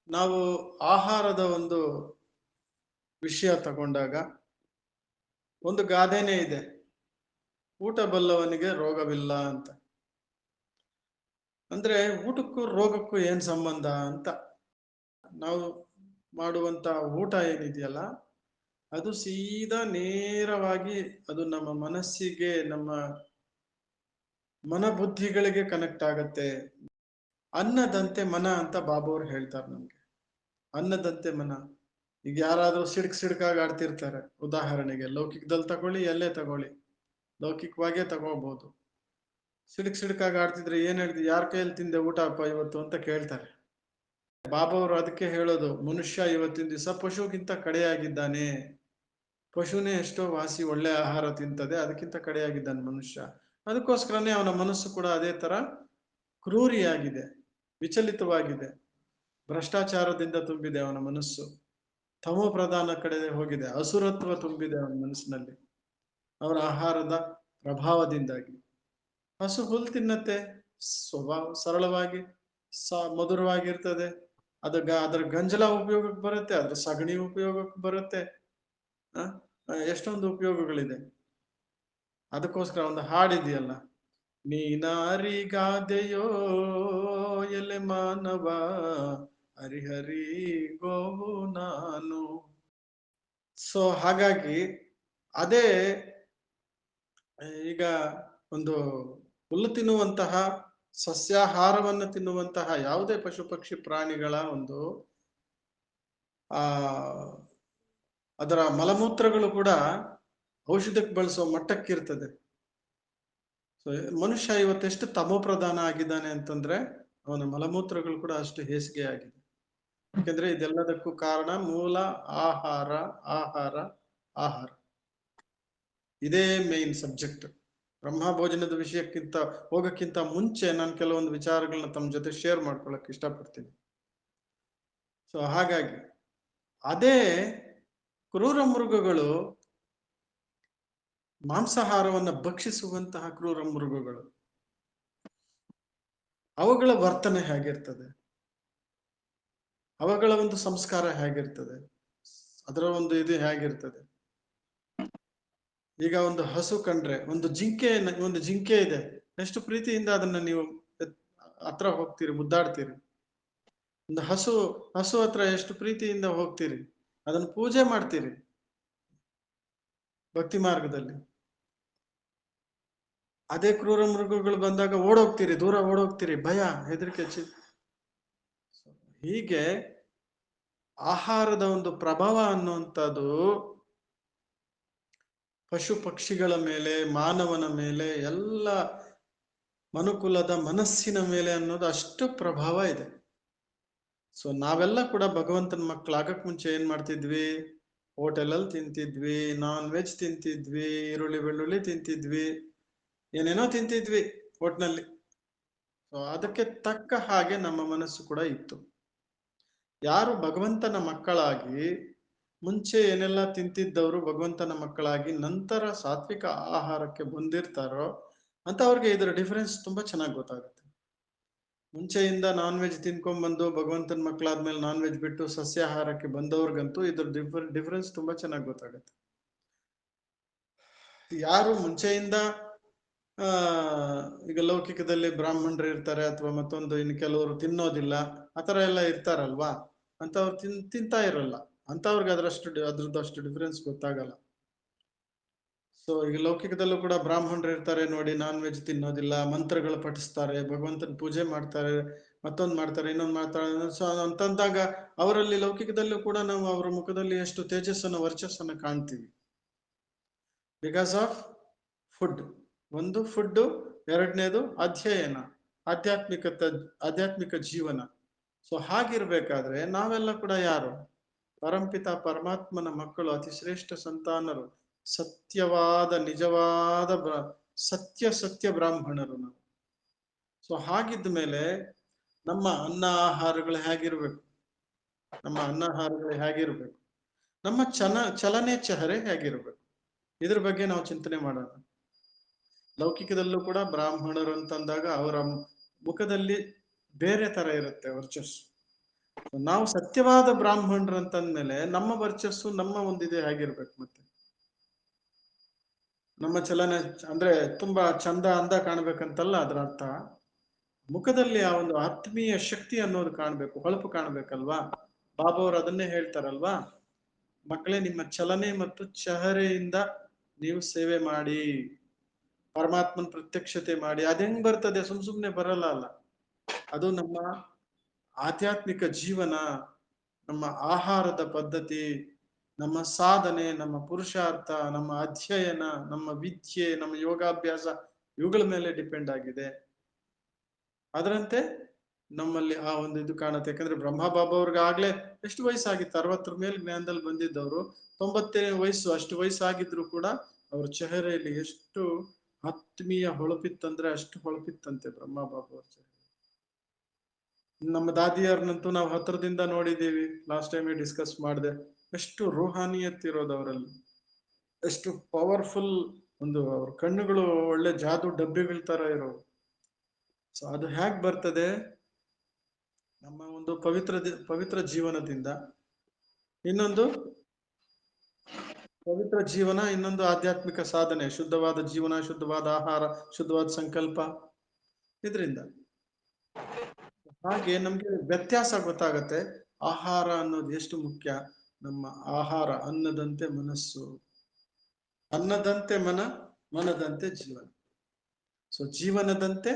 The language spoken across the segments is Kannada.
ನಾವು ಆಹಾರದ ಒಂದು ವಿಷಯ ತಗೊಂಡಾಗ ಒಂದು ಗಾದೆನೇ ಇದೆ, ಊಟ ಬಲ್ಲವನಿಗೆ ರೋಗವಿಲ್ಲ ಅಂತ. ಅಂದ್ರೆ ಊಟಕ್ಕೂ ರೋಗಕ್ಕೂ ಏನ್ ಸಂಬಂಧ ಅಂತ. ನಾವು ಮಾಡುವಂತ ಊಟ ಏನಿದೆಯಲ್ಲ, ಅದು ಸೀದಾ ನೇರವಾಗಿ ಅದು ನಮ್ಮ ಮನಸ್ಸಿಗೆ, ನಮ್ಮ ಮನಬುದ್ಧಿಗಳಿಗೆ ಕನೆಕ್ಟ್ ಆಗತ್ತೆ. ಅನ್ನದಂತೆ ಮನ ಅಂತ ಬಾಬು ಅವ್ರು ಹೇಳ್ತಾರೆ ನಮ್ಗೆ. ಅನ್ನದಂತೆ ಮನ. ಈಗ ಯಾರಾದ್ರೂ ಸಿಡ್ಕಾಗಿ ಆಡ್ತಿರ್ತಾರೆ, ಉದಾಹರಣೆಗೆ ಲೌಕಿಕದಲ್ಲಿ ತಗೊಳ್ಳಿ, ಎಲ್ಲೇ ತಗೊಳ್ಳಿ, ಲೌಕಿಕವಾಗೇ ತಗೋಬಹುದು. ಸಿಡ್ಕಾಗಿ ಆಡ್ತಿದ್ರೆ ಏನ್ ಹೇಳ್ತೀವಿ, ಯಾರ ಕೈಯಲ್ಲಿ ತಿಂದೆ ಊಟ ಅಪ್ಪ ಇವತ್ತು ಅಂತ ಕೇಳ್ತಾರೆ. ಬಾಬಾ ಅವರು ಅದಕ್ಕೆ ಹೇಳೋದು, ಮನುಷ್ಯ ಇವತ್ತಿನ ದಿವಸ ಪಶುಗಿಂತ ಕಡೆಯಾಗಿದ್ದಾನೆ. ಪಶುನೇ ಎಷ್ಟೋ ವಾಸಿ ಒಳ್ಳೆ ಆಹಾರ ತಿಂತದೆ, ಅದಕ್ಕಿಂತ ಕಡೆಯಾಗಿದ್ದಾನೆ ಮನುಷ್ಯ. ಅದಕ್ಕೋಸ್ಕರನೇ ಅವನ ಮನಸ್ಸು ಕೂಡ ಅದೇ ತರ ಕ್ರೂರಿಯಾಗಿದೆ, ವಿಚಲಿತವಾಗಿದೆ, ಭ್ರಷ್ಟಾಚಾರದಿಂದ ತುಂಬಿದೆ ಅವನ ಮನಸ್ಸು, ತಮೋ ಪ್ರಧಾನ ಕಡೆ ಹೋಗಿದೆ, ಅಸುರತ್ವ ತುಂಬಿದೆ ಅವನ ಮನಸ್ಸಿನಲ್ಲಿ ಅವರ ಆಹಾರದ ಪ್ರಭಾವದಿಂದಾಗಿ. ಹಸು ಹುಲ್ ತಿನ್ನತ್ತೆ, ಸ್ವಭಾವ ಸರಳವಾಗಿ ಮಧುರವಾಗಿರ್ತದೆ. ಅದರ ಗಂಜಲ ಉಪಯೋಗಕ್ಕೆ ಬರುತ್ತೆ, ಅದ್ರ ಸಗಣಿ ಉಪಯೋಗಕ್ಕೆ ಬರುತ್ತೆ. ಎಷ್ಟೊಂದು ಉಪಯೋಗಗಳಿದೆ. ಅದಕ್ಕೋಸ್ಕರ ಒಂದು ಹಾಡಿದೆಯಲ್ಲ, ನೀನಾರಿಗಾದೆಯೋ ಎಲೆ ಮಾನವ, ಹರಿಹರಿ ಗೋವು ನಾನು. ಸೊ ಹಾಗಾಗಿ ಅದೇ ಈಗ ಒಂದು ಹುಲ್ಲು ತಿನ್ನುವಂತಹ, ಸಸ್ಯಾಹಾರವನ್ನು ತಿನ್ನುವಂತಹ ಯಾವುದೇ ಪಶು ಪಕ್ಷಿ ಪ್ರಾಣಿಗಳ ಒಂದು ಅದರ ಮಲಮೂತ್ರಗಳು ಕೂಡ ಔಷಧಕ್ಕೆ ಬಳಸೋ ಮಟ್ಟಕ್ಕಿರ್ತದೆ. ಸೊ ಮನುಷ್ಯ ಇವತ್ತೆಷ್ಟು ತಮೋಪ್ರಧಾನ ಆಗಿದ್ದಾನೆ ಅಂತಂದ್ರೆ ಅವನ ಮಲಮೂತ್ರಗಳು ಕೂಡ ಅಷ್ಟು ಹೇಸಿಗೆ ಆಗಿದೆ. ಯಾಕೆಂದ್ರೆ ಇದೆಲ್ಲದಕ್ಕೂ ಕಾರಣ ಮೂಲ ಆಹಾರ ಆಹಾರ ಆಹಾರ. ಇದೇ ಮೇನ್ ಸಬ್ಜೆಕ್ಟ್. ಬ್ರಹ್ಮ ಭೋಜನದ ವಿಷಯಕ್ಕಿಂತ ಹೋಗಕ್ಕಿಂತ ಮುಂಚೆ ನಾನು ಕೆಲವೊಂದು ವಿಚಾರಗಳನ್ನ ತಮ್ಮ ಜೊತೆ ಶೇರ್ ಮಾಡ್ಕೊಳಕ್ ಇಷ್ಟಪಡ್ತೀನಿ. ಸೊ ಹಾಗಾಗಿ ಅದೇ ಕ್ರೂರ ಮೃಗಗಳು, ಮಾಂಸಾಹಾರವನ್ನ ಭಕ್ಷಿಸುವಂತಹ ಕ್ರೂರ ಮೃಗಗಳು, ಅವುಗಳ ವರ್ತನೆ ಹೇಗಿರ್ತದೆ, ಅವುಗಳ ಒಂದು ಸಂಸ್ಕಾರ ಹೇಗಿರ್ತದೆ, ಅದರ ಒಂದು ಇದು ಹೇಗಿರ್ತದೆ. ಈಗ ಒಂದು ಹಸು ಕಂಡ್ರೆ, ಒಂದು ಜಿಂಕೆ ಇದೆ, ಎಷ್ಟು ಪ್ರೀತಿಯಿಂದ ಅದನ್ನ ನೀವು ಹತ್ರ ಹೋಗ್ತೀರಿ, ಮುದ್ದಾಡ್ತೀರಿ. ಒಂದು ಹಸು ಹತ್ರ ಎಷ್ಟು ಪ್ರೀತಿಯಿಂದ ಹೋಗ್ತೀರಿ, ಅದನ್ನು ಪೂಜೆ ಮಾಡ್ತೀರಿ ಭಕ್ತಿ ಮಾರ್ಗದಲ್ಲಿ. ಅದೇ ಕ್ರೂರ ಮೃಗಗಳು ಬಂದಾಗ ಓಡೋಗ್ತೀರಿ, ದೂರ ಓಡೋಗ್ತೀರಿ, ಭಯ, ಹೆದರಿಕೆ. ಹೀಗೆ ಆಹಾರದ ಒಂದು ಪ್ರಭಾವ ಅನ್ನುವಂಥದ್ದು ಪಶು ಪಕ್ಷಿಗಳ ಮೇಲೆ, ಮಾನವನ ಮೇಲೆ, ಎಲ್ಲ ಮನುಕುಲದ ಮನಸ್ಸಿನ ಮೇಲೆ ಅನ್ನೋದು ಅಷ್ಟು ಪ್ರಭಾವ ಇದೆ. ಸೊ ನಾವೆಲ್ಲ ಕೂಡ ಭಗವಂತನ ಮಕ್ಕಳಾಗಕ್ ಮುಂಚೆ ಏನ್ ಮಾಡ್ತಿದ್ವಿ, ಹೋಟೆಲಲ್ಲಿ ತಿಂತಿದ್ವಿ, ನಾನ್ ವೆಜ್ ತಿಂತಿದ್ವಿ, ಈರುಳ್ಳಿ ಬೆಳ್ಳುಳ್ಳಿ ತಿಂತಿದ್ವಿ, ಏನೇನೋ ತಿಂತಿದ್ವಿ ಒಟ್ನಲ್ಲಿ. ಸೊ ಅದಕ್ಕೆ ತಕ್ಕ ಹಾಗೆ ನಮ್ಮ ಮನಸ್ಸು ಕೂಡ ಇತ್ತು. ಯಾರು ಭಗವಂತನ ಮಕ್ಕಳಾಗಿ ಮುಂಚೆ ಏನೆಲ್ಲ ತಿಂತಿದ್ದವರು ಭಗವಂತನ ಮಕ್ಕಳಾಗಿ ನಂತರ ಸಾತ್ವಿಕ ಆಹಾರಕ್ಕೆ ಬಂದಿರ್ತಾರೋ ಅಂತ ಅವ್ರಿಗೆ ಇದರ ಡಿಫರೆನ್ಸ್ ತುಂಬಾ ಚೆನ್ನಾಗಿ ಗೊತ್ತಾಗುತ್ತೆ. ಮುಂಚೆಯಿಂದ ನಾನ್ ವೆಜ್ ತಿನ್ಕೊಂಡ್ಬಂದು ಭಗವಂತನ ಮಕ್ಕಳಾದ್ಮೇಲೆ ನಾನ್ ವೆಜ್ ಬಿಟ್ಟು ಸಸ್ಯಾಹಾರಕ್ಕೆ ಬಂದವ್ರಿಗಂತೂ ಇದ್ರ ಡಿಫರೆನ್ಸ್ ತುಂಬಾ ಚೆನ್ನಾಗಿ ಗೊತ್ತಾಗುತ್ತೆ. ಯಾರು ಮುಂಚೆಯಿಂದ ಈಗ ಲೌಕಿಕದಲ್ಲಿ ಬ್ರಾಹ್ಮಣರು ಇರ್ತಾರೆ, ಅಥವಾ ಮತ್ತೊಂದು ಇನ್ನು ಕೆಲವರು ತಿನ್ನೋದಿಲ್ಲ, ಆತರ ಎಲ್ಲ ಇರ್ತಾರಲ್ವಾ, ಅಂತವ್ರು ತಿಂತಾ ಇರಲ್ಲ, ಅಂತವ್ರಿಗೆ ಅದ್ರದ್ದು ಅಷ್ಟು ಡಿಫರೆನ್ಸ್ ಗೊತ್ತಾಗಲ್ಲ. ಸೊ ಈಗ ಲೌಕಿಕದಲ್ಲೂ ಕೂಡ ಬ್ರಾಹ್ಮಣರು ಇರ್ತಾರೆ ನೋಡಿ, ನಾನ್ ವೆಜ್ ತಿನ್ನೋದಿಲ್ಲ, ಮಂತ್ರಗಳು ಪಠಿಸ್ತಾರೆ, ಭಗವಂತನ ಪೂಜೆ ಮಾಡ್ತಾರೆ, ಮತ್ತೊಂದು ಮಾಡ್ತಾರೆ, ಇನ್ನೊಂದು ಮಾಡ್ತಾರೆ. ಸೊ ಅಂತಂದಾಗ ಅವರಲ್ಲಿ ಲೌಕಿಕದಲ್ಲೂ ಕೂಡ ನಾವು ಅವರ ಮುಖದಲ್ಲಿ ಎಷ್ಟು ತೇಜಸ್ಸನ್ನು, ವರ್ಚಸ್ಸನ್ನು ಕಾಣ್ತೀವಿ. Because of food. ಒಂದು ಫುಡ್, ಎರಡನೇದು ಅಧ್ಯಯನ, ಆಧ್ಯಾತ್ಮಿಕ ಜೀವನ. ಸೊ ಹಾಗಿರ್ಬೇಕಾದ್ರೆ ನಾವೆಲ್ಲ ಕೂಡ ಯಾರು? ಪರಂಪಿತ ಪರಮಾತ್ಮನ ಮಕ್ಕಳು, ಅತಿ ಶ್ರೇಷ್ಠ ಸಂತಾನರು, ಸತ್ಯವಾದ ನಿಜವಾದ ಸತ್ಯ ಬ್ರಾಹ್ಮಣರು ನಾವು. ಸೊ ಹಾಗಿದ್ದ ಮೇಲೆ ನಮ್ಮ ಅನ್ನ ಆಹಾರಗಳು ಹೇಗಿರ್ಬೇಕು, ನಮ್ಮ ಚಲನೆ ಚಹರೆ ಹೇಗಿರ್ಬೇಕು, ಇದ್ರ ಬಗ್ಗೆ ನಾವು ಚಿಂತನೆ ಮಾಡೋಣ. ಲೌಕಿಕದಲ್ಲೂ ಕೂಡ ಬ್ರಾಹ್ಮಣರು ಅಂತಂದಾಗ ಅವರ ಮುಖದಲ್ಲಿ ಬೇರೆ ತರ ಇರುತ್ತೆ ವರ್ಚಸ್ಸು. ನಾವು ಸತ್ಯವಾದ ಬ್ರಾಹ್ಮಣರು ಅಂತಂದ್ಮೇಲೆ ನಮ್ಮ ವರ್ಚಸ್ಸು ನಮ್ಮ ಒಂದಿದೆ ಆಗಿರ್ಬೇಕು. ಮತ್ತೆ ನಮ್ಮ ಚಲನೆ ಅಂದ್ರೆ ತುಂಬಾ ಚಂದ ಅಂದ ಕಾಣ್ಬೇಕಂತಲ್ಲ ಅದರ ಅರ್ಥ. ಮುಖದಲ್ಲಿ ಆ ಒಂದು ಆತ್ಮೀಯ ಶಕ್ತಿ ಅನ್ನೋದು ಕಾಣ್ಬೇಕು, ಹೊಳಪು ಕಾಣ್ಬೇಕಲ್ವಾ. ಬಾಬಾ ಅವರು ಅದನ್ನೇ ಹೇಳ್ತಾರಲ್ವಾ, ಮಕ್ಕಳೇ ನಿಮ್ಮ ಚಲನೆ ಮತ್ತು ಚಹರೆಯಿಂದ ನೀವು ಸೇವೆ ಮಾಡಿ, ಪರಮಾತ್ಮನ ಪ್ರತ್ಯಕ್ಷತೆ ಮಾಡಿ. ಅದೆಂಗ್ ಬರ್ತದೆ? ಸುಮ್ನೆ ಬರಲ್ಲ ಅಲ್ಲ. ಅದು ನಮ್ಮ ಆಧ್ಯಾತ್ಮಿಕ ಜೀವನ, ನಮ್ಮ ಆಹಾರದ ಪದ್ಧತಿ, ನಮ್ಮ ಸಾಧನೆ, ನಮ್ಮ ಪುರುಷಾರ್ಥ, ನಮ್ಮ ಅಧ್ಯಯನ, ನಮ್ಮ ವಿದ್ಯೆ, ನಮ್ಮ ಯೋಗಾಭ್ಯಾಸ, ಇವುಗಳ ಮೇಲೆ ಡಿಪೆಂಡ್ ಆಗಿದೆ. ಅದರಂತೆ ನಮ್ಮಲ್ಲಿ ಆ ಒಂದು ಇದು ಕಾಣುತ್ತೆ. ಯಾಕಂದ್ರೆ ಬ್ರಹ್ಮ ಬಾಬಾ ಅವ್ರಿಗೆ ಆಗ್ಲೇ ಎಷ್ಟು ವಯಸ್ಸಾಗಿತ್ತು? 60 ಮೇಲೆ ಜ್ಞಾನದಲ್ಲಿ ಬಂದಿದ್ದವರು. 90ನೇ ವಯಸ್ಸು, ಅಷ್ಟು ವಯಸ್ಸಾಗಿದ್ರು ಕೂಡ ಅವ್ರ ಚೆಹರೆಯಲ್ಲಿ ಎಷ್ಟು ಆತ್ಮೀಯ ಹೊಳಪಿತ್ತಂದ್ರೆ ಅಷ್ಟು ಹೊಳಪಿತ್ತಂತೆ ಬ್ರಹ್ಮ ಬಾಬಾ ಅವ್ರ ಚೆಹರೆ. ನಮ್ಮ ದಾದಿಯರ್ನಂತೂ ನಾವು ಹತ್ರದಿಂದ ನೋಡಿದ್ದೀವಿ, ಲಾಸ್ಟ್ ಟೈಮ್ ಡಿಸ್ಕಸ್ ಮಾಡಿದೆ. ಎಷ್ಟು ರೂಹಾನಿಯತ್ ಇರೋದು ಅವರಲ್ಲಿ, ಎಷ್ಟು ಪವರ್ಫುಲ್. ಒಂದು ಅವ್ರ ಕಣ್ಣುಗಳು ಒಳ್ಳೆ ಜಾದು ಡಬ್ಬಿಗಳ ತರ ಇರೋ. ಸೊ ಅದು ಹೇಗ್ ಬರ್ತದೆ? ನಮ್ಮ ಒಂದು ಪವಿತ್ರ ಜೀವನದಿಂದ. ಇನ್ನೊಂದು ಪವಿತ್ರ ಜೀವನ, ಇನ್ನೊಂದು ಆಧ್ಯಾತ್ಮಿಕ ಸಾಧನೆ, ಶುದ್ಧವಾದ ಜೀವನ, ಶುದ್ಧವಾದ ಆಹಾರ, ಶುದ್ಧವಾದ ಸಂಕಲ್ಪ, ಇದರಿಂದ ಹಾಗೆ ನಮ್ಗೆ ವ್ಯತ್ಯಾಸ ಗೊತ್ತಾಗತ್ತೆ. ಆಹಾರ ಅನ್ನೋದು ಎಷ್ಟು ಮುಖ್ಯ. ನಮ್ಮ ಆಹಾರ ಅನ್ನದಂತೆ ಮನಸ್ಸು, ಅನ್ನದಂತೆ ಮನ, ಮನದಂತೆ ಜೀವನ. ಸೊ ಜೀವನದಂತೆ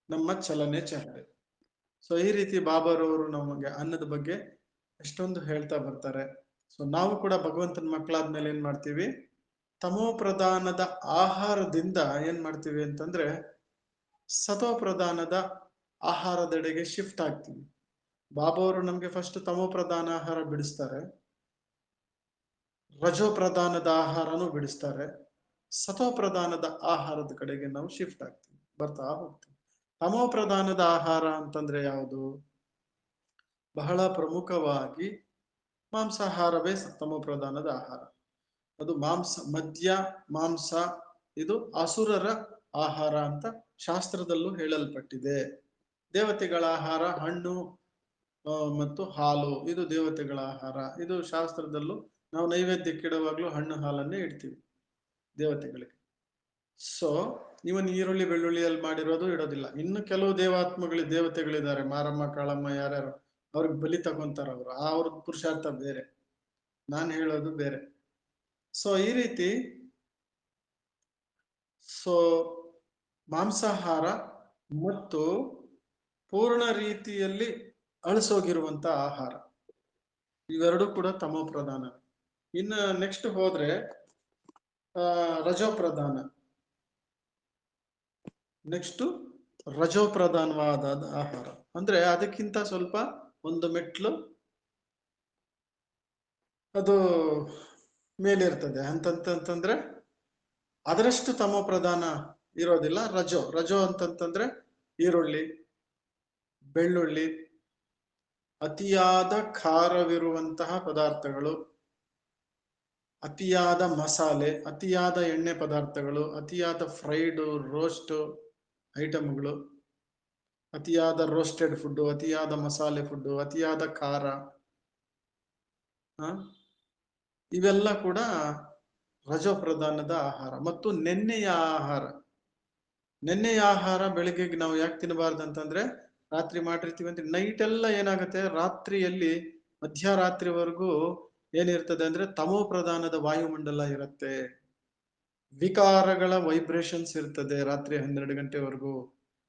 ನಮ್ಮ ಚಲನೆ ಚಹರೆ. ಸೊ ಈ ರೀತಿ ಬಾಬಾರವರು ನಮಗೆ ಅನ್ನದ ಬಗ್ಗೆ ಎಷ್ಟೊಂದು ಹೇಳ್ತಾ ಬರ್ತಾರೆ. ಸೊ ನಾವು ಕೂಡ ಭಗವಂತನ ಮಕ್ಕಳಾದ್ಮೇಲೆ ಏನ್ ಮಾಡ್ತೀವಿ? ತಮೋ ಪ್ರಧಾನದ ಆಹಾರದಿಂದ ಏನ್ ಮಾಡ್ತೀವಿ ಅಂತಂದ್ರೆ ಸತೋ ಪ್ರಧಾನದ ಆಹಾರದೆಡೆಗೆ ಶಿಫ್ಟ್ ಆಗ್ತೀವಿ. ಬಾಬಾ ಅವರು ನಮ್ಗೆ ಫಸ್ಟ್ ತಮೋ ಪ್ರಧಾನ ಆಹಾರ ಬಿಡಿಸ್ತಾರೆ, ರಜೋ ಪ್ರಧಾನದ ಆಹಾರನೂ ಬಿಡಿಸ್ತಾರೆ, ಸತೋ ಪ್ರಧಾನದ ಆಹಾರದ ಕಡೆಗೆ ನಾವು ಶಿಫ್ಟ್ ಆಗ್ತೀವಿ, ಬರ್ತಾ ಹೋಗ್ತೀವಿ. ತಮೋ ಪ್ರಧಾನದ ಆಹಾರ ಅಂತಂದ್ರೆ ಯಾವುದು? ಬಹಳ ಪ್ರಮುಖವಾಗಿ ಮಾಂಸಾಹಾರವೇ ತಮೋ ಪ್ರಧಾನದ ಆಹಾರ. ಅದು ಮದ್ಯ ಮಾಂಸ, ಇದು ಅಸುರರ ಆಹಾರ ಅಂತ ಶಾಸ್ತ್ರದಲ್ಲೂ ಹೇಳಲ್ಪಟ್ಟಿದೆ. ದೇವತೆಗಳ ಆಹಾರ ಹಣ್ಣು ಮತ್ತು ಹಾಲು, ಇದು ದೇವತೆಗಳ ಆಹಾರ. ಇದು ಶಾಸ್ತ್ರದಲ್ಲೂ ನಾವು ನೈವೇದ್ಯಕ್ಕಿಡುವಾಗ್ಲೂ ಹಣ್ಣು ಹಾಲನ್ನೇ ಇಡ್ತೀವಿ ದೇವತೆಗಳಿಗೆ. ಸೊ ಇವನ್ ಈರುಳ್ಳಿ ಬೆಳ್ಳುಳ್ಳಿಯಲ್ಲಿ ಮಾಡಿರೋದು ಇಡೋದಿಲ್ಲ. ಇನ್ನು ಕೆಲವು ದೇವತೆಗಳಿದ್ದಾರೆ, ಮಾರಮ್ಮ ಕಾಳಮ್ಮ ಯಾರ್ಯಾರು, ಅವ್ರಿಗೆ ಬಲಿ ತಗೊಂತಾರ. ಅವ್ರದ್ದು ಪುರುಷಾರ್ಥ ಬೇರೆ, ನಾನು ಹೇಳೋದು ಬೇರೆ. ಸೊ ಈ ರೀತಿ ಮಾಂಸಾಹಾರ ಮತ್ತು ಪೂರ್ಣ ರೀತಿಯಲ್ಲಿ ಅಳಿಸೋಗಿರುವಂತ ಆಹಾರ, ಇವೆರಡೂ ಕೂಡ ತಮೋ ಪ್ರಧಾನ. ಇನ್ನು ನೆಕ್ಸ್ಟ್ ಹೋದ್ರೆ ರಜೋ ಪ್ರಧಾನ. ನೆಕ್ಸ್ಟ್ ರಜೋ ಪ್ರಧಾನವಾದ ಆಹಾರ ಅಂದ್ರೆ ಅದಕ್ಕಿಂತ ಸ್ವಲ್ಪ ಒಂದು ಮೆಟ್ಲು ಅದು ಮೇಲಿರ್ತದೆ. ಅಂತಂತಂದ್ರೆ ಅದರಷ್ಟು ತಮೋ ಪ್ರಧಾನ ಇರೋದಿಲ್ಲ. ರಜೋ ಅಂತಂತಂದ್ರೆ ಈರುಳ್ಳಿ, ಬೆಳ್ಳುಳ್ಳಿ, ಅತಿಯಾದ ಖಾರವಿರುವಂತಹ ಪದಾರ್ಥಗಳು, ಅತಿಯಾದ ಮಸಾಲೆ, ಅತಿಯಾದ ಎಣ್ಣೆ ಪದಾರ್ಥಗಳು, ಅತಿಯಾದ ಫ್ರೈಡ್ ರೋಸ್ಟ್ ಐಟಮ್ಗಳು, ಅತಿಯಾದ ರೋಸ್ಟೆಡ್ ಫುಡ್, ಅತಿಯಾದ ಮಸಾಲೆ ಫುಡ್, ಅತಿಯಾದ ಖಾರ, ಇವೆಲ್ಲ ಕೂಡ ರಜೋ ಪ್ರಧಾನದ ಆಹಾರ. ಮತ್ತು ನೆನ್ನೆಯ ಆಹಾರ ಬೆಳಿಗ್ಗೆ ನಾವು ಯಾಕೆ ತಿನ್ನಬಾರ್ದು ಅಂತಂದ್ರೆ, ರಾತ್ರಿ ಮಾಡಿರ್ತೀವಿ ಅಂತ ನೈಟ್ ಎಲ್ಲ ಏನಾಗುತ್ತೆ, ರಾತ್ರಿಯಲ್ಲಿ ಮಧ್ಯರಾತ್ರಿವರೆಗೂ ಏನಿರ್ತದೆ ಅಂದ್ರೆ ತಮೋ ಪ್ರಧಾನದ ವಾಯುಮಂಡಲ ಇರುತ್ತೆ, ವಿಕಾರಗಳ ವೈಬ್ರೇಷನ್ಸ್ ಇರ್ತದೆ ರಾತ್ರಿ 12 ಗಂಟೆವರೆಗೂ.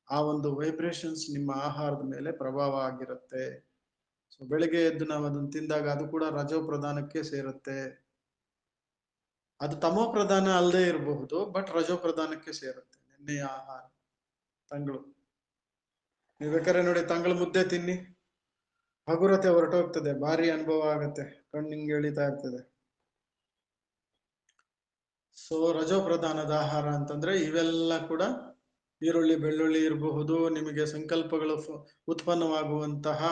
ಆ ಒಂದು ವೈಬ್ರೇಷನ್ಸ್ ನಿಮ್ಮ ಆಹಾರದ ಮೇಲೆ ಪ್ರಭಾವ ಆಗಿರುತ್ತೆ. ಸೊ ಬೆಳಿಗ್ಗೆ ಎದ್ದು ನಾವು ಅದನ್ನ ತಿಂದಾಗ ಅದು ಕೂಡ ರಜೋ ಪ್ರಧಾನಕ್ಕೆ ಸೇರುತ್ತೆ. ಅದು ತಮೋ ಪ್ರಧಾನ ಅಲ್ಲದೆ ಇರಬಹುದು, ಬಟ್ ರಜೋ ಪ್ರಧಾನಕ್ಕೆ ಸೇರುತ್ತೆ. ನೆನ್ನೆಯ ಆಹಾರ ತಂಗಳು, ನೀವು ಬೇಕಾದ್ರೆ ನೋಡಿ, ತಂಗಳು ಮುದ್ದೆ ತಿನ್ನಿ, ಹಗುರತೆ ಹೊರಟೋಗ್ತದೆ, ಭಾರಿ ಅನುಭವ ಆಗತ್ತೆ, ಕಣ್ಣಿಂಗ್ ಎಳಿತಾ ಇರ್ತದೆ. ಸೊ ರಜೋ ಪ್ರಧಾನದ ಆಹಾರ ಅಂತಂದ್ರೆ ಇವೆಲ್ಲ ಕೂಡ ಈರುಳ್ಳಿ ಬೆಳ್ಳುಳ್ಳಿ ಇರಬಹುದು, ನಿಮಗೆ ಸಂಕಲ್ಪಗಳು ಉತ್ಪನ್ನವಾಗುವಂತಹ,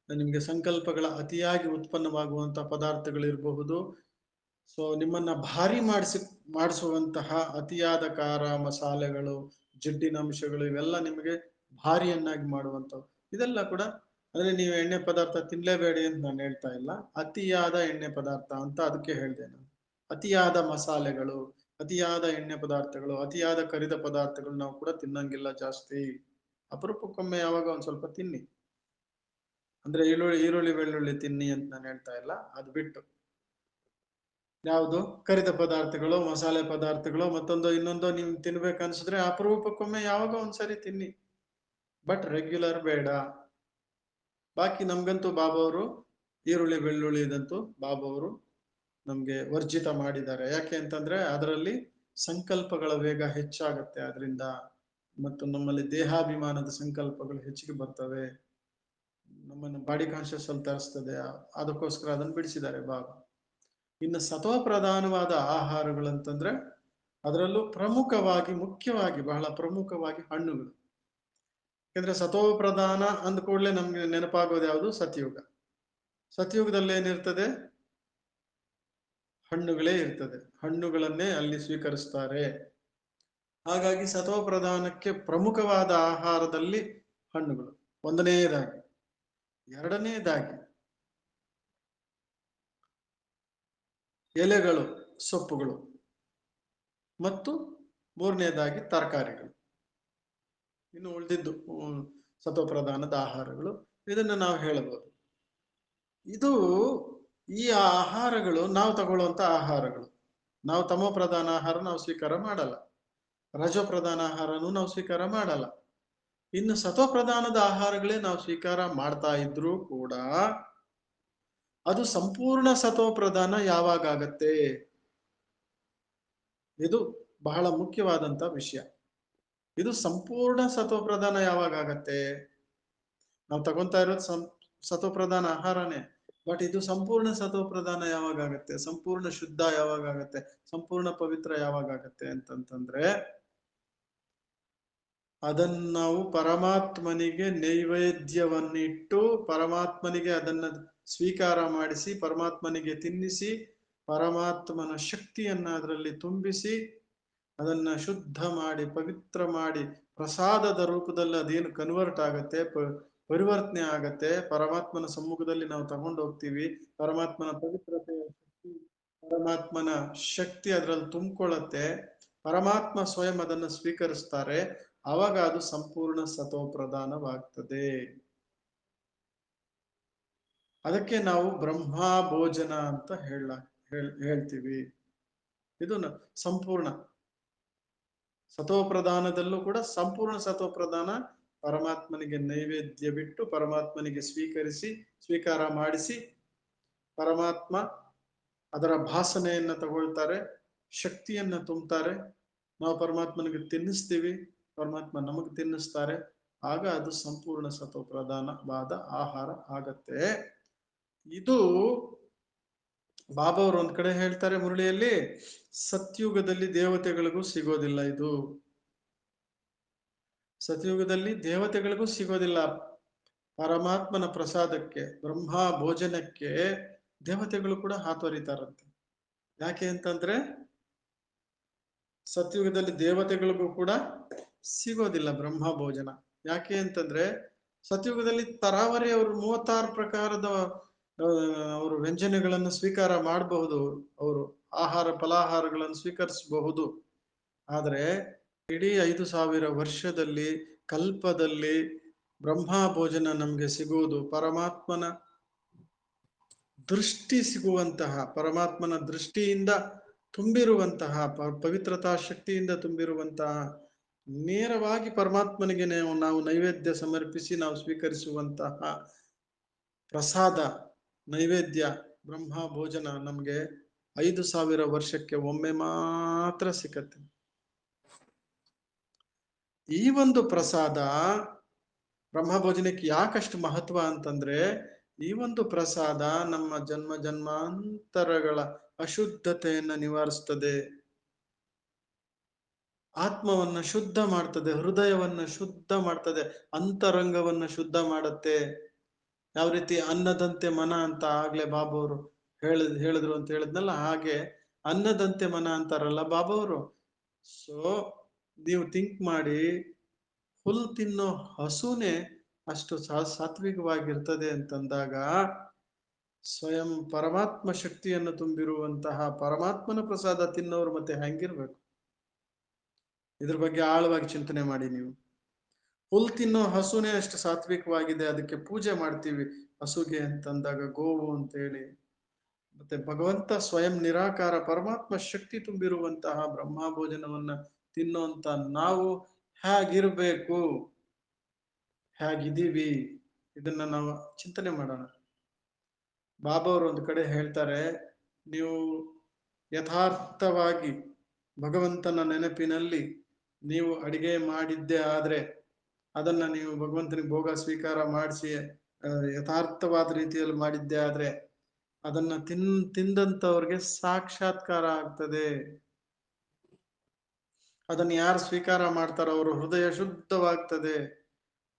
ನಿಮಗೆ ಸಂಕಲ್ಪಗಳ ಅತಿಯಾಗಿ ಉತ್ಪನ್ನವಾಗುವಂತಹ ಪದಾರ್ಥಗಳಿರಬಹುದು. ಸೊ ನಿಮ್ಮನ್ನ ಭಾರಿ ಮಾಡಿಸುವಂತಹ ಅತಿಯಾದ ಖಾರ ಮಸಾಲೆಗಳು, ಜಿಡ್ಡಿನ ಅಂಶಗಳು ಇವೆಲ್ಲ ನಿಮಗೆ ಭಾರಿಯನ್ನಾಗಿ ಮಾಡುವಂಥವು. ಇದೆಲ್ಲ ಕೂಡ ಅಂದ್ರೆ ನೀವು ಎಣ್ಣೆ ಪದಾರ್ಥ ತಿನ್ಲೇಬೇಡಿ ಅಂತ ನಾನು ಹೇಳ್ತಾ ಇಲ್ಲ, ಅತಿಯಾದ ಎಣ್ಣೆ ಪದಾರ್ಥ ಅಂತ ಅದಕ್ಕೆ ಹೇಳಿದೆ ನಾನು. ಅತಿಯಾದ ಮಸಾಲೆಗಳು, ಅತಿಯಾದ ಎಣ್ಣೆ ಪದಾರ್ಥಗಳು, ಅತಿಯಾದ ಕರಿದ ಪದಾರ್ಥಗಳು ನಾವು ಕೂಡ ತಿನ್ನಂಗಿಲ್ಲ ಜಾಸ್ತಿ. ಅಪರೂಪಕ್ಕೊಮ್ಮೆ ಯಾವಾಗ ಒಂದ್ ಸ್ವಲ್ಪ ತಿನ್ನಿ. ಅಂದ್ರೆ ಈರುಳ್ಳಿ ಬೆಳ್ಳುಳ್ಳಿ ತಿನ್ನಿ ಅಂತ ನಾನು ಹೇಳ್ತಾ ಇಲ್ಲ, ಅದು ಬಿಟ್ಟು ಯಾವುದು ಕರಿದ ಪದಾರ್ಥಗಳು, ಮಸಾಲೆ ಪದಾರ್ಥಗಳು, ಮತ್ತೊಂದು ಇನ್ನೊಂದು ನೀವು ತಿನ್ಬೇಕನ್ಸಿದ್ರೆ ಅಪರೂಪಕ್ಕೊಮ್ಮೆ ಯಾವಾಗ ಒಂದ್ಸರಿ ತಿನ್ನಿ, ಬಟ್ ರೆಗ್ಯುಲರ್ ಬೇಡ. ಬಾಕಿ ನಮ್ಗಂತೂ ಬಾಬಾ ಅವರು ಈರುಳ್ಳಿ ಬೆಳ್ಳುಳ್ಳಿ ಇದಂತೂ ಬಾಬಾ ಅವರು ನಮ್ಗೆ ವರ್ಜಿತ ಮಾಡಿದ್ದಾರೆ. ಯಾಕೆ ಅಂತಂದ್ರೆ ಅದರಲ್ಲಿ ಸಂಕಲ್ಪಗಳ ವೇಗ ಹೆಚ್ಚಾಗತ್ತೆ ಅದರಿಂದ, ಮತ್ತು ನಮ್ಮಲ್ಲಿ ದೇಹಾಭಿಮಾನದ ಸಂಕಲ್ಪಗಳು ಹೆಚ್ಚಿಗೆ ಬರ್ತವೆ, ನಮ್ಮನ್ನು ಬಾಡಿ ಕಾನ್ಶಿಯಸ್ ಅಲ್ಲಿ ತರಿಸ್ತದೆ. ಅದಕ್ಕೋಸ್ಕರ ಅದನ್ನು ಬಿಡಿಸಿದ್ದಾರೆ ಬಾಬಾ. ಇನ್ನು ಸತ್ವ ಪ್ರಧಾನವಾದ ಆಹಾರಗಳಂತಂದ್ರೆ ಅದರಲ್ಲೂ ಪ್ರಮುಖವಾಗಿ, ಮುಖ್ಯವಾಗಿ, ಬಹಳ ಪ್ರಮುಖವಾಗಿ ಹಣ್ಣುಗಳು. ಯಾಕಂದ್ರೆ ಸತ್ವ ಪ್ರಧಾನ ಅಂದ ಕೂಡಲೇ ನಮ್ಗೆ ನೆನಪಾಗೋದು ಯಾವುದು? ಸತ್ಯುಗ. ಸತ್ಯುಗದಲ್ಲಿ ಏನಿರ್ತದೆ? ಹಣ್ಣುಗಳೇ ಇರ್ತದೆ, ಹಣ್ಣುಗಳನ್ನೇ ಅಲ್ಲಿ ಸ್ವೀಕರಿಸ್ತಾರೆ. ಹಾಗಾಗಿ ಸತ್ವ ಪ್ರಧಾನಕ್ಕೆ ಪ್ರಮುಖವಾದ ಆಹಾರದಲ್ಲಿ ಹಣ್ಣುಗಳು ಒಂದನೇದಾಗಿ. ಎರಡನೇದಾಗಿ ಎಲೆಗಳು, ಸೊಪ್ಪುಗಳು, ಮತ್ತು ಮೂರನೇದಾಗಿ ತರಕಾರಿಗಳು. ಇನ್ನು ಉಳಿದಿದ್ದು ಸತ್ವ ಪ್ರಧಾನದ ಆಹಾರಗಳು, ಇದನ್ನು ನಾವು ಹೇಳಬಹುದು. ಇದು ಈ ಆಹಾರಗಳು ನಾವು ತಗೊಳ್ಳುವಂತ ಆಹಾರಗಳು. ನಾವು ತಮೋ ಪ್ರಧಾನ ಆಹಾರ ನಾವು ಸ್ವೀಕಾರ ಮಾಡಲ್ಲ, ರಜೋ ಪ್ರಧಾನ ಆಹಾರನೂ ನಾವು ಸ್ವೀಕಾರ ಮಾಡಲ್ಲ. ಇನ್ನು ಸತ್ವ ಪ್ರಧಾನದ ಆಹಾರಗಳೇ ನಾವು ಸ್ವೀಕಾರ ಮಾಡ್ತಾ ಇದ್ರೂ ಕೂಡ ಅದು ಸಂಪೂರ್ಣ ಸತ್ವ ಪ್ರಧಾನ ಯಾವಾಗ ಆಗತ್ತೆ? ಇದು ಬಹಳ ಮುಖ್ಯವಾದಂತ ವಿಷಯ. ಇದು ಸಂಪೂರ್ಣ ಸತ್ವ ಪ್ರಧಾನ ಯಾವಾಗ ಆಗತ್ತೆ? ನಾವು ತಗೊಂತಾ ಇರೋದು ಸತ್ವ ಪ್ರಧಾನ ಆಹಾರನೇ, ಬಟ್ ಇದು ಸಂಪೂರ್ಣ ಸತ್ವ ಪ್ರಧಾನ ಯಾವಾಗ ಆಗತ್ತೆ? ಸಂಪೂರ್ಣ ಶುದ್ಧ ಯಾವಾಗ ಆಗತ್ತೆ? ಸಂಪೂರ್ಣ ಪವಿತ್ರ ಯಾವಾಗ ಆಗತ್ತೆ ಅಂತಂತಂದ್ರೆ ಅದನ್ನ ನಾವು ಪರಮಾತ್ಮನಿಗೆ ನೈವೇದ್ಯವನ್ನಿಟ್ಟು, ಪರಮಾತ್ಮನಿಗೆ ಅದನ್ನ ಸ್ವೀಕಾರ ಮಾಡಿಸಿ, ಪರಮಾತ್ಮನಿಗೆ ತಿನ್ನಿಸಿ, ಪರಮಾತ್ಮನ ಶಕ್ತಿಯನ್ನ ಅದರಲ್ಲಿ ತುಂಬಿಸಿ, ಅದನ್ನ ಶುದ್ಧ ಮಾಡಿ ಪವಿತ್ರ ಮಾಡಿ ಪ್ರಸಾದದ ರೂಪದಲ್ಲಿ ಅದೇನು ಕನ್ವರ್ಟ್ ಆಗತ್ತೆ, ಪರಿವರ್ತನೆ ಆಗತ್ತೆ, ಪರಮಾತ್ಮನ ಸಮ್ಮುಖದಲ್ಲಿ ನಾವು ತಗೊಂಡು ಹೋಗ್ತೀವಿ. ಪರಮಾತ್ಮನ ಪವಿತ್ರತೆಯ ಶಕ್ತಿ, ಪರಮಾತ್ಮನ ಶಕ್ತಿ ಅದರಲ್ಲಿ ತುಂಬಿಕೊಳ್ಳತ್ತೆ, ಪರಮಾತ್ಮ ಸ್ವಯಂ ಅದನ್ನು ಸ್ವೀಕರಿಸ್ತಾರೆ. ಆವಾಗ ಅದು ಸಂಪೂರ್ಣ ಸತ್ವ ಪ್ರಧಾನವಾಗ್ತದೆ. ಅದಕ್ಕೆ ನಾವು ಬ್ರಹ್ಮ ಭೋಜನ ಅಂತ ಹೇಳ್ತೀವಿ. ಇದು ಸಂಪೂರ್ಣ ಸತ್ವ ಪ್ರಧಾನದಲ್ಲೂ ಕೂಡ ಸಂಪೂರ್ಣ ಸತ್ವ ಪ್ರಧಾನ ಪರಮಾತ್ಮನಿಗೆ ನೈವೇದ್ಯ ಬಿಟ್ಟು, ಪರಮಾತ್ಮನಿಗೆ ಸ್ವೀಕಾರ ಮಾಡಿಸಿ, ಪರಮಾತ್ಮ ಅದರ ಭಾಸನೆಯನ್ನ ತಗೊಳ್ತಾರೆ, ಶಕ್ತಿಯನ್ನ ತುಂಬ್ತಾರೆ, ನಾವು ಪರಮಾತ್ಮನಿಗೆ ತಿನ್ನಿಸ್ತೀವಿ, ಪರಮಾತ್ಮ ನಮಗೆ ತಿನ್ನಿಸ್ತಾರೆ. ಆಗ ಅದು ಸಂಪೂರ್ಣ ಸತ್ವ ಪ್ರಧಾನವಾದ ಆಹಾರ ಆಗತ್ತೆ. ಇದು ಬಾಬಾ ಅವರು ಒಂದ್ ಕಡೆ ಹೇಳ್ತಾರೆ ಮುರಳಿಯಲ್ಲಿ, ಸತ್ಯುಗದಲ್ಲಿ ದೇವತೆಗಳಿಗೂ ಸಿಗೋದಿಲ್ಲ ಇದು. ಸತ್ಯುಗದಲ್ಲಿ ದೇವತೆಗಳಿಗೂ ಸಿಗೋದಿಲ್ಲ. ಪರಮಾತ್ಮನ ಪ್ರಸಾದಕ್ಕೆ, ಬ್ರಹ್ಮ ಭೋಜನಕ್ಕೆ ದೇವತೆಗಳು ಕೂಡ ಹಾತೊರಿತಾರಂತೆ. ಯಾಕೆ ಅಂತಂದ್ರೆ ಸತ್ಯುಗದಲ್ಲಿ ದೇವತೆಗಳಿಗೂ ಕೂಡ ಸಿಗೋದಿಲ್ಲ ಬ್ರಹ್ಮ ಭೋಜನ. ಯಾಕೆ ಅಂತಂದ್ರೆ ಸತ್ಯುಗದಲ್ಲಿ ತರಾವರಿ ಅವರು 36 ಪ್ರಕಾರದ ಅವರು ವ್ಯಂಜನಗಳನ್ನು ಸ್ವೀಕಾರ ಮಾಡಬಹುದು, ಅವರು ಫಲಾಹಾರಗಳನ್ನು ಸ್ವೀಕರಿಸಬಹುದು. ಆದ್ರೆ ಇಡೀ 5000 ವರ್ಷದಲ್ಲಿ, ಕಲ್ಪದಲ್ಲಿ ಬ್ರಹ್ಮ ಭೋಜನ ನಮ್ಗೆ ಸಿಗುವುದು ಪರಮಾತ್ಮನ ದೃಷ್ಟಿ ಸಿಗುವಂತಹ, ಪರಮಾತ್ಮನ ದೃಷ್ಟಿಯಿಂದ ತುಂಬಿರುವಂತಹ, ಪವಿತ್ರತಾ ಶಕ್ತಿಯಿಂದ ತುಂಬಿರುವಂತಹ, ನೇರವಾಗಿ ಪರಮಾತ್ಮನಿಗೆ ನಾವು ನೈವೇದ್ಯ ಸಮರ್ಪಿಸಿ ನಾವು ಸ್ವೀಕರಿಸುವಂತಹ ಪ್ರಸಾದ, ನೈವೇದ್ಯ, ಬ್ರಹ್ಮ ಭೋಜನ ನಮ್ಗೆ 5000 ವರ್ಷಕ್ಕೆ ಒಮ್ಮೆ ಮಾತ್ರ ಸಿಕ್ಕತ್ತೆ. ಈ ಒಂದು ಪ್ರಸಾದ ಬ್ರಹ್ಮ ಭೋಜನಕ್ಕೆ ಯಾಕಷ್ಟು ಮಹತ್ವ ಅಂತಂದ್ರೆ, ಈ ಒಂದು ಪ್ರಸಾದ ನಮ್ಮ ಜನ್ಮ ಜನ್ಮಾಂತರಗಳ ಅಶುದ್ಧತೆಯನ್ನ ನಿವಾರಿಸ್ತದೆ, ಆತ್ಮವನ್ನ ಶುದ್ಧ ಮಾಡ್ತದೆ, ಹೃದಯವನ್ನ ಶುದ್ಧ ಮಾಡ್ತದೆ, ಅಂತರಂಗವನ್ನ ಶುದ್ಧ ಮಾಡುತ್ತೆ. ಯಾವ ರೀತಿ ಅನ್ನದಂತೆ ಮನ ಅಂತ ಆಗ್ಲೇ ಬಾಬಾ ಅವರು ಹೇಳಿದ್ರು ಅಂತ ಹೇಳಿದ್ನಲ್ಲ, ಹಾಗೆ ಅನ್ನದಂತೆ ಮನ ಅಂತಾರಲ್ಲ ಬಾಬಾ ಅವರು. ಸೊ ನೀವು ಥಿಂಕ್ ಮಾಡಿ, ಹುಲ್ ತಿನ್ನೋ ಹಸುನೇ ಅಷ್ಟು ಸಾತ್ವಿಕವಾಗಿರ್ತದೆ ಅಂತಂದಾಗ ಸ್ವಯಂ ಪರಮಾತ್ಮ ಶಕ್ತಿಯನ್ನು ತುಂಬಿರುವಂತಹ ಪರಮಾತ್ಮನ ಪ್ರಸಾದ ತಿನ್ನೋರು ಮತ್ತೆ ಹೆಂಗಿರ್ಬೇಕು? ಇದ್ರ ಬಗ್ಗೆ ಆಳವಾಗಿ ಚಿಂತನೆ ಮಾಡಿ ನೀವು. ಹುಲ್ ತಿನ್ನೋ ಹಸುನೇ ಅಷ್ಟು ಸಾತ್ವಿಕವಾಗಿದೆ, ಅದಕ್ಕೆ ಪೂಜೆ ಮಾಡ್ತೀವಿ ಹಸುಗೆ ಅಂತಂದಾಗ, ಗೋವು ಅಂತೇಳಿ. ಮತ್ತೆ ಭಗವಂತ ಸ್ವಯಂ ನಿರಾಕಾರ ಪರಮಾತ್ಮ ಶಕ್ತಿ ತುಂಬಿರುವಂತಹ ಬ್ರಹ್ಮ ಭೋಜನವನ್ನ ತಿನ್ನುವಂತ ನಾವು ಹೇಗಿರ್ಬೇಕು, ಹೇಗಿದ್ದೀವಿ, ಇದನ್ನ ನಾವು ಚಿಂತನೆ ಮಾಡೋಣ. ಬಾಬಾ ಅವರು ಒಂದು ಕಡೆ ಹೇಳ್ತಾರೆ, ನೀವು ಯಥಾರ್ಥವಾಗಿ ಭಗವಂತನ ನೆನಪಿನಲ್ಲಿ ನೀವು ಅಡಿಗೆ ಮಾಡಿದ್ದೇ ಆದ್ರೆ ಅದನ್ನ ನೀವು ಭಗವಂತನಿಗೆ ಭೋಗ ಸ್ವೀಕಾರ ಮಾಡಿಸಿ ಯಥಾರ್ಥವಾದ ರೀತಿಯಲ್ಲಿ ಮಾಡಿದ್ದೇ ಆದ್ರೆ ಅದನ್ನ ತಿಂದಂತವ್ರಿಗೆ ಸಾಕ್ಷಾತ್ಕಾರ ಆಗ್ತದೆ. ಅದನ್ನ ಯಾರು ಸ್ವೀಕಾರ ಮಾಡ್ತಾರೋ ಅವರ ಹೃದಯ ಶುದ್ಧವಾಗ್ತದೆ,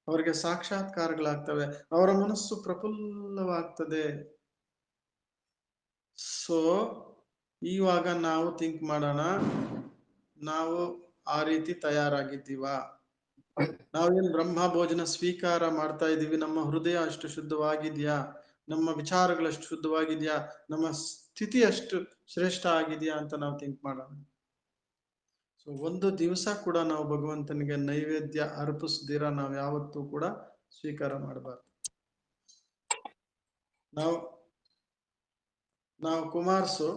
ಅವರಿಗೆ ಸಾಕ್ಷಾತ್ಕಾರಗಳಾಗ್ತವೆ, ಅವರ ಮನಸ್ಸು ಪ್ರಫುಲ್ಲವಾಗ್ತದೆ. ಸೊ ಇವಾಗ ನಾವು ಥಿಂಕ್ ಮಾಡೋಣ, ನಾವು ಆ ರೀತಿ ತಯಾರಾಗಿದ್ದೀವ? ನಾವೇನ್ ಬ್ರಹ್ಮ ಭೋಜನ ಸ್ವೀಕಾರ ಮಾಡ್ತಾ ಇದ್ದೀವಿ, ನಮ್ಮ ಹೃದಯ ಅಷ್ಟು ಶುದ್ಧವಾಗಿದ್ಯಾ, ನಮ್ಮ ವಿಚಾರಗಳಷ್ಟು ಶುದ್ಧವಾಗಿದ್ಯಾ, ನಮ್ಮ ಸ್ಥಿತಿ ಅಷ್ಟು ಶ್ರೇಷ್ಠ ಆಗಿದೆಯಾ ಅಂತ ನಾವು ಥಿಂಕ್ ಮಾಡೋಣ. ಸೊ ಒಂದು ದಿವಸ ಕೂಡ ನಾವು ಭಗವಂತನಿಗೆ ನೈವೇದ್ಯ ಅರ್ಪಿಸ್ದಿರ ನಾವು ಯಾವತ್ತೂ ಕೂಡ ಸ್ವೀಕಾರ ಮಾಡಬಾರ್ದು. ನಾವು ಕುಮಾರ್ಸು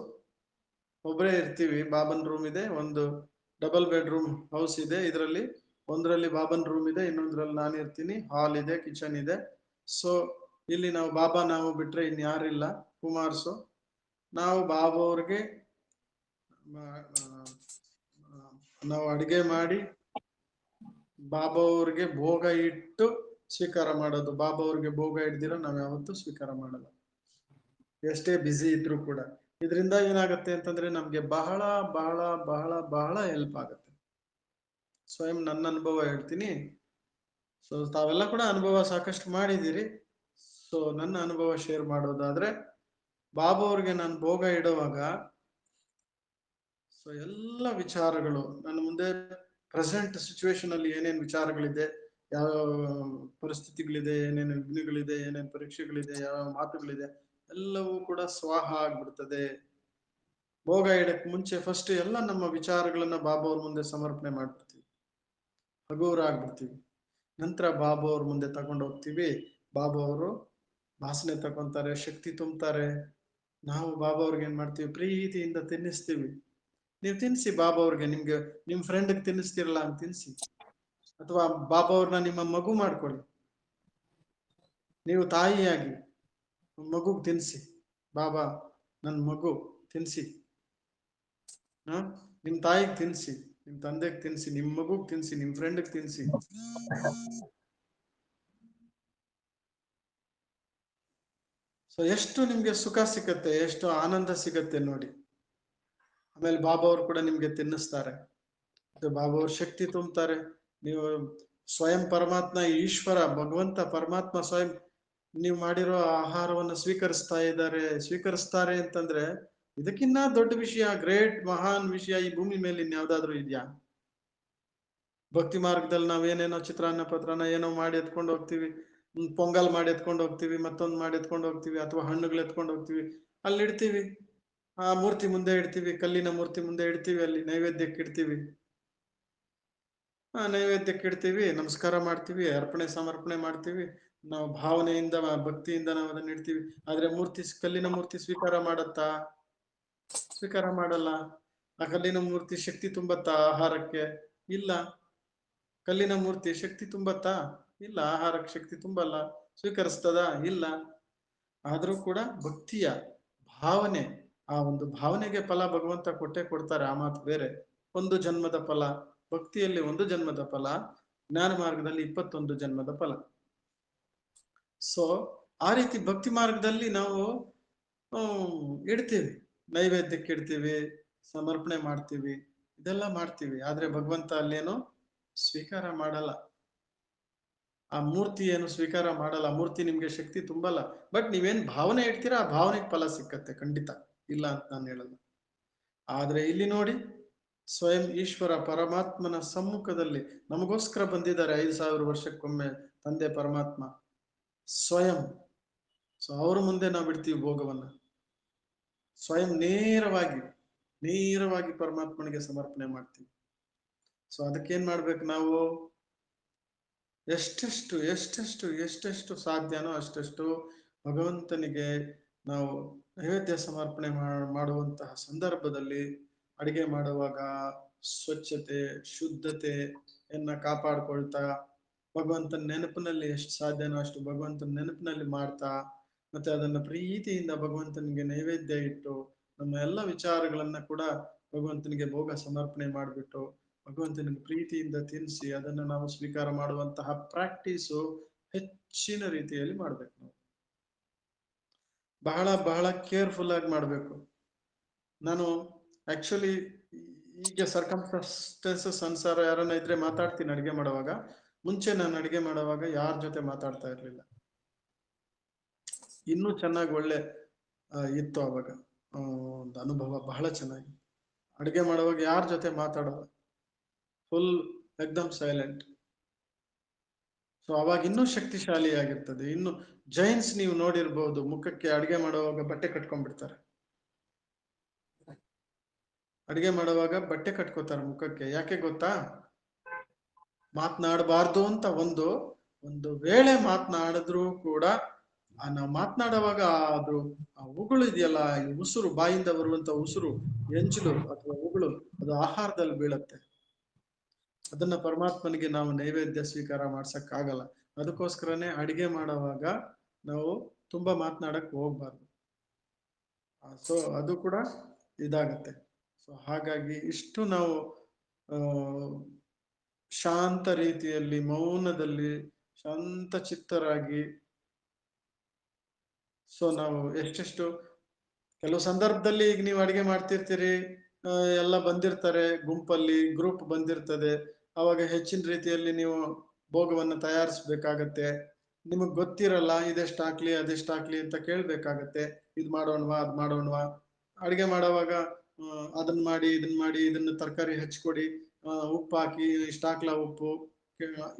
ಒಬ್ಬರೇ ಇರ್ತೀವಿ. ಬಾಬನ್ ರೂಮ್ ಇದೆ, ಒಂದು ಡಬಲ್ ಬೆಡ್ರೂಮ್ ಹೌಸ್ ಇದೆ. ಇದರಲ್ಲಿ ಒಂದರಲ್ಲಿ ಬಾಬನ್ ರೂಮ್ ಇದೆ, ಇನ್ನೊಂದ್ರಲ್ಲಿ ನಾನು ಇರ್ತೀನಿ. ಹಾಲ್ ಇದೆ, ಕಿಚನ್ ಇದೆ. ಸೊ ಇಲ್ಲಿ ನಾವು ಬಾಬಾ ನಾವು ಬಿಟ್ರೆ ಇನ್ಯಾರಿಲ್ಲ. ಕುಮಾರ್ಸು ನಾವು ಬಾಬಾ ಅವ್ರಿಗೆ ನಾವು ಅಡಿಗೆ ಮಾಡಿ ಬಾಬಾ ಅವ್ರಿಗೆ ಭೋಗ ಇಟ್ಟು ಸ್ವೀಕಾರ ಮಾಡೋದು. ಬಾಬಾ ಅವ್ರಿಗೆ ಭೋಗ ಇಡ್ದಿರ ನಾವ್ ಯಾವತ್ತೂ ಸ್ವೀಕಾರ ಮಾಡಲ್ಲ, ಎಷ್ಟೇ ಬ್ಯುಸಿ ಇದ್ರು ಕೂಡ. ಇದರಿಂದ ಏನಾಗುತ್ತೆ ಅಂತಂದ್ರೆ ನಮ್ಗೆ ಬಹಳ ಬಹಳ ಬಹಳ ಬಹಳ ಹೆಲ್ಪ್ ಆಗುತ್ತೆ. ಸ್ವಯಂ ನನ್ನ ಅನುಭವ ಹೇಳ್ತೀನಿ. ಸೊ ತಾವೆಲ್ಲ ಕೂಡ ಅನುಭವ ಸಾಕಷ್ಟು ಮಾಡಿದ್ದೀರಿ. ಸೊ ನನ್ನ ಅನುಭವ ಶೇರ್ ಮಾಡೋದಾದ್ರೆ, ಬಾಬಾ ಅವ್ರಿಗೆ ನಾನು ಭೋಗ ಇಡುವಾಗ ಸೊ ಎಲ್ಲ ವಿಚಾರಗಳು ನನ್ನ ಮುಂದೆ ಪ್ರೆಸೆಂಟ್ ಸಿಚುವೇಶನ್ ಅಲ್ಲಿ ಏನೇನು ವಿಚಾರಗಳಿದೆ, ಯಾವ ಪರಿಸ್ಥಿತಿಗಳಿದೆ, ಏನೇನು ವಿಘ್ನಗಳಿದೆ, ಏನೇನು ಪರೀಕ್ಷೆಗಳಿದೆ, ಯಾವ ಮಾತುಗಳಿದೆ, ಎಲ್ಲವೂ ಕೂಡ ಸ್ವಾಹ ಆಗ್ಬಿಡ್ತದೆ. ಭೋಗ ಇಡಕ್ ಮುಂಚೆ ಫಸ್ಟ್ ಎಲ್ಲ ನಮ್ಮ ವಿಚಾರಗಳನ್ನ ಬಾಬಾ ಅವ್ರ ಮುಂದೆ ಸಮರ್ಪಣೆ ಮಾಡ್ಬಿಡ್ತೀವಿ, ಹಗೂರ ಆಗ್ಬಿಡ್ತೀವಿ. ನಂತರ ಬಾಬಾ ಅವ್ರ ಮುಂದೆ ತಗೊಂಡು ಹೋಗ್ತೀವಿ. ಬಾಬಾ ಅವರು ವಾಸನೆ ತಗೊಂತಾರೆ, ಶಕ್ತಿ ತುಂಬ್ತಾರೆ. ನಾವು ಬಾಬಾ ಅವ್ರಿಗೆ ಏನ್ ಮಾಡ್ತೀವಿ, ಪ್ರೀತಿಯಿಂದ ತಿನ್ನಿಸ್ತೀವಿ. ನೀವು ತಿನ್ಸಿ ಬಾಬಾ ಅವ್ರಿಗೆ, ನಿಮ್ ಫ್ರೆಂಡ್ಗೆ ತಿನ್ನಿಸ್ತಿರಲ್ಲ ಅಂತ ತಿನ್ಸಿ. ಅಥವಾ ಬಾಬಾ ಅವ್ರನ್ನ ನಿಮ್ಮ ಮಗು ಮಾಡ್ಕೊಳ್ಳಿ, ನೀವು ತಾಯಿಯಾಗಿ ಮಗುಗ್ ತಿನ್ಸಿ. ಬಾಬಾ ನನ್ನ ಮಗು ತಿನ್ಸಿ, ನಿಮ್ ತಾಯಿಗೆ ತಿನ್ಸಿ, ನಿಮ್ ತಂದೆಗೆ ತಿನ್ಸಿ, ನಿಮ್ ಮಗುಗ್ ತಿನ್ಸಿ, ನಿಮ್ ಫ್ರೆಂಡ್ಗೆ ತಿನ್ಸಿ. ಸೊ ಎಷ್ಟು ನಿಮ್ಗೆ ಸುಖ ಸಿಗತ್ತೆ, ಎಷ್ಟು ಆನಂದ ಸಿಗತ್ತೆ ನೋಡಿ. ಆಮೇಲೆ ಬಾಬಾ ಅವ್ರು ಕೂಡ ನಿಮ್ಗೆ ತಿನ್ನಿಸ್ತಾರೆ, ಬಾಬಾ ಅವ್ರ ಶಕ್ತಿ ತುಂಬ್ತಾರೆ. ನೀವು ಸ್ವಯಂ ಪರಮಾತ್ಮ ಈಶ್ವರ ಭಗವಂತ ಪರಮಾತ್ಮ ಸ್ವಯಂ ನೀವು ಮಾಡಿರೋ ಆಹಾರವನ್ನು ಸ್ವೀಕರಿಸ್ತಾರೆ ಅಂತಂದ್ರೆ ಇದಕ್ಕಿನ್ನ ದೊಡ್ಡ ವಿಷಯ, ಗ್ರೇಟ್ ಮಹಾನ್ ವಿಷಯ ಈ ಭೂಮಿ ಮೇಲೆ ಇನ್ಯಾವ್ದಾದ್ರು ಇದೆಯಾ? ಭಕ್ತಿ ಮಾರ್ಗದಲ್ಲಿ ನಾವೇನೇನೋ ಚಿತ್ರಾನ್ನ ಪತ್ರಾನ್ನ ಏನೋ ಮಾಡಿ ಎತ್ಕೊಂಡು ಹೋಗ್ತೀವಿ, ಪೊಂಗಲ್ ಮಾಡಿ ಎತ್ಕೊಂಡು ಹೋಗ್ತೀವಿ, ಮತ್ತೊಂದು ಮಾಡಿ ಎತ್ಕೊಂಡು ಹೋಗ್ತೀವಿ, ಅಥವಾ ಹಣ್ಣುಗಳು ಎತ್ಕೊಂಡು ಹೋಗ್ತೀವಿ, ಅಲ್ಲಿ ಇಡ್ತೀವಿ, ಆ ಮೂರ್ತಿ ಮುಂದೆ ಇಡ್ತೀವಿ, ಕಲ್ಲಿನ ಮೂರ್ತಿ ಮುಂದೆ ಇಡ್ತೀವಿ, ಅಲ್ಲಿ ನೈವೇದ್ಯಕ್ಕೆ ಇಡ್ತೀವಿ. ನೈವೇದ್ಯಕ್ಕೆ ಇಡ್ತೀವಿ, ನಮಸ್ಕಾರ ಮಾಡ್ತೀವಿ, ಅರ್ಪಣೆ ಸಮರ್ಪಣೆ ಮಾಡ್ತೀವಿ, ನಾವು ಭಾವನೆಯಿಂದ ಭಕ್ತಿಯಿಂದ ನಾವು ಅದನ್ನ ಇಡ್ತೀವಿ. ಆದ್ರೆ ಕಲ್ಲಿನ ಮೂರ್ತಿ ಸ್ವೀಕಾರ ಮಾಡತ್ತಾ? ಸ್ವೀಕಾರ ಮಾಡಲ್ಲ. ಆ ಕಲ್ಲಿನ ಮೂರ್ತಿ ಶಕ್ತಿ ತುಂಬತ್ತಾ ಆಹಾರಕ್ಕೆ? ಇಲ್ಲ. ಕಲ್ಲಿನ ಮೂರ್ತಿ ಶಕ್ತಿ ತುಂಬತ್ತಾ? ಇಲ್ಲ. ಆಹಾರಕ್ಕೆ ಶಕ್ತಿ ತುಂಬಲ್ಲ. ಸ್ವೀಕರಿಸ್ತದ? ಇಲ್ಲ. ಆದ್ರೂ ಕೂಡ ಭಕ್ತಿಯ ಭಾವನೆ, ಆ ಒಂದು ಭಾವನೆಗೆ ಫಲ ಭಗವಂತ ಕೊಟ್ಟೆ ಕೊಡ್ತಾರೆ, ಆ ಮಾತು ಬೇರೆ. ಒಂದು ಜನ್ಮದ ಫಲ ಭಕ್ತಿಯಲ್ಲಿ, ಒಂದು ಜನ್ಮದ ಫಲ ಜ್ಞಾನ ಮಾರ್ಗದಲ್ಲಿ 21 ಜನ್ಮದ ಫಲ. ಸೊ ಆ ರೀತಿ ಭಕ್ತಿ ಮಾರ್ಗದಲ್ಲಿ ನಾವು ಇಡ್ತೀವಿ, ನೈವೇದ್ಯಕ್ಕೆ ಇಡ್ತೀವಿ, ಸಮರ್ಪಣೆ ಮಾಡ್ತೀವಿ, ಇದೆಲ್ಲ ಮಾಡ್ತೀವಿ. ಆದ್ರೆ ಭಗವಂತ ಅಲ್ಲೇನು ಸ್ವೀಕಾರ ಮಾಡಲ್ಲ, ಆ ಮೂರ್ತಿ ಏನು ಸ್ವೀಕಾರ ಮಾಡಲ್ಲ. ಮೂರ್ತಿ ನಿಮ್ಗೆ ಶಕ್ತಿ ತುಂಬಲ್ಲ. ಬಟ್ ನೀವೇನ್ ಭಾವನೆ ಇಡ್ತೀರಾ ಆ ಭಾವನೆಗೆ ಫಲ ಸಿಕ್ಕತ್ತೆ ಖಂಡಿತ, ಇಲ್ಲ ಅಂತ ನಾನು ಹೇಳಲ್ಲ. ಆದ್ರೆ ಇಲ್ಲಿ ನೋಡಿ, ಸ್ವಯಂ ಈಶ್ವರ ಪರಮಾತ್ಮನ ಸಮ್ಮುಖದಲ್ಲಿ ನಮಗೋಸ್ಕರ ಬಂದಿದ್ದಾರೆ 5,000 ವರ್ಷಕ್ಕೊಮ್ಮೆ ತಂದೆ ಪರಮಾತ್ಮ ಸ್ವಯಂ. ಸೊ ಅವ್ರ ಮುಂದೆ ನಾವು ಬಿಡ್ತೀವಿ ಭೋಗವನ್ನ. ಸ್ವಯಂ ನೇರವಾಗಿ ಪರಮಾತ್ಮನಿಗೆ ಸಮರ್ಪಣೆ ಮಾಡ್ತೀವಿ. ಸೊ ಅದಕ್ಕೇನ್ ಮಾಡ್ಬೇಕು ನಾವು? ಎಷ್ಟೆಷ್ಟು ಸಾಧ್ಯನೋ ಅಷ್ಟೆಷ್ಟು ಭಗವಂತನಿಗೆ ನಾವು ನೈವೇದ್ಯ ಸಮರ್ಪಣೆ ಮಾಡುವಂತಹ ಸಂದರ್ಭದಲ್ಲಿ ಅಡಿಗೆ ಮಾಡುವಾಗ ಸ್ವಚ್ಛತೆ ಶುದ್ಧತೆಯನ್ನ ಕಾಪಾಡ್ಕೊಳ್ತಾ ಭಗವಂತನ ನೆನಪಿನಲ್ಲಿ ಎಷ್ಟು ಸಾಧ್ಯನೋ ಅಷ್ಟು ಭಗವಂತನ ನೆನಪಿನಲ್ಲಿ ಮಾಡ್ತಾ ಮತ್ತೆ ಅದನ್ನ ಪ್ರೀತಿಯಿಂದ ಭಗವಂತನಿಗೆ ನೈವೇದ್ಯ ಇಟ್ಟು ನಮ್ಮ ಎಲ್ಲ ವಿಚಾರಗಳನ್ನ ಕೂಡ ಭಗವಂತನಿಗೆ ಭೋಗ ಸಮರ್ಪಣೆ ಮಾಡಿಬಿಟ್ಟು ಭಗವಂತನಿಗೆ ಪ್ರೀತಿಯಿಂದ ತಿನ್ನಿಸಿ ಅದನ್ನ ನಾವು ಸ್ವೀಕಾರ ಮಾಡುವಂತಹ ಪ್ರಾಕ್ಟೀಸು ಹೆಚ್ಚಿನ ರೀತಿಯಲ್ಲಿ ಮಾಡ್ಬೇಕು. ನಾವು ಬಹಳ ಕೇರ್ಫುಲ್ ಆಗಿ ಮಾಡ್ಬೇಕು. ನಾನು ಆಕ್ಚುಲಿ ಈಗ ಸರ್ಕಮ್ಸ್ಟೆನ್ಸಸ್ ಅನ್ಸಾರ ಯಾರನ್ನ ಇದ್ರೆ ಮಾತಾಡ್ತೀನಿ ಅಡಿಗೆ ಮಾಡುವಾಗ. ಮುಂಚೆ ನಾನು ಅಡಿಗೆ ಮಾಡುವಾಗ ಯಾರ ಜೊತೆ ಮಾತಾಡ್ತಾ ಇರ್ಲಿಲ್ಲ. ಇನ್ನೂ ಚೆನ್ನಾಗಿ ಒಳ್ಳೆ ಇತ್ತು ಅವಾಗ. ಒಂದು ಅನುಭವ ಬಹಳ ಚೆನ್ನಾಗಿ. ಅಡಿಗೆ ಮಾಡುವಾಗ ಯಾರ ಜೊತೆ ಮಾತಾಡೋದು, ಫುಲ್ ಎಕ್ದಮ್ ಸೈಲೆಂಟ್. ಸೊ ಅವಾಗ ಇನ್ನೂ ಶಕ್ತಿಶಾಲಿ ಆಗಿರ್ತದೆ. ಇನ್ನು ಜೈನ್ಸ್ ನೀವು ನೋಡಿರ್ಬಹುದು, ಮುಖಕ್ಕೆ ಅಡಿಗೆ ಮಾಡುವಾಗ ಬಟ್ಟೆ ಕಟ್ಕೊಂಡ್ಬಿಡ್ತಾರೆ. ಅಡಿಗೆ ಮಾಡುವಾಗ ಬಟ್ಟೆ ಕಟ್ಕೋತಾರೆ ಮುಖಕ್ಕೆ. ಯಾಕೆ ಗೊತ್ತಾ? ಮಾತನಾಡಬಾರ್ದು ಅಂತ ಒಂದು ವೇಳೆ ಮಾತನಾಡಿದ್ರು ಕೂಡ ನಾವು ಮಾತನಾಡುವಾಗ ಅದು ಆ ಉಗುಳು ಇದೆಯಲ್ಲ, ಉಸುರು, ಬಾಯಿಂದ ಬರುವಂತ ಉಸುರು, ಎಂಜಲು ಅಥವಾ ಉಗುಳು, ಅದು ಆಹಾರದಲ್ಲಿ ಬೀಳತ್ತೆ. ಅದನ್ನ ಪರಮಾತ್ಮನಿಗೆ ನಾವು ನೈವೇದ್ಯ ಸ್ವೀಕಾರ ಮಾಡ್ಸಕ್ಕಾಗಲ್ಲ. ಅದಕ್ಕೋಸ್ಕರನೇ ಅಡಿಗೆ ಮಾಡುವಾಗ ನಾವು ತುಂಬಾ ಮಾತನಾಡಕ್ ಹೋಗ್ಬಾರ್ದು. ಸೊ ಅದು ಕೂಡ ಇದಾಗತ್ತೆ. ಸೊ ಹಾಗಾಗಿ ಇಷ್ಟು ನಾವು ಶಾಂತ ರೀತಿಯಲ್ಲಿ ಮೌನದಲ್ಲಿ ಶಾಂತ ಚಿತ್ತರಾಗಿ, ಸೊ ನಾವು ಎಷ್ಟೆಷ್ಟು ಕೆಲವು ಸಂದರ್ಭದಲ್ಲಿ ಈಗ ನೀವು ಅಡಿಗೆ ಮಾಡ್ತಿರ್ತೀರಿ, ಎಲ್ಲ ಬಂದಿರ್ತಾರೆ, ಗುಂಪಲ್ಲಿ ಗ್ರೂಪ್ ಬಂದಿರ್ತದೆ, ಅವಾಗ ಹೆಚ್ಚಿನ ರೀತಿಯಲ್ಲಿ ನೀವು ಭೋಗವನ್ನು ತಯಾರಿಸ್ಬೇಕಾಗತ್ತೆ. ನಿಮಗ್ ಗೊತ್ತಿರಲ್ಲ ಇದೆಷ್ಟು ಹಾಕ್ಲಿ ಅದೆಷ್ಟು ಹಾಕ್ಲಿ ಅಂತ ಕೇಳ್ಬೇಕಾಗತ್ತೆ. ಇದ್ ಮಾಡೋಣವಾ ಅದ್ ಮಾಡೋಣವಾ. ಅಡಿಗೆ ಮಾಡೋವಾಗ ಅದನ್ನ ಮಾಡಿ ಇದನ್ನ ತರಕಾರಿ ಹೆಚ್ಚಿಕೊಡಿ, ಉಪ್ಪು ಹಾಕಿ, ಇಷ್ಟ ಹಾಕ್ಲಾ ಉಪ್ಪು,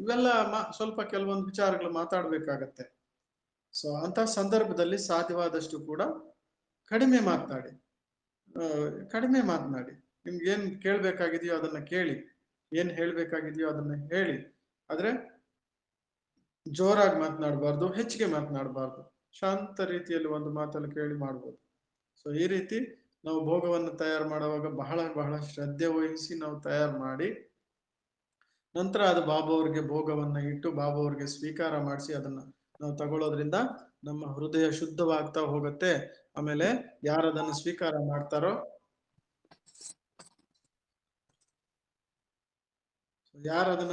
ಇವೆಲ್ಲ ಸ್ವಲ್ಪ ಕೆಲವೊಂದು ವಿಚಾರಗಳು ಮಾತಾಡ್ಬೇಕಾಗತ್ತೆ. ಸೊ ಅಂತ ಸಂದರ್ಭದಲ್ಲಿ ಸಾಧ್ಯವಾದಷ್ಟು ಕೂಡ ಕಡಿಮೆ ಮಾತನಾಡಿ. ನಿಮ್ಗೆ ಏನ್ ಕೇಳ್ಬೇಕಾಗಿದೆಯೋ ಅದನ್ನ ಕೇಳಿ, ಏನ್ ಹೇಳ್ಬೇಕಾಗಿದೆಯೋ ಅದನ್ನ ಹೇಳಿ. ಆದ್ರೆ ಜೋರಾಗಿ ಮಾತನಾಡಬಾರ್ದು, ಹೆಚ್ಚಿಗೆ ಮಾತನಾಡಬಾರ್ದು. ಶಾಂತ ರೀತಿಯಲ್ಲಿ ಒಂದು ಮಾತನ್ನು ಕೇಳಿ ಮಾಡ್ಬೋದು. ಸೊ ಈ ರೀತಿ ನಾವು ಭೋಗವನ್ನು ತಯಾರು ಮಾಡುವಾಗ ಬಹಳ ಶ್ರದ್ಧೆ ವಹಿಸಿ ನಾವು ತಯಾರು ಮಾಡಿ ನಂತರ ಅದು ಬಾಬಾ ಅವ್ರಿಗೆ ಭೋಗವನ್ನ ಇಟ್ಟು ಬಾಬಾ ಅವ್ರಿಗೆ ಸ್ವೀಕಾರ ಮಾಡಿಸಿ ಅದನ್ನ ನಾವು ತಗೊಳ್ಳೋದ್ರಿಂದ ನಮ್ಮ ಹೃದಯ ಶುದ್ಧವಾಗ್ತಾ ಹೋಗುತ್ತೆ. ಆಮೇಲೆ ಯಾರದನ್ನು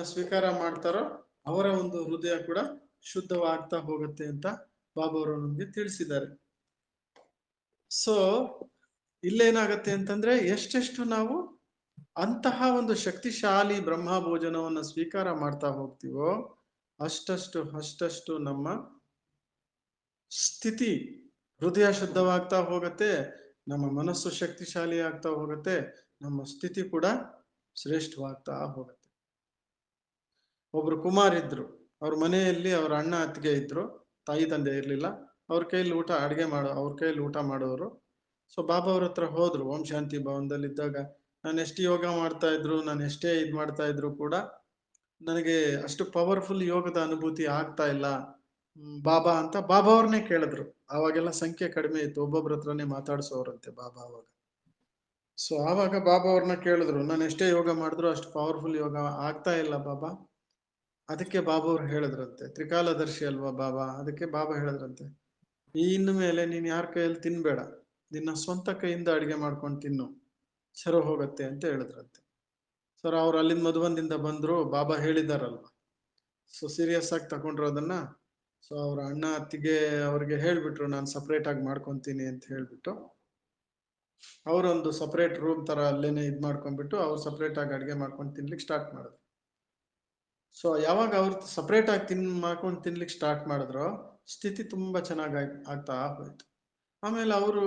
ಸ್ವೀಕಾರ ಮಾಡ್ತಾರೋ ಅವರ ಒಂದು ಹೃದಯ ಕೂಡ ಶುದ್ಧವಾಗ್ತಾ ಹೋಗುತ್ತೆ ಅಂತ ಬಾಬಾ ಅವರು ನಮ್ಗೆ ತಿಳಿಸಿದ್ದಾರೆ. ಸೊ ಇಲ್ಲೇನಾಗತ್ತೆ ಅಂತಂದ್ರೆ ಎಷ್ಟೆಷ್ಟು ನಾವು ಅಂತಹ ಒಂದು ಶಕ್ತಿಶಾಲಿ ಬ್ರಹ್ಮ ಭೋಜನವನ್ನು ಸ್ವೀಕಾರ ಮಾಡ್ತಾ ಹೋಗ್ತೀವೋ ಅಷ್ಟಷ್ಟು ನಮ್ಮ ಸ್ಥಿತಿ ಹೃದಯ ಶುದ್ಧವಾಗ್ತಾ ಹೋಗುತ್ತೆ, ನಮ್ಮ ಮನಸ್ಸು ಶಕ್ತಿಶಾಲಿ ಆಗ್ತಾ ಹೋಗುತ್ತೆ, ನಮ್ಮ ಸ್ಥಿತಿ ಕೂಡ ಶ್ರೇಷ್ಠವಾಗ್ತಾ ಹೋಗುತ್ತೆ. ಒಬ್ರು ಕುಮಾರ್ ಇದ್ರು, ಅವ್ರ ಮನೆಯಲ್ಲಿ ಅವ್ರ ಅಣ್ಣ ಅತ್ತಿಗೆ ಇದ್ರು, ತಾಯಿ ತಂದೆ ಇರ್ಲಿಲ್ಲ. ಅವ್ರ ಕೈಯಲ್ಲಿ ಊಟ ಮಾಡೋರು. ಸೊ ಬಾಬಾ ಅವ್ರ ಹತ್ರ ಹೋದ್ರು. ಓಂ ಶಾಂತಿ ಭವನದಲ್ಲಿದ್ದಾಗ ನಾನು ಎಷ್ಟು ಯೋಗ ಮಾಡ್ತಾ ಇದ್ರು, ನಾನು ಎಷ್ಟೇ ಇದ್ ಮಾಡ್ತಾ ಇದ್ರು ಕೂಡ ನನಗೆ ಅಷ್ಟು ಪವರ್ಫುಲ್ ಯೋಗದ ಅನುಭೂತಿ ಆಗ್ತಾ ಇಲ್ಲ ಬಾಬಾ ಅಂತ ಬಾಬಾ ಅವ್ರನ್ನೇ ಕೇಳಿದ್ರು. ಅವಾಗೆಲ್ಲ ಸಂಖ್ಯೆ ಕಡಿಮೆ ಇತ್ತು, ಒಬ್ಬೊಬ್ರ ಹತ್ರನೇ ಮಾತಾಡ್ಸೋರಂತೆ ಬಾಬಾ ಅವಾಗ. ಸೊ ಆವಾಗ ಬಾಬಾ ಅವ್ರನ್ನ ಕೇಳಿದ್ರು, ನಾನು ಎಷ್ಟೇ ಯೋಗ ಮಾಡಿದ್ರು ಅಷ್ಟು ಪವರ್ಫುಲ್ ಯೋಗ ಆಗ್ತಾ ಇಲ್ಲ ಬಾಬಾ. ಅದಕ್ಕೆ ಬಾಬಾ ಅವ್ರು ಹೇಳಿದ್ರಂತೆ, ತ್ರಿಕಾಲದರ್ಶಿ ಅಲ್ವಾ ಬಾಬಾ, ಅದಕ್ಕೆ ಬಾಬಾ ಹೇಳಿದ್ರಂತೆ, ಇನ್ನು ಮೇಲೆ ನೀನ್ ಯಾರ ಕೈಯಲ್ಲಿ ತಿನ್ಬೇಡ, ನಿನ್ನ ಸ್ವಂತ ಕೈಯಿಂದ ಅಡಿಗೆ ಮಾಡ್ಕೊಂಡು ತಿನ್ನು, ಸರೋ ಹೋಗತ್ತೆ ಅಂತ ಹೇಳಿದ್ರಂತೆ. ಸರ್ ಅವ್ರು ಅಲ್ಲಿಂದ ಮಧುಬನದಿಂದ ಬಂದ್ರು, ಬಾಬಾ ಹೇಳಿದಾರಲ್ವಾ, ಸೊ ಸೀರಿಯಸ್ ಆಗಿ ತಗೊಂಡ್ರು ಅದನ್ನ. ಸೊ ಅವ್ರ ಅಣ್ಣ ಅತ್ತಿಗೆ ಅವ್ರಿಗೆ ಹೇಳ್ಬಿಟ್ರು, ನಾನು ಸಪ್ರೇಟ್ ಆಗಿ ಮಾಡ್ಕೊಂತೀನಿ ಅಂತ ಹೇಳ್ಬಿಟ್ಟು ಅವರೊಂದು ಸಪ್ರೇಟ್ ರೂಮ್ ತರ ಅಲ್ಲೇನೆ ಇದ್ ಮಾಡ್ಕೊಂಡ್ಬಿಟ್ಟು ಅವ್ರು ಸಪ್ರೇಟ್ ಆಗಿ ಅಡಿಗೆ ಮಾಡ್ಕೊಂಡು ತಿನ್ಲಿಕ್ಕೆ ಸ್ಟಾರ್ಟ್ ಮಾಡಿದ್ರು. ಸೊ ಯಾವಾಗ ಅವ್ರು ಸಪ್ರೇಟ್ ಆಗಿ ಮಾಡ್ಕೊಂಡು ತಿನ್ಲಿಕ್ಕೆ ಸ್ಟಾರ್ಟ್ ಮಾಡಿದ್ರು, ಸ್ಥಿತಿ ತುಂಬಾ ಚೆನ್ನಾಗಿ ಆಗ್ತಾ ಹೋಯ್ತು. ಆಮೇಲೆ ಅವರು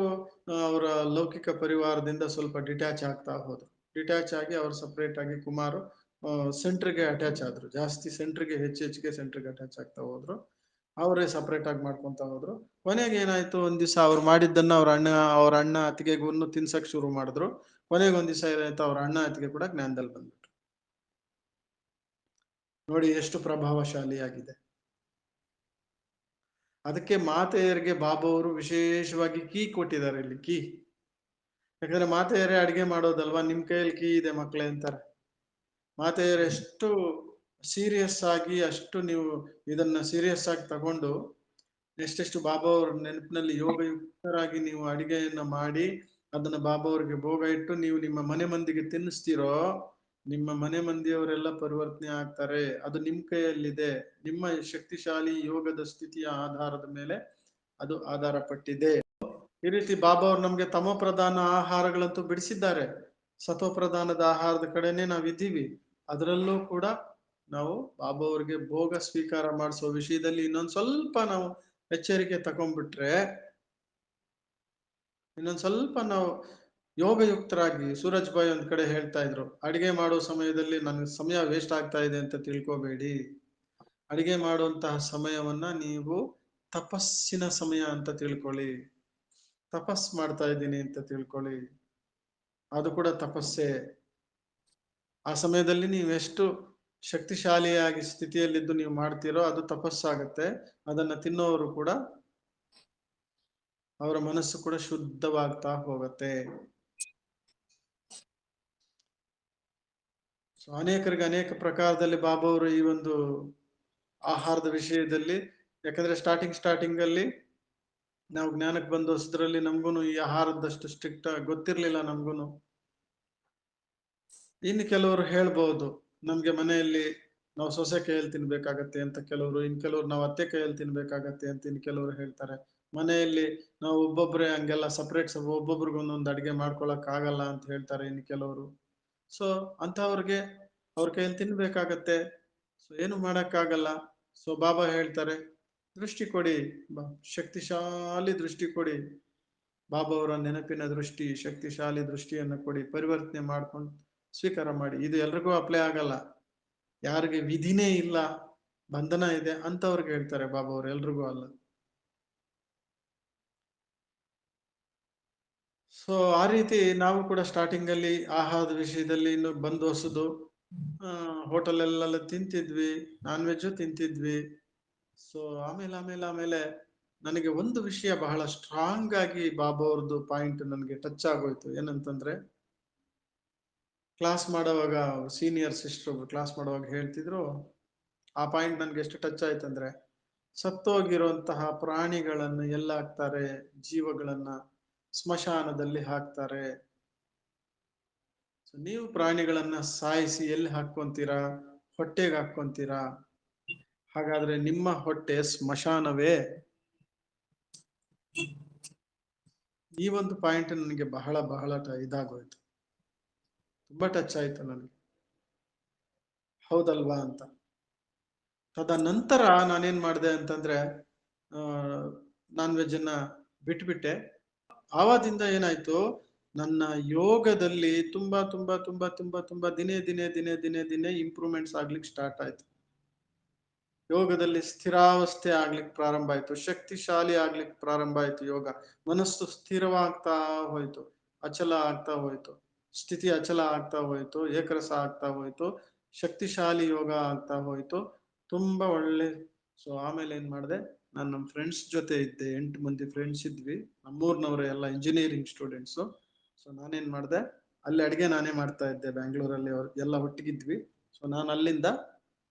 ಅವರ ಲೌಕಿಕ ಪರಿವಾರದಿಂದ ಸ್ವಲ್ಪ ಡಿಟ್ಯಾಚ್ ಆಗ್ತಾ ಹೋದ್ರು. ಡಿಟ್ಯಾಚ್ ಆಗಿ ಅವ್ರು ಸಪ್ರೇಟ್ ಆಗಿ ಕುಮಾರ್ ಸೆಂಟ್ರಿಗೆ ಅಟ್ಯಾಚ್ ಆದ್ರು, ಜಾಸ್ತಿ ಸೆಂಟ್ರಿಗೆ ಹೆಚ್ಚಿಗೆ ಸೆಂಟ್ರಿಗೆ ಅಟ್ಯಾಚ್ ಆಗ್ತಾ ಹೋದ್ರು. ಅವರೇ ಸಪ್ರೇಟ್ ಆಗಿ ಮಾಡ್ಕೊಂತ ಹೋದ್ರು. ಕೊನೆಗೆ ಏನಾಯ್ತು, ಒಂದ್ ದಿವಸ ಅವ್ರು ಮಾಡಿದ್ದನ್ನ ಅವ್ರ ಅಣ್ಣ ಅತ್ತಿಗೆಗೂ ತಿನ್ಸಕ್ ಶುರು ಮಾಡಿದ್ರು. ಕೊನೆಗೆ ಒಂದ್ ದಿವಸ ಏನಾಯ್ತು, ಅವ್ರ ಅಣ್ಣ ಅತ್ತಿಗೆ ಕೂಡ ಜ್ಞಾನದಲ್ಲಿ ಬಂದ್ಬಿಟ್ರು. ನೋಡಿ ಎಷ್ಟು ಪ್ರಭಾವಶಾಲಿಯಾಗಿದೆ. ಅದಕ್ಕೆ ಮಾತೆಯರಿಗೆ ಬಾಬಾ ಅವರು ವಿಶೇಷವಾಗಿ ಕೀ ಕೊಟ್ಟಿದ್ದಾರೆ ಇಲ್ಲಿ, ಕೀ. ಯಾಕಂದ್ರೆ ಮಾತೆಯರೇ ಅಡಿಗೆ ಮಾಡೋದಲ್ವಾ, ನಿಮ್ ಕೈಯಲ್ಲಿ ಕೀ ಇದೆ ಮಕ್ಳೇ ಅಂತಾರೆ. ಮಾತೆಯರು ಎಷ್ಟು ಸೀರಿಯಸ್ ಆಗಿ, ಅಷ್ಟು ನೀವು ಇದನ್ನ ಸೀರಿಯಸ್ ಆಗಿ ತಗೊಂಡು ಎಷ್ಟೆಷ್ಟು ಬಾಬಾ ಅವ್ರ ನೆನಪಿನಲ್ಲಿ ಯೋಗಯುಕ್ತರಾಗಿ ನೀವು ಅಡಿಗೆಯನ್ನ ಮಾಡಿ ಅದನ್ನ ಬಾಬಾ ಅವ್ರಿಗೆ ಭೋಗ ಇಟ್ಟು ನೀವು ನಿಮ್ಮ ಮನೆ ಮಂದಿಗೆ ತಿನ್ನಿಸ್ತೀರೋ, ನಿಮ್ಮ ಮನೆ ಮಂದಿಯವರೆಲ್ಲ ಪರಿವರ್ತನೆ ಆಗ್ತಾರೆ. ಅದು ನಿಮ್ ಕೈಯಲ್ಲಿದೆ. ನಿಮ್ಮ ಶಕ್ತಿಶಾಲಿ ಯೋಗದ ಸ್ಥಿತಿಯ ಆಧಾರದ ಮೇಲೆ ಅದು ಆಧಾರ ಪಟ್ಟಿದೆ. ಈ ರೀತಿ ಬಾಬಾ ಅವ್ರು ನಮ್ಗೆ ತಮೋ ಪ್ರಧಾನ ಆಹಾರಗಳಂತೂ ಬಿಡಿಸಿದ್ದಾರೆ. ಸತೋ ಪ್ರಧಾನದ ಆಹಾರದ ಕಡೆನೆ ನಾವಿದ್ದೀವಿ. ಅದರಲ್ಲೂ ಕೂಡ ನಾವು ಬಾಬಾ ಅವ್ರಿಗೆ ಭೋಗ ಸ್ವೀಕಾರ ಮಾಡಿಸೋ ವಿಷಯದಲ್ಲಿ ಇನ್ನೊಂದ್ ಸ್ವಲ್ಪ ನಾವು ಎಚ್ಚರಿಕೆ ತಗೊಂಡ್ಬಿಟ್ರೆ, ಇನ್ನೊಂದ್ ಸ್ವಲ್ಪ ನಾವು ಯೋಗಯುಕ್ತರಾಗಿ, ಸೂರಜ್ ಭಾಯ್ ಒಂದ್ ಕಡೆ ಹೇಳ್ತಾ ಇದ್ರು, ಅಡಿಗೆ ಮಾಡೋ ಸಮಯದಲ್ಲಿ ನನಗೆ ಸಮಯ ವೇಸ್ಟ್ ಆಗ್ತಾ ಇದೆ ಅಂತ ತಿಳ್ಕೊಬೇಡಿ. ಅಡಿಗೆ ಮಾಡುವಂತಹ ಸಮಯವನ್ನ ನೀವು ತಪಸ್ಸಿನ ಸಮಯ ಅಂತ ತಿಳ್ಕೊಳ್ಳಿ. ತಪಸ್ ಮಾಡ್ತಾ ಇದ್ದೀನಿ ಅಂತ ತಿಳ್ಕೊಳ್ಳಿ, ಅದು ಕೂಡ ತಪಸ್ಸೇ. ಆ ಸಮಯದಲ್ಲಿ ನೀವೆಷ್ಟು ಶಕ್ತಿಶಾಲಿಯಾಗಿ ಸ್ಥಿತಿಯಲ್ಲಿದ್ದು ನೀವು ಮಾಡ್ತೀರೋ ಅದು ತಪಸ್ಸಾಗತ್ತೆ. ಅದನ್ನ ತಿನ್ನೋರು ಕೂಡ ಅವರ ಮನಸ್ಸು ಕೂಡ ಶುದ್ಧವಾಗ್ತಾ ಹೋಗುತ್ತೆ. ಸೊ ಅನೇಕರಿಗೆ ಅನೇಕ ಪ್ರಕಾರದಲ್ಲಿ ಬಾಬಾ ಅವರು ಈ ಒಂದು ಆಹಾರದ ವಿಷಯದಲ್ಲಿ, ಯಾಕಂದ್ರೆ ಸ್ಟಾರ್ಟಿಂಗ್ ಅಲ್ಲಿ ನಾವು ಜ್ಞಾನಕ್ಕೆ ಬಂದು ಹೊಸದ್ರಲ್ಲಿ ನಮ್ಗೂನು ಈ ಆಹಾರದಷ್ಟು ಸ್ಟ್ರಿಕ್ಟ್ ಗೊತ್ತಿರ್ಲಿಲ್ಲ ನಮ್ಗೂನು. ಇನ್ನು ಕೆಲವರು ಹೇಳ್ಬಹುದು, ನಮ್ಗೆ ಮನೆಯಲ್ಲಿ ನಾವು ಸೊಸೆ ಕೈಯಲ್ಲಿ ತಿನ್ಬೇಕಾಗತ್ತೆ ಅಂತ ಕೆಲವರು, ಕೆಲವರು ನಾವು ಅತ್ತೆ ಕೈಯಲ್ಲಿ ತಿನ್ಬೇಕಾಗತ್ತೆ ಅಂತ ಇನ್ನು ಕೆಲವರು ಹೇಳ್ತಾರೆ. ಮನೆಯಲ್ಲಿ ನಾವು ಒಬ್ಬೊಬ್ರೆ ಹಂಗೆಲ್ಲ ಸಪ್ರೇಟ್ ಒಬ್ಬೊಬ್ರಿಗೊಂದೊಂದು ಅಡಿಗೆ ಮಾಡ್ಕೊಳಕ್ ಆಗಲ್ಲ ಅಂತ ಹೇಳ್ತಾರೆ ಇನ್ನು ಕೆಲವರು. ಸೊ ಅಂತವ್ರಿಗೆ ಅವ್ರ ಕೈಯಲ್ಲಿ ತಿನ್ಬೇಕಾಗತ್ತೆ. ಸೊ ಏನು ಮಾಡಕ್ಕಾಗಲ್ಲ. ಸೊ ಬಾಬಾ ಹೇಳ್ತಾರೆ, ದೃಷ್ಟಿ ಕೊಡಿ, ಶಕ್ತಿಶಾಲಿ ದೃಷ್ಟಿ ಕೊಡಿ. ಬಾಬಾ ಅವರ ನೆನಪಿನ ದೃಷ್ಟಿ, ಶಕ್ತಿಶಾಲಿ ದೃಷ್ಟಿಯನ್ನು ಕೊಡಿ, ಪರಿವರ್ತನೆ ಮಾಡ್ಕೊಂಡು ಸ್ವೀಕಾರ ಮಾಡಿ. ಇದು ಎಲ್ರಿಗೂ ಅಪ್ಲೈ ಆಗಲ್ಲ. ಯಾರಿಗೆ ವಿಧಿನೇ ಇಲ್ಲ, ಬಂಧನ ಇದೆ ಅಂತವ್ರಿಗೆ ಹೇಳ್ತಾರೆ ಬಾಬಾ ಅವ್ರು, ಎಲ್ರಿಗೂ ಅಲ್ಲ. ಸೊ ಆ ರೀತಿ ನಾವು ಕೂಡ ಸ್ಟಾರ್ಟಿಂಗ್ ಅಲ್ಲಿ ಆಹಾರದ ವಿಷಯದಲ್ಲಿ ಇನ್ನು ಬಂದು ಹೊಸದು ಹೋಟೆಲ್ ಎಲ್ಲ ತಿಂತಿದ್ವಿ, ನಾನ್ ವೆಜ್ ತಿಂತಿದ್ವಿ. ಸೊ ಆಮೇಲೆ ನನಗೆ ಒಂದು ವಿಷಯ ಬಹಳ ಸ್ಟ್ರಾಂಗ್ ಆಗಿ ಬಾಬಾ ಅವ್ರದ್ದು ಪಾಯಿಂಟ್ ನನಗೆ ಟಚ್ ಆಗೋಯ್ತು. ಏನಂತಂದ್ರೆ, ಕ್ಲಾಸ್ ಮಾಡುವಾಗ ಸೀನಿಯರ್ ಸಿಸ್ಟರ್ ಒಬ್ರು ಕ್ಲಾಸ್ ಮಾಡುವಾಗ ಹೇಳ್ತಿದ್ರು, ಆ ಪಾಯಿಂಟ್ ನನ್ಗೆ ಎಷ್ಟು ಟಚ್ ಆಯ್ತಂದ್ರೆ, ಸತ್ತೋಗಿರುವಂತಹ ಪ್ರಾಣಿಗಳನ್ನು ಎಲ್ಲ ಹಾಕ್ತಾರೆ, ಜೀವಗಳನ್ನ ಸ್ಮಶಾನದಲ್ಲಿ ಹಾಕ್ತಾರೆ. ನೀವು ಪ್ರಾಣಿಗಳನ್ನ ಸಾಯಿಸಿ ಎಲ್ಲಿ ಹಾಕೊಂತೀರಾ? ಹೊಟ್ಟೆಗೆ ಹಾಕೊಂತೀರಾ. ಹಾಗಾದ್ರೆ ನಿಮ್ಮ ಹೊಟ್ಟೆ ಸ್ಮಶಾನವೇ? ಈ ಒಂದು ಪಾಯಿಂಟ್ ನನಗೆ ಬಹಳ ಇದಾಗೋಯ್ತು, ತುಂಬಾ ಟಚ್ ಆಯ್ತು ನನಗೆ. ಹೌದಲ್ವಾ ಅಂತ. ತದನಂತರ ನಾನೇನ್ ಮಾಡಿದೆ ಅಂತಂದ್ರೆ, ನಾನ್ ವೆಜ್ ಅನ್ನ ಬಿಟ್ಬಿಟ್ಟೆ. ಆವಾದಿಂದ ಏನಾಯ್ತು, ನನ್ನ ಯೋಗದಲ್ಲಿ ತುಂಬಾ ದಿನೇ ಇಂಪ್ರೂವ್ಮೆಂಟ್ಸ್ ಆಗ್ಲಿಕ್ಕೆ ಸ್ಟಾರ್ಟ್ ಆಯ್ತು. ಯೋಗದಲ್ಲಿ ಸ್ಥಿರಾವಸ್ಥೆ ಆಗ್ಲಿಕ್ಕೆ ಪ್ರಾರಂಭ ಆಯ್ತು, ಶಕ್ತಿಶಾಲಿ ಆಗ್ಲಿಕ್ಕೆ ಪ್ರಾರಂಭ ಆಯ್ತು. ಯೋಗ ಮನಸ್ಸು ಸ್ಥಿರವಾಗ್ತಾ ಹೋಯ್ತು, ಅಚಲ ಆಗ್ತಾ ಹೋಯ್ತು, ಸ್ಥಿತಿ ಅಚಲ ಆಗ್ತಾ ಹೋಯ್ತು, ಏಕರಸ ಆಗ್ತಾ ಹೋಯ್ತು, ಶಕ್ತಿಶಾಲಿ ಯೋಗ ಆಗ್ತಾ ಹೋಯ್ತು. ತುಂಬಾ ಒಳ್ಳೆ. ಸೊ ಆಮೇಲೆ ಏನ್ ಮಾಡಿದೆ, ನಾನು ನಮ್ಮ ಫ್ರೆಂಡ್ಸ್ ಜೊತೆ ಇದ್ದೆ, 8 ಮಂದಿ ಫ್ರೆಂಡ್ಸ್ ಇದ್ವಿ, ನಮ್ಮೂರ್ನವ್ರೆ, ಎಲ್ಲ ಇಂಜಿನಿಯರಿಂಗ್ ಸ್ಟೂಡೆಂಟ್ಸು. ಸೊ ನಾನೇನ್ ಮಾಡಿದೆ, ಅಲ್ಲಿ ಅಡಿಗೆ ನಾನೇ ಮಾಡ್ತಾ ಇದ್ದೆ ಬ್ಯಾಂಗ್ಳೂರಲ್ಲಿ, ಅವ್ರು ಎಲ್ಲ ಒಟ್ಟಿಗಿದ್ವಿ. ಸೊ ನಾನು ಅಲ್ಲಿಂದ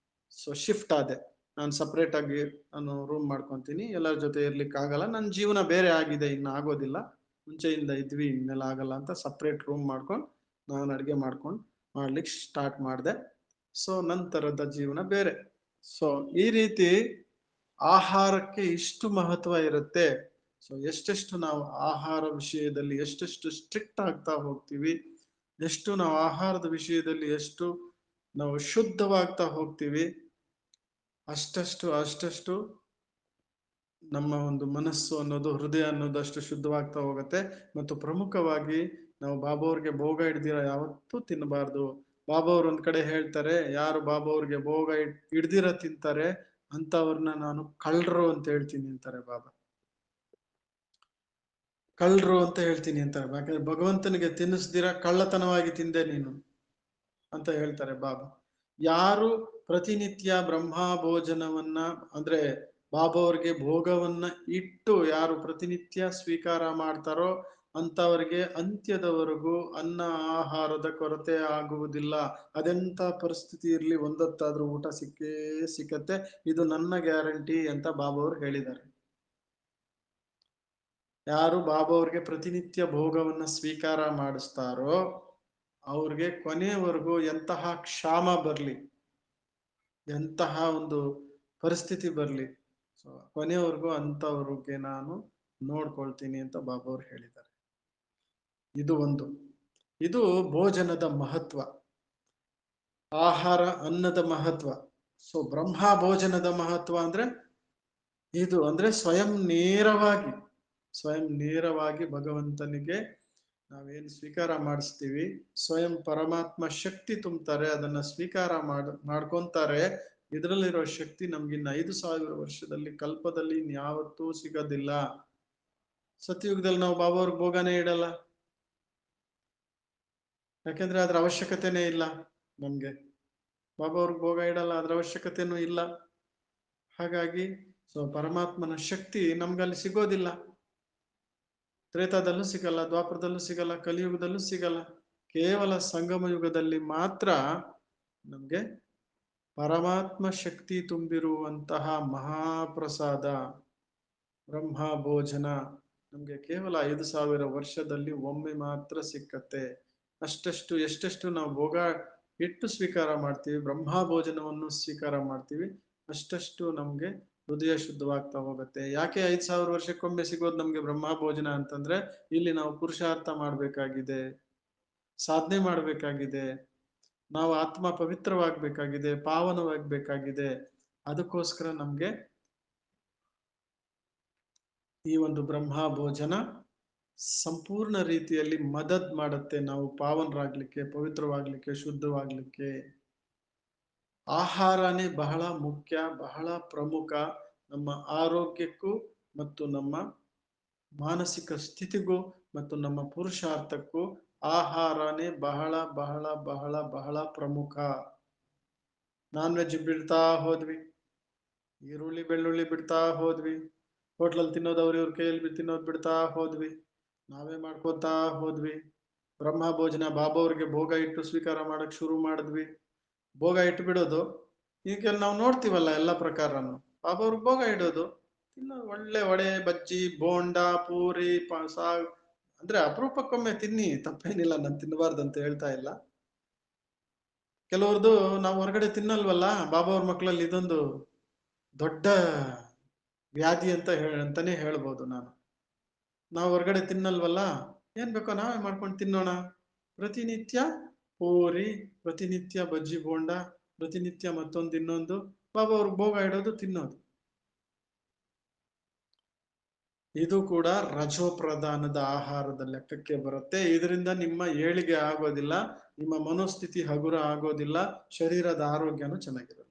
ಶಿಫ್ಟ್ ಆದೆ. ನಾನು ಸಪ್ರೇಟ್ ಆಗಿ ನಾನು ರೂಮ್ ಮಾಡ್ಕೊಂತೀನಿ, ಎಲ್ಲರ ಜೊತೆ ಇರ್ಲಿಕ್ಕೆ ಆಗಲ್ಲ, ನನ್ನ ಜೀವನ ಬೇರೆ ಆಗಿದೆ, ಇನ್ನು ಆಗೋದಿಲ್ಲ. ಮುಂಚೆಯಿಂದ ಇದ್ವಿ, ಇನ್ನೆಲ್ಲ ಆಗಲ್ಲ ಅಂತ ಸಪ್ರೇಟ್ ರೂಮ್ ಮಾಡ್ಕೊಂಡು ನಾನು ಅಡಿಗೆ ಮಾಡ್ಲಿಕ್ಕೆ ಸ್ಟಾರ್ಟ್ ಮಾಡಿದೆ. ಸೊ ನಂತರದ ಜೀವನ ಬೇರೆ. ಸೊ ಈ ರೀತಿ ಆಹಾರಕ್ಕೆ ಇಷ್ಟು ಮಹತ್ವ ಇರುತ್ತೆ. ಸೊ ಎಷ್ಟೆಷ್ಟು ನಾವು ಆಹಾರ ವಿಷಯದಲ್ಲಿ ಎಷ್ಟೆಷ್ಟು ಸ್ಟ್ರಿಕ್ಟ್ ಆಗ್ತಾ ಹೋಗ್ತೀವಿ, ಎಷ್ಟು ನಾವು ಆಹಾರದ ವಿಷಯದಲ್ಲಿ ಎಷ್ಟು ನಾವು ಶುದ್ಧವಾಗ್ತಾ ಹೋಗ್ತೀವಿ, ಅಷ್ಟಷ್ಟು ನಮ್ಮ ಒಂದು ಮನಸ್ಸು ಅನ್ನೋದು, ಹೃದಯ ಅನ್ನೋದು ಅಷ್ಟು ಶುದ್ಧವಾಗ್ತಾ ಹೋಗುತ್ತೆ. ಮತ್ತು ಪ್ರಮುಖವಾಗಿ ನಾವು ಬಾಬಾ ಅವ್ರಿಗೆ ಭೋಗ ಹಿಡ್ದಿರ ಯಾವತ್ತೂ ತಿನ್ನಬಾರ್ದು. ಬಾಬಾ ಅವ್ರು ಒಂದ್ ಕಡೆ ಹೇಳ್ತಾರೆ, ಯಾರು ಬಾಬಾ ಅವ್ರಿಗೆ ಭೋಗ ಹಿಡ್ದಿರ ತಿಂತಾರೆ ಅಂತವ್ರನ್ನ ನಾನು ಕಳ್ರು ಅಂತ ಹೇಳ್ತೀನಿ ಅಂತಾರೆ ಬಾಬಾ. ಕಳ್ರು ಅಂತ ಹೇಳ್ತೀನಿ ಅಂತಾರೆ. ಯಾಕಂದ್ರೆ ಭಗವಂತನಿಗೆ ತಿನ್ನಿಸ್ದಿರ ಕಳ್ಳತನವಾಗಿ ತಿಂದೆ ನೀನು ಅಂತ ಹೇಳ್ತಾರೆ ಬಾಬಾ. ಯಾರು ಪ್ರತಿನಿತ್ಯ ಬ್ರಹ್ಮ ಭೋಜನವನ್ನ ಅಂದ್ರೆ ಬಾಬಾ ಅವ್ರಿಗೆ ಭೋಗವನ್ನ ಇಟ್ಟು ಯಾರು ಪ್ರತಿನಿತ್ಯ ಸ್ವೀಕಾರ ಮಾಡ್ತಾರೋ ಅಂತವರಿಗೆ ಅಂತ್ಯದವರೆಗೂ ಅನ್ನ ಆಹಾರದ ಕೊರತೆ ಆಗುವುದಿಲ್ಲ. ಅದೆಂತ ಪರಿಸ್ಥಿತಿ ಇರ್ಲಿ, ಒಂದೊತ್ತಾದ್ರೂ ಊಟ ಸಿಕ್ಕೇ ಸಿಕ್ಕತ್ತೆ, ಇದು ನನ್ನ ಗ್ಯಾರಂಟಿ ಅಂತ ಬಾಬಾ ಅವ್ರು ಹೇಳಿದ್ದಾರೆ. ಯಾರು ಬಾಬಾ ಅವ್ರಿಗೆ ಪ್ರತಿನಿತ್ಯ ಭೋಗವನ್ನ ಸ್ವೀಕಾರ ಮಾಡಿಸ್ತಾರೋ ಅವ್ರಿಗೆ ಕೊನೆಯವರೆಗೂ ಎಂತಹ ಕ್ಷಾಮ ಬರ್ಲಿ, ಎಂತಹ ಒಂದು ಪರಿಸ್ಥಿತಿ ಬರ್ಲಿ, ಕೊನೆಯವರೆಗೂ ಅಂತವ್ರಿಗೆ ನಾನು ನೋಡ್ಕೊಳ್ತೀನಿ ಅಂತ ಬಾಬಾ ಅವ್ರು ಹೇಳಿದ್ದಾರೆ. ಇದು ಒಂದು. ಇದು ಭೋಜನದ ಮಹತ್ವ, ಆಹಾರ ಅನ್ನದ ಮಹತ್ವ. ಸೊ ಬ್ರಹ್ಮ ಭೋಜನದ ಮಹತ್ವ ಅಂದ್ರೆ ಇದು, ಅಂದ್ರೆ ಸ್ವಯಂ ನೇರವಾಗಿ ಭಗವಂತನಿಗೆ ನಾವೇನು ಸ್ವೀಕಾರ ಮಾಡಿಸ್ತೀವಿ, ಸ್ವಯಂ ಪರಮಾತ್ಮ ಶಕ್ತಿ ತುಂಬ್ತಾರೆ, ಅದನ್ನ ಸ್ವೀಕಾರ ಮಾಡ್ಕೊಂತಾರೆ. ಇದರಲ್ಲಿರೋ ಶಕ್ತಿ ನಮ್ಗಿನ್ನ 5,000 ವರ್ಷದಲ್ಲಿ ಕಲ್ಪದಲ್ಲಿ ಇನ್ಯಾವತ್ತೂ ಸಿಗೋದಿಲ್ಲ. ಸತ್ಯಯುಗದಲ್ಲಿ ನಾವು ಬಾಬಾ ಅವ್ರಿಗೆ ಭೋಗನೇ ಇಡಲ್ಲ, ಯಾಕೆಂದ್ರೆ ಅದ್ರ ಅವಶ್ಯಕತೆನೇ ಇಲ್ಲ ನಮ್ಗೆ. ಬಾಬಾ ಅವ್ರಿಗೆ ಭೋಗ ಇಡಲ್ಲ, ಅದ್ರ ಅವಶ್ಯಕತೆನೂ ಇಲ್ಲ. ಹಾಗಾಗಿ ಪರಮಾತ್ಮನ ಶಕ್ತಿ ನಮ್ಗಲ್ಲಿ ಸಿಗೋದಿಲ್ಲ. ತ್ರೇತಾದಲ್ಲೂ ಸಿಗಲ್ಲ, ದ್ವಾಪರದಲ್ಲೂ ಸಿಗಲ್ಲ, ಕಲಿಯುಗದಲ್ಲೂ ಸಿಗಲ್ಲ. ಕೇವಲ ಸಂಗಮ ಯುಗದಲ್ಲಿ ಮಾತ್ರ ನಮ್ಗೆ ಪರಮಾತ್ಮ ಶಕ್ತಿ ತುಂಬಿರುವಂತಹ ಮಹಾಪ್ರಸಾದ ಬ್ರಹ್ಮ ಭೋಜನ ನಮ್ಗೆ ಕೇವಲ 5,000 ವರ್ಷದಲ್ಲಿ ಒಮ್ಮೆ ಮಾತ್ರ ಸಿಕ್ಕತ್ತೆ. ಅಷ್ಟಷ್ಟು ಎಷ್ಟೆಷ್ಟು ನಾವು ಭೋಗ ಇಟ್ಟು ಸ್ವೀಕಾರ ಮಾಡ್ತೀವಿ, ಬ್ರಹ್ಮ ಭೋಜನವನ್ನು ಸ್ವೀಕಾರ ಮಾಡ್ತೀವಿ, ಅಷ್ಟಷ್ಟು ನಮ್ಗೆ ಹೃದಯ ಶುದ್ಧವಾಗ್ತಾ ಹೋಗುತ್ತೆ. ಯಾಕೆ 5,000 ವರ್ಷಕ್ಕೊಮ್ಮೆ ಸಿಗೋದು ನಮ್ಗೆ ಬ್ರಹ್ಮ ಭೋಜನ ಅಂತಂದ್ರೆ, ಇಲ್ಲಿ ನಾವು ಪುರುಷಾರ್ಥ ಮಾಡ್ಬೇಕಾಗಿದೆ, ಸಾಧನೆ ಮಾಡ್ಬೇಕಾಗಿದೆ, ನಾವು ಆತ್ಮ ಪವಿತ್ರವಾಗ್ಬೇಕಾಗಿದೆ, ಪಾವನವಾಗ್ಬೇಕಾಗಿದೆ. ಅದಕ್ಕೋಸ್ಕರ ನಮ್ಗೆ ಈ ಒಂದು ಬ್ರಹ್ಮ ಭೋಜನ ಸಂಪೂರ್ಣ ರೀತಿಯಲ್ಲಿ ಮದದ್ ಮಾಡುತ್ತೆ, ನಾವು ಪಾವನರಾಗ್ಲಿಕ್ಕೆ, ಪವಿತ್ರವಾಗ್ಲಿಕ್ಕೆ, ಶುದ್ಧವಾಗ್ಲಿಕ್ಕೆ. ಆಹಾರನೇ ಬಹಳ ಮುಖ್ಯ, ಬಹಳ ಪ್ರಮುಖ ನಮ್ಮ ಆರೋಗ್ಯಕ್ಕೂ ಮತ್ತು ನಮ್ಮ ಮಾನಸಿಕ ಸ್ಥಿತಿಗೂ ಮತ್ತು ನಮ್ಮ ಪುರುಷಾರ್ಥಕ್ಕೂ ಆಹಾರನೇ ಬಹಳ ಬಹಳ ಬಹಳ ಬಹಳ ಪ್ರಮುಖ. ನಾನ್ ವೆಜ್ ಬಿಡ್ತಾ ಹೋದ್ವಿ, ಈರುಳ್ಳಿ ಬೆಳ್ಳುಳ್ಳಿ ಬಿಡ್ತಾ ಹೋದ್ವಿ, ಹೋಟ್ಲಲ್ಲಿ ತಿನ್ನೋದು ಇವ್ರ ಕೈಯಲ್ಲಿ ತಿನ್ನೋದು ಬಿಡ್ತಾ ಹೋದ್ವಿ, ನಾವೇ ಮಾಡ್ಕೋತಾ ಹೋದ್ವಿ. ಬ್ರಹ್ಮ ಭೋಜನ ಬಾಬಾ ಅವ್ರಿಗೆ ಭೋಗ ಇಟ್ಟು ಸ್ವೀಕಾರ ಮಾಡಕ್ ಶುರು ಮಾಡಿದ್ವಿ. ಭೋಗ ಇಟ್ಟು ಬಿಡೋದು, ಈಗ ನಾವು ನೋಡ್ತೀವಲ್ಲ ಎಲ್ಲ ಪ್ರಕಾರನು. ಬಾಬಾ ಅವ್ರಿಗೆ ಭೋಗ ಇಡೋದು, ತಿನ್ನೋದು, ಒಳ್ಳೆ ವಡೆ ಬಜ್ಜಿ ಬೋಂಡ ಪೂರಿ ಸಾಗ್ ಅಂದ್ರೆ ಅಪರೂಪಕ್ಕೊಮ್ಮೆ ತಿನ್ನಿ, ತಪ್ಪೇನಿಲ್ಲ, ನಾನು ತಿನ್ನಬಾರ್ದು ಅಂತ ಹೇಳ್ತಾ ಇಲ್ಲ. ಕೆಲವ್ರದ್ದು ನಾವು ಹೊರಗಡೆ ತಿನ್ನಲ್ವಲ್ಲ, ಬಾಬಾ ಅವ್ರ ಮಕ್ಕಳಲ್ಲಿ ಇದೊಂದು ದೊಡ್ಡ ವ್ಯಾಧಿ ಅಂತಾನೆ ಹೇಳ್ಬೋದು ನಾನು. ನಾವು ಹೊರಗಡೆ ತಿನ್ನಲ್ವಲ್ಲ, ಏನ್ ಬೇಕೋ ನಾವೇ ಮಾಡ್ಕೊಂಡು ತಿನ್ನೋಣ. ಪ್ರತಿನಿತ್ಯ ಪೂರಿ, ಪ್ರತಿನಿತ್ಯ ಬಜ್ಜಿ ಬೋಂಡ, ಪ್ರತಿನಿತ್ಯ ಮತ್ತೊಂದು ಇನ್ನೊಂದು, ಬಾಬಾ ಅವ್ರಿಗೆ ಭೋಗ ಇಡೋದು, ತಿನ್ನೋದು. ಇದು ಕೂಡ ರಜೋಪ್ರಧಾನದ ಆಹಾರದ ಲೆಕ್ಕಕ್ಕೆ ಬರುತ್ತೆ. ಇದರಿಂದ ನಿಮ್ಮ ಏಳಿಗೆ ಆಗೋದಿಲ್ಲ, ನಿಮ್ಮ ಮನೋಸ್ಥಿತಿ ಹಗುರ ಆಗೋದಿಲ್ಲ, ಶರೀರದ ಆರೋಗ್ಯನೂ ಚೆನ್ನಾಗಿರಲ್ಲ,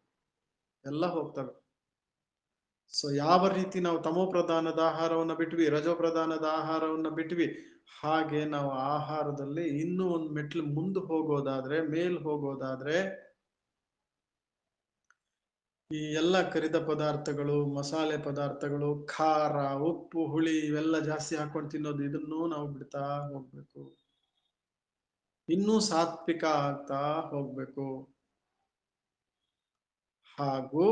ಎಲ್ಲ ಹೋಗ್ತವೆ. ಸೊ ಯಾವ ರೀತಿ ನಾವು ತಮೋ ಪ್ರಧಾನದ ಆಹಾರವನ್ನ ಬಿಟ್ವಿ, ರಜೋಪ್ರಧಾನದ ಆಹಾರವನ್ನ ಬಿಟ್ವಿ, ಹಾಗೆ ನಾವು ಆಹಾರದಲ್ಲಿ ಇನ್ನೂ ಒಂದು ಮೆಟ್ಲು ಮುಂದೆ ಹೋಗೋದಾದ್ರೆ, ಮೇಲ್ ಹೋಗೋದಾದ್ರೆ, ಈ ಎಲ್ಲ ಕರಿದ ಪದಾರ್ಥಗಳು, ಮಸಾಲೆ ಪದಾರ್ಥಗಳು, ಖಾರ, ಉಪ್ಪು, ಹುಳಿ ಇವೆಲ್ಲ ಜಾಸ್ತಿ ಹಾಕೊಂಡು ತಿನ್ನೋದು, ಇದನ್ನೂ ನಾವು ಬಿಡ್ತಾ ಹೋಗ್ಬೇಕು. ಇನ್ನೂ ಸಾತ್ವಿಕ ಆಗ್ತಾ ಹೋಗ್ಬೇಕು. ಹಾಗೂ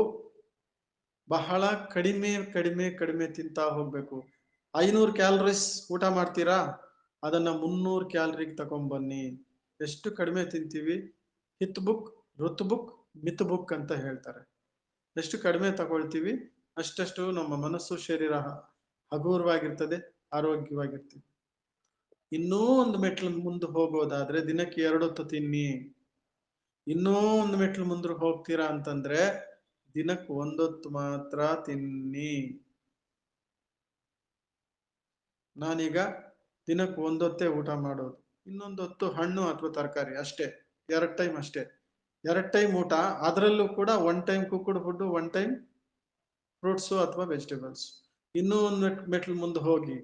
ಬಹಳ ಕಡಿಮೆ ಕಡಿಮೆ ಕಡಿಮೆ ತಿಂತಾ ಹೋಗ್ಬೇಕು. 500 ಕ್ಯಾಲರೀಸ್ ಊಟ ಮಾಡ್ತೀರಾ, ಅದನ್ನ 300 ಕ್ಯಾಲರಿಗೆ ತಗೊಂಡ್ಬನ್ನಿ. ಎಷ್ಟು ಕಡಿಮೆ ತಿಂತೀವಿ, ಹಿತ್ ಬುಕ್ ಋತ್ ಬುಕ್ ಮಿತ್ ಬುಕ್ ಅಂತ ಹೇಳ್ತಾರೆ. ಎಷ್ಟು ಕಡಿಮೆ ತಗೊಳ್ತೀವಿ ಅಷ್ಟಷ್ಟು ನಮ್ಮ ಮನಸ್ಸು ಶರೀರ ಹಗುರವಾಗಿರ್ತದೆ, ಆರೋಗ್ಯವಾಗಿರ್ತೀವಿ. ಇನ್ನೂ ಒಂದು ಮೆಟ್ಲು ಮುಂದೆ ಹೋಗೋದಾದ್ರೆ ದಿನಕ್ಕೆ 2 ಹೊತ್ತು ತಿನ್ನಿ. ಇನ್ನೂ ಒಂದು ಮೆಟ್ಲು ಮುಂದೆ ಹೋಗ್ತೀರಾ ಅಂತಂದ್ರೆ ದಿನಕ್ಕೆ 1 ಹೊತ್ತು ಮಾತ್ರ ತಿನ್ನಿ. ನಾನೀಗ ದಿನಕ್ಕೆ 1 ಹೊತ್ತೇ ಊಟ ಮಾಡೋದು, ಇನ್ನೊಂದು ಹೊತ್ತು ಹಣ್ಣು ಅಥವಾ ತರಕಾರಿ ಅಷ್ಟೇ. 2 ಟೈಮ್ ಅಷ್ಟೇ. 2 ಟೈಮ್ ಊಟ, ಅದರಲ್ಲೂ ಕೂಡ 1 time cooked food, 1 time fruits ಅಥವಾ ವೆಜಿಟೇಬಲ್ಸ್. ಇನ್ನೂ ಒಂದು ಮೆಟ್ಲು ಮುಂದೆ ಹೋಗಿ,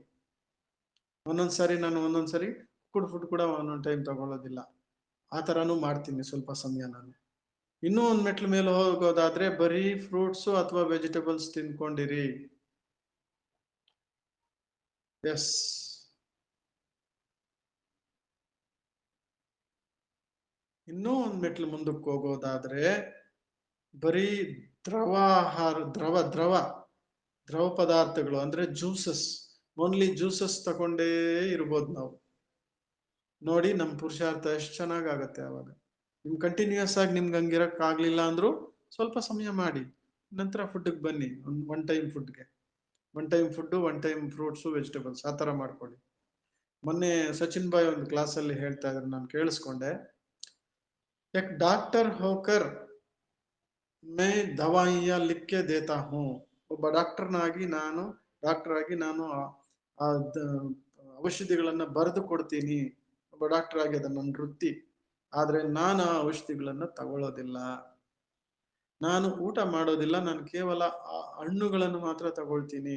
ಒಂದೊಂದ್ಸರಿ ಕುಕ್ಡ್ ಫುಡ್ ಕೂಡ 1 ಟೈಮ್ ತಗೊಳ್ಳೋದಿಲ್ಲ. ಆ ಥರನೂ ಮಾಡ್ತೀನಿ ಸ್ವಲ್ಪ ಸಮಯ ನಾನು. ಇನ್ನೂ ಒಂದು ಮೆಟ್ಲು ಮೇಲೆ ಹೋಗೋದಾದ್ರೆ ಬರೀ ಫ್ರೂಟ್ಸು ಅಥವಾ ವೆಜಿಟೇಬಲ್ಸ್ ತಿನ್ಕೊಂಡಿರಿ. ಎಸ್, ಇನ್ನೂ ಒಂದು ಮೆಟ್ಲು ಮುಂದಕ್ಕೆ ಹೋಗೋದಾದ್ರೆ ಬರೀ ದ್ರವಾಹಾರ, ದ್ರವ ಪದಾರ್ಥಗಳು ಅಂದ್ರೆ ಜ್ಯೂಸಸ್, ಓನ್ಲಿ ಜ್ಯೂಸಸ್ ತಗೊಂಡೇ ಇರ್ಬೋದು ನಾವು. ನೋಡಿ ನಮ್ಮ ಪುರುಷಾರ್ಥ ಎಷ್ಟು ಚೆನ್ನಾಗಾಗತ್ತೆ ಆವಾಗ. ನಿಮ್ ಕಂಟಿನ್ಯೂಸ್ ಆಗಿ ನಿಮ್ಗೆ ಹಂಗಿರಕ್ ಆಗ್ಲಿಲ್ಲ ಅಂದ್ರೂ ಸ್ವಲ್ಪ ಸಮಯ ಮಾಡಿ, ನಂತರ ಫುಡ್ಗೆ ಬನ್ನಿ. 1 ಟೈಮ್ ಫುಡ್ಗೆ, 1 time food, 1 time fruits vegetables, ಆ ಥರ ಮಾಡ್ಕೊಳ್ಳಿ. ಮೊನ್ನೆ ಸಚಿನ್ ಬಾಯ್ ಒಂದು ಕ್ಲಾಸಲ್ಲಿ ಹೇಳ್ತಾ ಇದ್ರು, ನಾನು ಕೇಳಿಸ್ಕೊಂಡೆ. एक डॉक्टर होकर मैं दवाइयाँ लिख के देता हूँ. ಒಬ್ಬ ಡಾಕ್ಟರ್ ಆಗಿ ನಾನು ಔಷಧಿಗಳನ್ನ ಬರೆದು ಕೊಡ್ತೀನಿ. ಒಬ್ಬ ಡಾಕ್ಟರ್ ಆಗಿ ಅದು ನನ್ನ ವೃತ್ತಿ. ಆದ್ರೆ ನಾನು ಆ ಔಷಧಿಗಳನ್ನ ತಗೊಳ್ಳೋದಿಲ್ಲ, ನಾನು ಊಟ ಮಾಡೋದಿಲ್ಲ. ನಾನು ಕೇವಲ ಹಣ್ಣುಗಳನ್ನು ಮಾತ್ರ ತಗೊಳ್ತೀನಿ,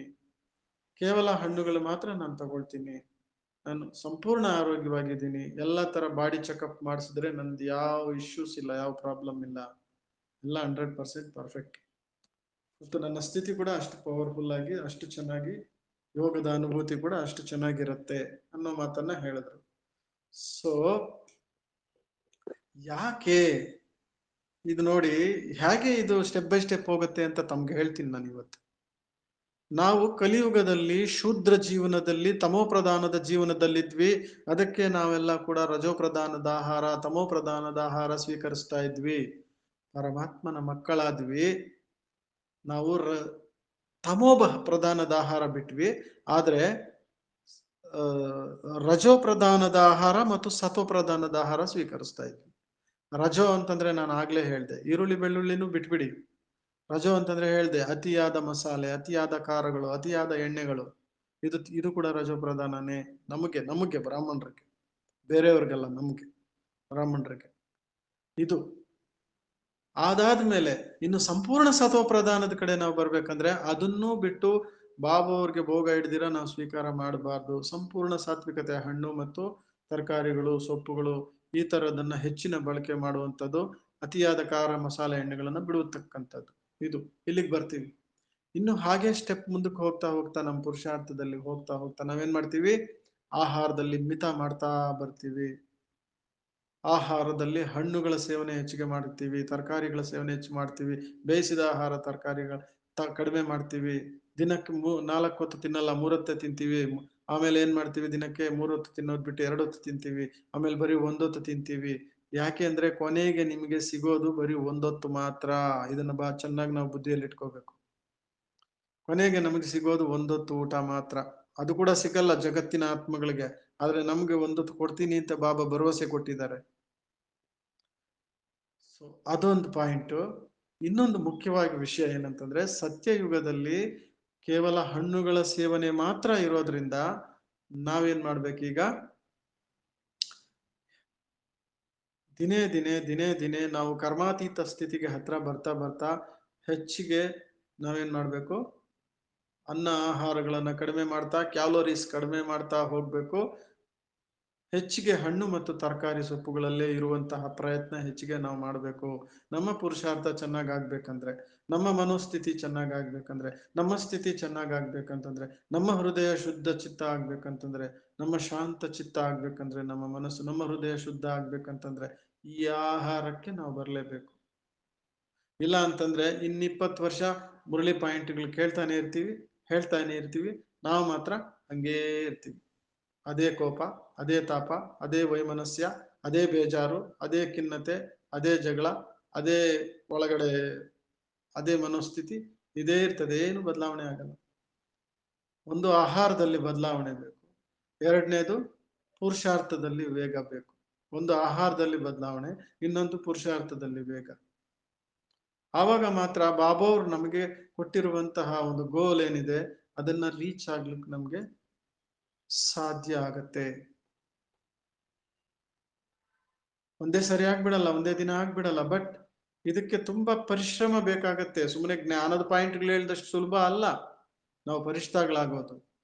ಕೇವಲ ಹಣ್ಣುಗಳು ಮಾತ್ರ ನಾನು ತಗೊಳ್ತೀನಿ. ನಾನು ಸಂಪೂರ್ಣ ಆರೋಗ್ಯವಾಗಿದ್ದೀನಿ. ಎಲ್ಲ ತರ ಬಾಡಿ ಚೆಕಪ್ ಮಾಡಿಸಿದ್ರೆ ನಂದು ಯಾವ ಇಶ್ಯೂಸ್ ಇಲ್ಲ, ಯಾವ ಪ್ರಾಬ್ಲಮ್ ಇಲ್ಲ, ಎಲ್ಲ 100% ಪರ್ಫೆಕ್ಟ್. ಮತ್ತು ನನ್ನ ಸ್ಥಿತಿ ಕೂಡ ಅಷ್ಟು ಪವರ್ಫುಲ್ ಆಗಿ, ಅಷ್ಟು ಚೆನ್ನಾಗಿ, ಯೋಗದ ಅನುಭೂತಿ ಕೂಡ ಅಷ್ಟು ಚೆನ್ನಾಗಿರುತ್ತೆ ಅನ್ನೋ ಮಾತನ್ನ ಹೇಳಿದ್ರು. ಸೊ ಯಾಕೆ ಇದು ನೋಡಿ, ಹೇಗೆ ಇದು ಸ್ಟೆಪ್ ಬೈ ಸ್ಟೆಪ್ ಹೋಗುತ್ತೆ ಅಂತ ತಮ್ಗೆ ಹೇಳ್ತೀನಿ ನಾನು ಇವತ್ತು. ನಾವು ಕಲಿಯುಗದಲ್ಲಿ ಶೂದ್ರ ಜೀವನದಲ್ಲಿ, ತಮೋ ಪ್ರಧಾನದ ಜೀವನದಲ್ಲಿದ್ವಿ. ಅದಕ್ಕೆ ನಾವೆಲ್ಲ ಕೂಡ ರಜೋ ಪ್ರಧಾನದ ಆಹಾರ, ತಮೋ ಪ್ರಧಾನದ ಆಹಾರ ಸ್ವೀಕರಿಸ್ತಾ ಇದ್ವಿ. ಪರಮಾತ್ಮನ ಮಕ್ಕಳಾದ್ವಿ, ನಾವು ತಮೋ ಪ್ರಧಾನದ ಆಹಾರ ಬಿಟ್ವಿ. ಆದ್ರೆ ರಜೋ ಪ್ರಧಾನದ ಆಹಾರ ಮತ್ತು ಸತ್ವ ಪ್ರಧಾನದ ಆಹಾರ ಸ್ವೀಕರಿಸ್ತಾ ಇದ್ವಿ. ರಜೋ ಅಂತಂದ್ರೆ ನಾನು ಆಗ್ಲೇ ಹೇಳ್ದೆ, ಈರುಳ್ಳಿ ಬೆಳ್ಳುಳ್ಳಿನೂ ಬಿಟ್ಬಿಡಿ. ರಜೋ ಅಂತಂದ್ರೆ ಹೇಳ್ದೆ, ಅತಿಯಾದ ಮಸಾಲೆ, ಅತಿಯಾದ ಖಾರಗಳು, ಅತಿಯಾದ ಎಣ್ಣೆಗಳು, ಇದು ಕೂಡ ರಜೋ ಪ್ರಧಾನನೇ. ನಮಗೆ ಬ್ರಾಹ್ಮಣರಿಗೆ, ಬೇರೆಯವ್ರಿಗೆಲ್ಲ, ನಮಗೆ ಬ್ರಾಹ್ಮಣರಿಗೆ ಇದು. ಅದಾದ್ಮೇಲೆ ಇನ್ನು ಸಂಪೂರ್ಣ ಸತ್ವ ಪ್ರಧಾನದ ಕಡೆ ನಾವು ಬರ್ಬೇಕಂದ್ರೆ ಅದನ್ನೂ ಬಿಟ್ಟು ಬಾಬಾ ಅವ್ರಿಗೆ ಭೋಗ ಹಿಡ್ದಿರ ನಾವು ಸ್ವೀಕಾರ ಮಾಡಬಾರ್ದು. ಸಂಪೂರ್ಣ ಸಾತ್ವಿಕತೆ, ಹಣ್ಣು ಮತ್ತು ತರಕಾರಿಗಳು, ಸೊಪ್ಪುಗಳು, ಈ ತರದನ್ನ ಹೆಚ್ಚಿನ ಬಳಕೆ ಮಾಡುವಂಥದ್ದು, ಅತಿಯಾದ ಖಾರ ಮಸಾಲೆ ಎಣ್ಣೆಗಳನ್ನ ಬಿಡುವತಕ್ಕಂಥದ್ದು. ಇದು ಇಲ್ಲಿಗೆ ಬರ್ತೀವಿ. ಇನ್ನು ಹಾಗೆ ಸ್ಟೆಪ್ ಮುಂದಕ್ಕೆ ಹೋಗ್ತಾ ಹೋಗ್ತಾ ನಮ್ಮ ಪುರುಷಾರ್ಥದಲ್ಲಿ ಹೋಗ್ತಾ ಹೋಗ್ತಾ ನಾವೇನ್ ಮಾಡ್ತೀವಿ, ಆಹಾರದಲ್ಲಿ ಮಿತ ಮಾಡ್ತಾ ಬರ್ತೀವಿ. ಆಹಾರದಲ್ಲಿ ಹಣ್ಣುಗಳ ಸೇವನೆ ಹೆಚ್ಚಿಗೆ ಮಾಡ್ತೀವಿ, ತರಕಾರಿಗಳ ಸೇವನೆ ಹೆಚ್ಚು ಮಾಡ್ತೀವಿ, ಬೇಯಿಸಿದ ಆಹಾರ ತರಕಾರಿಗಳ ಕಡಿಮೆ ಮಾಡ್ತೀವಿ. ದಿನಕ್ಕೆ 4 ಹೊತ್ತು ತಿನ್ನಲ್ಲ, 3 ಹೊತ್ತೇ ತಿಂತೀವಿ. ಆಮೇಲೆ ಏನ್ ಮಾಡ್ತೀವಿ, ದಿನಕ್ಕೆ 3 ಹೊತ್ತು ತಿನ್ನೋದ್ ಬಿಟ್ಟು 2 ಹೊತ್ತು ತಿಂತೀವಿ. ಆಮೇಲೆ ಬರೀ 1 ಹೊತ್ತು ತಿಂತೀವಿ. ಯಾಕೆ ಅಂದ್ರೆ ಕೊನೆಗೆ ನಿಮಗೆ ಸಿಗೋದು ಬರೀ 1 ಹೊತ್ತು ಮಾತ್ರ. ಇದನ್ನ ಚೆನ್ನಾಗಿ ನಾವು ಬುದ್ಧಿಯಲ್ಲಿ ಇಟ್ಕೋಬೇಕು. ಕೊನೆಗೆ ನಮಗೆ ಸಿಗೋದು 1 ಹೊತ್ತು ಊಟ ಮಾತ್ರ. ಅದು ಕೂಡ ಸಿಗಲ್ಲ ಜಗತ್ತಿನ ಆತ್ಮಗಳಿಗೆ, ಆದ್ರೆ ನಮ್ಗೆ 1 ಹೊತ್ತು ಕೊಡ್ತೀನಿ ಅಂತ ಬಾಬಾ ಭರವಸೆ ಕೊಟ್ಟಿದ್ದಾರೆ. ಸೊ ಅದೊಂದು ಪಾಯಿಂಟ್. ಇನ್ನೊಂದು ಮುಖ್ಯವಾಗಿ ವಿಷಯ ಏನಂತಂದ್ರೆ, ಸತ್ಯಯುಗದಲ್ಲಿ ಕೇವಲ ಹಣ್ಣುಗಳ ಸೇವನೆ ಮಾತ್ರ ಇರೋದ್ರಿಂದ ನಾವೇನ್ ಮಾಡ್ಬೇಕೀಗ, ದಿನೇ ನಾವು ಕರ್ಮಾತೀತ ಸ್ಥಿತಿಗೆ ಹತ್ರ ಬರ್ತಾ ಬರ್ತಾ ಹೆಚ್ಚಿಗೆ ನಾವೇನ್ ಮಾಡ್ಬೇಕು, ಅನ್ನ ಆಹಾರಗಳನ್ನ ಕಡಿಮೆ ಮಾಡ್ತಾ, ಕ್ಯಾಲೋರೀಸ್ ಕಡಿಮೆ ಮಾಡ್ತಾ ಹೋಗ್ಬೇಕು. ಹೆಚ್ಚಿಗೆ ಹಣ್ಣು ಮತ್ತು ತರಕಾರಿ ಸೊಪ್ಪುಗಳಲ್ಲೇ ಇರುವಂತಹ ಪ್ರಯತ್ನ ಹೆಚ್ಚಿಗೆ ನಾವು ಮಾಡಬೇಕು. ನಮ್ಮ ಪುರುಷಾರ್ಥ ಚೆನ್ನಾಗಾಗ್ಬೇಕಂದ್ರೆ, ನಮ್ಮ ಮನೋಸ್ಥಿತಿ ಚೆನ್ನಾಗಾಗ್ಬೇಕಂದ್ರೆ, ನಮ್ಮ ಸ್ಥಿತಿ ಚೆನ್ನಾಗಾಗ್ಬೇಕಂತಂದ್ರೆ, ನಮ್ಮ ಹೃದಯ ಶುದ್ಧ ಚಿತ್ತ ಆಗ್ಬೇಕಂತಂದ್ರೆ, ನಮ್ಮ ಶಾಂತ ಚಿತ್ತ ಆಗ್ಬೇಕಂದ್ರೆ, ನಮ್ಮ ಮನಸ್ಸು, ನಮ್ಮ ಹೃದಯ ಶುದ್ಧ ಆಗ್ಬೇಕಂತಂದ್ರೆ ಈ ಆಹಾರಕ್ಕೆ ನಾವು ಬರಲೇಬೇಕು. ಇಲ್ಲ ಅಂತಂದ್ರೆ 20 ವರ್ಷ ಮುರಳಿ ಪಾಯಿಂಟ್ಗಳು ಕೇಳ್ತಾನೆ ಇರ್ತೀವಿ, ಹೇಳ್ತಾನೆ ಇರ್ತೀವಿ, ನಾವು ಮಾತ್ರ ಹಂಗೇ ಇರ್ತೀವಿ. ಅದೇ ಕೋಪ, ಅದೇ ತಾಪ, ಅದೇ ವೈಮನಸ್ಯ, ಅದೇ ಬೇಜಾರು, ಅದೇ ಖಿನ್ನತೆ, ಅದೇ ಜಗಳ, ಅದೇ ಒಳಗಡೆ ಅದೇ ಮನೋಸ್ಥಿತಿ ಇದೇ ಇರ್ತದೆ. ಏನು ಬದಲಾವಣೆ ಆಗಲ್ಲ. ಒಂದು ಆಹಾರದಲ್ಲಿ ಬದಲಾವಣೆ ಬೇಕು, ಎರಡನೇದು ಪುರುಷಾರ್ಥದಲ್ಲಿ ವೇಗ ಬೇಕು. ಒಂದು ಆಹಾರದಲ್ಲಿ ಬದಲಾವಣೆ, ಇನ್ನೊಂದು ಪುರುಷಾರ್ಥದಲ್ಲಿ ವೇಗ. ಆವಾಗ ಮಾತ್ರ ಬಾಬಾ ಅವರು ನಮಗೆ ಕೊಟ್ಟಿರುವಂತಹ ಒಂದು ಗೋಲ್ ಏನಿದೆ ಅದನ್ನ ರೀಚ್ ಆಗ್ಲಿಕ್ಕೆ ನಮ್ಗೆ ಸಾಧ್ಯ ಆಗತ್ತೆ. ಒಂದೇ ಸರಿ ಆಗ್ಬಿಡಲ್ಲ, ಒಂದೇ ದಿನ ಆಗ್ಬಿಡಲ್ಲ. ಬಟ್ ಇದಕ್ಕೆ ತುಂಬಾ ಪರಿಶ್ರಮ ಬೇಕಾಗತ್ತೆ. ಸುಮ್ಮನೆ ಜ್ಞಾನದ ಪಾಯಿಂಟ್ಗಳು ಹೇಳಿದಷ್ಟು ಸುಲಭ ಅಲ್ಲ ನಾವು ಪರಿಷ್ಠಗಳಾಗೋದು.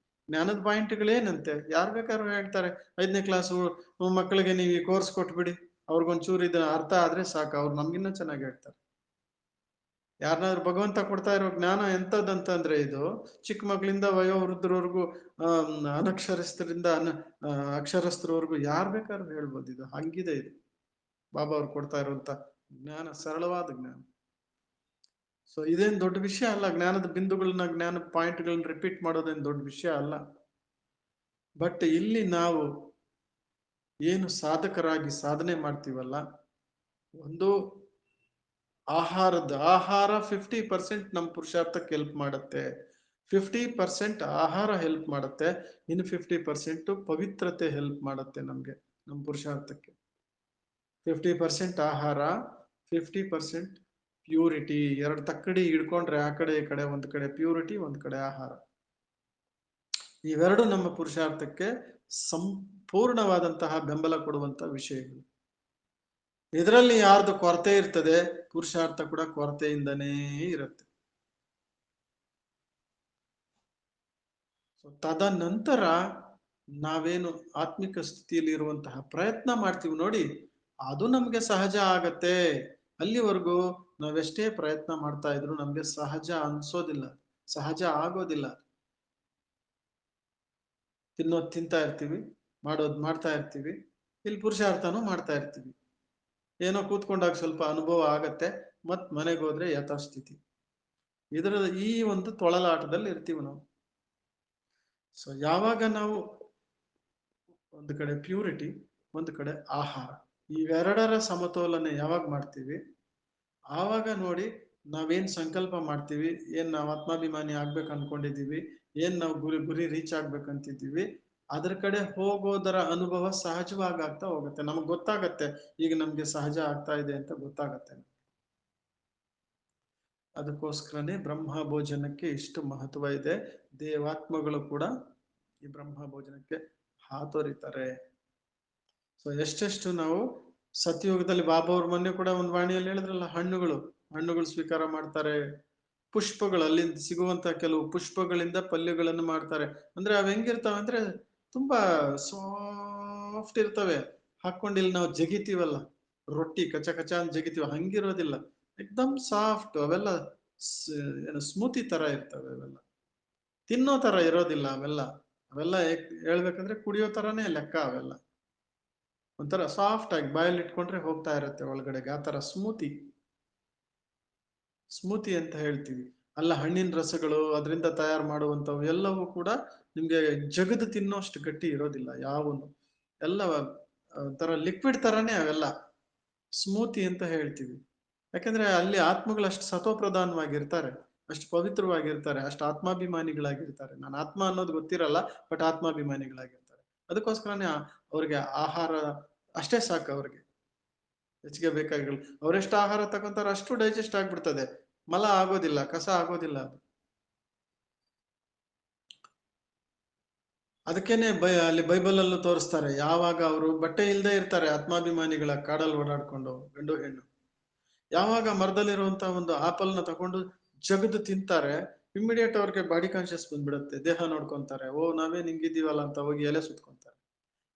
ಜ್ಞಾನದ ಪಾಯಿಂಟ್ಗಳೇನಂತೆ, ಯಾರು ಬೇಕಾದ್ರೂ ಹೇಳ್ತಾರೆ. 5ನೇ ಕ್ಲಾಸು ಮಕ್ಕಳಿಗೆ ನೀವು ಈ ಕೋರ್ಸ್ ಕೊಟ್ಬಿಡಿ, ಅವ್ರಿಗೊಂಚೂರು ಇದನ್ನ ಅರ್ಥ ಆದ್ರೆ ಸಾಕು, ಅವ್ರು ನಮ್ಗಿನ್ನ ಚೆನ್ನಾಗಿ ಹೇಳ್ತಾರೆ. ಯಾರನ್ನಾದ್ರೂ ಭಗವಂತ ಕೊಡ್ತಾ ಇರೋ ಜ್ಞಾನ ಎಂಥದ್ದಂತಂದ್ರೆ, ಇದು ಚಿಕ್ಕ ಮಕ್ಕಳಿಂದ ವಯೋವೃದ್ಧರವರೆಗೂ ಅನಕ್ಷರಸ್ಥರಿಂದ ಅಕ್ಷರಸ್ಥರವರೆಗೂ ಯಾರು ಬೇಕಾದ್ರೂ ಹೇಳ್ಬೋದು. ಇದು ಹಂಗಿದೆ ಇದು ಬಾಬಾ ಅವ್ರು ಕೊಡ್ತಾ ಇರುವಂತ ಜ್ಞಾನ, ಸರಳವಾದ ಜ್ಞಾನ. ಸೊ ಇದೇನ್ ದೊಡ್ಡ ವಿಷಯ ಅಲ್ಲ. ಜ್ಞಾನದ ಬಿಂದುಗಳನ್ನ, ಜ್ಞಾನದ ಪಾಯಿಂಟ್ಗಳನ್ನ ರಿಪೀಟ್ ಮಾಡೋದೇನ್ ದೊಡ್ಡ ವಿಷಯ ಅಲ್ಲ. ಬಟ್ ಇಲ್ಲಿ ನಾವು ಏನು ಸಾಧಕರಾಗಿ ಸಾಧನೆ ಮಾಡ್ತೀವಲ್ಲ, ಒಂದು ಆಹಾರ 50% ನಮ್ಮ ಪುರುಷಾರ್ಥಕ್ಕೆ ಹೆಲ್ಪ್ ಮಾಡುತ್ತೆ. 50% ಆಹಾರ ಹೆಲ್ಪ್ ಮಾಡುತ್ತೆ, ಇನ್ನು 50% ಪವಿತ್ರತೆ ಹೆಲ್ಪ್ ಮಾಡುತ್ತೆ ನಮ್ಗೆ, ನಮ್ಮ ಪುರುಷಾರ್ಥಕ್ಕೆ. 50% ಆಹಾರ, 50% ಪ್ಯೂರಿಟಿ. ಎರಡು ತಕ್ಕಡಿ ಹಿಡ್ಕೊಂಡ್ರೆ ಆ ಕಡೆ ಈ ಕಡೆ, ಒಂದ್ ಕಡೆ ಪ್ಯೂರಿಟಿ, ಒಂದ್ ಕಡೆ ಆಹಾರ. ಇವೆರಡು ನಮ್ಮ ಪುರುಷಾರ್ಥಕ್ಕೆ ಸಂಪೂರ್ಣವಾದಂತಹ ಬೆಂಬಲ ಕೊಡುವಂತ ವಿಷಯಗಳು. ಇದರಲ್ಲಿ ಯಾರ್ದು ಕೊರತೆ ಇರ್ತದೆ, ಪುರುಷಾರ್ಥ ಕೂಡ ಕೊರತೆಯಿಂದನೇ ಇರುತ್ತೆ. ತದನಂತರ ನಾವೇನು ಆತ್ಮಿಕ ಸ್ಥಿತಿಯಲ್ಲಿ ಇರುವಂತಹ ಪ್ರಯತ್ನ ಮಾಡ್ತೀವಿ ನೋಡಿ, ಅದು ನಮ್ಗೆ ಸಹಜ ಆಗತ್ತೆ. ಅಲ್ಲಿವರೆಗೂ ನಾವೆಷ್ಟೇ ಪ್ರಯತ್ನ ಮಾಡ್ತಾ ಇದ್ರು ನಮ್ಗೆ ಸಹಜ ಅನ್ಸೋದಿಲ್ಲ, ಸಹಜ ಆಗೋದಿಲ್ಲ. ತಿನ್ನೋದ್ ತಿಂತಾ ಇರ್ತೀವಿ, ಮಾಡೋದ್ ಮಾಡ್ತಾ ಇರ್ತೀವಿ, ಇಲ್ಲಿ ಪುರುಷಾರ್ಥನೂ ಮಾಡ್ತಾ ಇರ್ತೀವಿ. ಏನೋ ಕೂತ್ಕೊಂಡಾಗ ಸ್ವಲ್ಪ ಅನುಭವ ಆಗತ್ತೆ, ಮತ್ ಮನೆಗೆ ಹೋದ್ರೆ ಯಥಾಸ್ಥಿತಿ. ಇದರ ಈ ಒಂದು ತೊಳಲಾಟದಲ್ಲಿ ಇರ್ತೀವಿ ನಾವು. ಸೊ ಯಾವಾಗ ನಾವು ಒಂದು ಕಡೆ ಪ್ಯೂರಿಟಿ, ಒಂದು ಕಡೆ ಆಹಾರ, ಇವೆರಡರ ಸಮತೋಲನೆ ಯಾವಾಗ ಮಾಡ್ತೀವಿ, ಆವಾಗ ನೋಡಿ ನಾವೇನ್ ಸಂಕಲ್ಪ ಮಾಡ್ತೀವಿ, ಏನ್ ನಾವು ಆತ್ಮಾಭಿಮಾನಿ ಆಗ್ಬೇಕು ಅನ್ಕೊಂಡಿದೀವಿ, ಏನ್ ನಾವು ಗುರಿ ರೀಚ್ ಆಗ್ಬೇಕಂತಿದ್ದೀವಿ, ಅದ್ರ ಕಡೆ ಹೋಗೋದರ ಅನುಭವ ಸಹಜವಾಗಿ ಆಗ್ತಾ ಹೋಗುತ್ತೆ. ನಮಗ್ ಗೊತ್ತಾಗತ್ತೆ, ಈಗ ನಮ್ಗೆ ಸಹಜ ಆಗ್ತಾ ಇದೆ ಅಂತ ಗೊತ್ತಾಗತ್ತೆ. ಅದಕ್ಕೋಸ್ಕರನೇ ಬ್ರಹ್ಮ ಭೋಜನಕ್ಕೆ ಇಷ್ಟು ಮಹತ್ವ ಇದೆ. ದೇವಾತ್ಮಗಳು ಕೂಡ ಈ ಬ್ರಹ್ಮ ಭೋಜನಕ್ಕೆ ಹಾತೊರಿತಾರೆ. ಸೊ ಎಷ್ಟೆಷ್ಟು ನಾವು ಸತ್ಯಯುಗದಲ್ಲಿ, ಬಾಬಾ ಅವ್ರ ಮೊನ್ನೆ ಕೂಡ ಒಂದು ವಾಣಿಯಲ್ಲಿ ಹೇಳಿದ್ರಲ್ಲ, ಹಣ್ಣುಗಳು ಸ್ವೀಕಾರ ಮಾಡ್ತಾರೆ, ಪುಷ್ಪಗಳು, ಅಲ್ಲಿಂದ ಸಿಗುವಂತ ಕೆಲವು ಪುಷ್ಪಗಳಿಂದ ಪಲ್ಯಗಳನ್ನು ಮಾಡ್ತಾರೆ. ಅಂದ್ರೆ ಅವ್ ಹೆಂಗಿರ್ತಾವ ಅಂದ್ರೆ ತುಂಬಾ ಸಾಫ್ಟ್ ಇರ್ತವೆ. ಹಾಕೊಂಡು ಇಲ್ಲಿ ನಾವು ಜಗಿತೀವಲ್ಲ ರೊಟ್ಟಿ, ಕಚ ಕಚ ಅಂತ ಜಗಿತೀವ, ಹಂಗಿರೋದಿಲ್ಲ, ಎಕ್ದಮ್ ಸಾಫ್ಟ್. ಅವೆಲ್ಲ ಏನು ಸ್ಮೂತಿ ತರ ಇರ್ತವೆ. ಅವೆಲ್ಲ ತಿನ್ನೋ ತರ ಇರೋದಿಲ್ಲ. ಅವೆಲ್ಲ ಹೇಳ್ಬೇಕಂದ್ರೆ ಕುಡಿಯೋ ತರಾನೇ ಲೆಕ್ಕ. ಅವೆಲ್ಲ ಒಂಥರ ಸಾಫ್ಟ್ ಆಗಿ ಬಾಯಲ್ಲಿ ಇಟ್ಕೊಂಡ್ರೆ ಹೋಗ್ತಾ ಇರುತ್ತೆ ಒಳಗಡೆಗೆ, ಆ ತರ ಸ್ಮೂತಿ ಅಂತ ಹೇಳ್ತೀವಿ. ಅಲ್ಲ, ಹಣ್ಣಿನ ರಸಗಳು, ಅದರಿಂದ ತಯಾರು ಮಾಡುವಂಥವು ಎಲ್ಲವೂ ಕೂಡ ನಿಮ್ಗೆ ಜಗದು ತಿನ್ನೋಷ್ಟು ಗಟ್ಟಿ ಇರೋದಿಲ್ಲ ಯಾವನು. ಎಲ್ಲ ಒಂಥರ ಲಿಕ್ವಿಡ್ ತರಾನೇ ಅವೆಲ್ಲ, ಸ್ಮೂತಿ ಅಂತ ಹೇಳ್ತೀವಿ. ಯಾಕಂದ್ರೆ ಅಲ್ಲಿ ಆತ್ಮಗಳು ಅಷ್ಟು ಸತ್ವಪ್ರಧಾನವಾಗಿರ್ತಾರೆ, ಅಷ್ಟು ಪವಿತ್ರವಾಗಿರ್ತಾರೆ, ಅಷ್ಟು ಆತ್ಮಾಭಿಮಾನಿಗಳಾಗಿರ್ತಾರೆ. ನಾನು ಆತ್ಮ ಅನ್ನೋದು ಗೊತ್ತಿರಲ್ಲ, ಬಟ್ ಆತ್ಮಾಭಿಮಾನಿಗಳಾಗಿರ್ತಾರೆ. ಅದಕ್ಕೋಸ್ಕರನೇ ಅವ್ರಿಗೆ ಆಹಾರ ಅಷ್ಟೇ ಸಾಕು, ಅವ್ರಿಗೆ ಹೆಚ್ಚಿಗೆ ಬೇಕಾಗಿರಲ್ಲ. ಅವರೆಷ್ಟು ಆಹಾರ ತಗೊಂತಾರ ಅಷ್ಟು ಡೈಜೆಸ್ಟ್ ಆಗ್ಬಿಡ್ತದೆ, ಮಲ ಆಗೋದಿಲ್ಲ, ಕಸ ಆಗೋದಿಲ್ಲ ಅದು. ಅದಕ್ಕೇನೆ ಅಲ್ಲಿ ಬೈಬಲ್ ಅಲ್ಲೂ ತೋರಿಸ್ತಾರೆ, ಯಾವಾಗ ಅವರು ಬಟ್ಟೆ ಇಲ್ಲದೆ ಇರ್ತಾರೆ, ಆತ್ಮಾಭಿಮಾನಿಗಳ ಕಾಡಲ್ಲಿ ಓಡಾಡ್ಕೊಂಡು ಗಂಡು ಹೆಣ್ಣು, ಯಾವಾಗ ಮರದಲ್ಲಿರುವಂತ ಒಂದು ಆಪಲ್ನ ತಗೊಂಡು ಜಗದು ತಿಂತಾರೆ, ಇಮ್ಮಿಡಿಯೇಟ್ ಅವ್ರಿಗೆ ಬಾಡಿ ಕಾನ್ಶಿಯಸ್ ಬಂದ್ಬಿಡುತ್ತೆ, ದೇಹ ನೋಡ್ಕೊಂತಾರೆ, ಓ ನಾವೇ ನಿಂಗಿದ್ದೀವಲ್ಲ ಅಂತ ಹೋಗಿ ಎಲೆ ಸುತ್ಕೊಂತಾರೆ.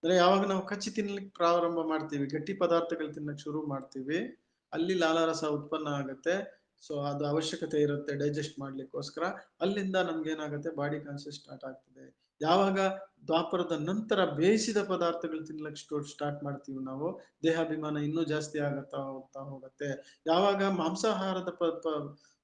ಅಂದ್ರೆ ಯಾವಾಗ ನಾವು ಕಚ್ಚಿ ತಿನ್ಲಿಕ್ಕೆ ಪ್ರಾರಂಭ ಮಾಡ್ತೀವಿ, ಗಟ್ಟಿ ಪದಾರ್ಥಗಳು ತಿನ್ನಕ್ ಶುರು ಮಾಡ್ತೀವಿ, ಅಲ್ಲಿ ಲಾಲಾರಸ ಉತ್ಪನ್ನ ಆಗುತ್ತೆ. ಸೊ ಅದು ಅವಶ್ಯಕತೆ ಇರುತ್ತೆ ಡೈಜೆಸ್ಟ್ ಮಾಡ್ಲಿಕ್ಕೋಸ್ಕರ. ಅಲ್ಲಿಂದ ನಮ್ಗೆ ಏನಾಗುತ್ತೆ, ಬಾಡಿ ಕಾನ್ಶಿಯಸ್ ಸ್ಟಾರ್ಟ್ ಆಗ್ತದೆ. ಯಾವಾಗ ದ್ವಾಪರದ ನಂತರ ಬೇಯಿಸಿದ ಪದಾರ್ಥಗಳು ತಿನ್ಲಕ್ ಸ್ಟಾರ್ಟ್ ಮಾಡ್ತೀವಿ ನಾವು, ದೇಹಾಭಿಮಾನ ಇನ್ನೂ ಜಾಸ್ತಿ ಹೋಗ್ತಾ ಹೋಗುತ್ತೆ. ಯಾವಾಗ ಮಾಂಸಾಹಾರದ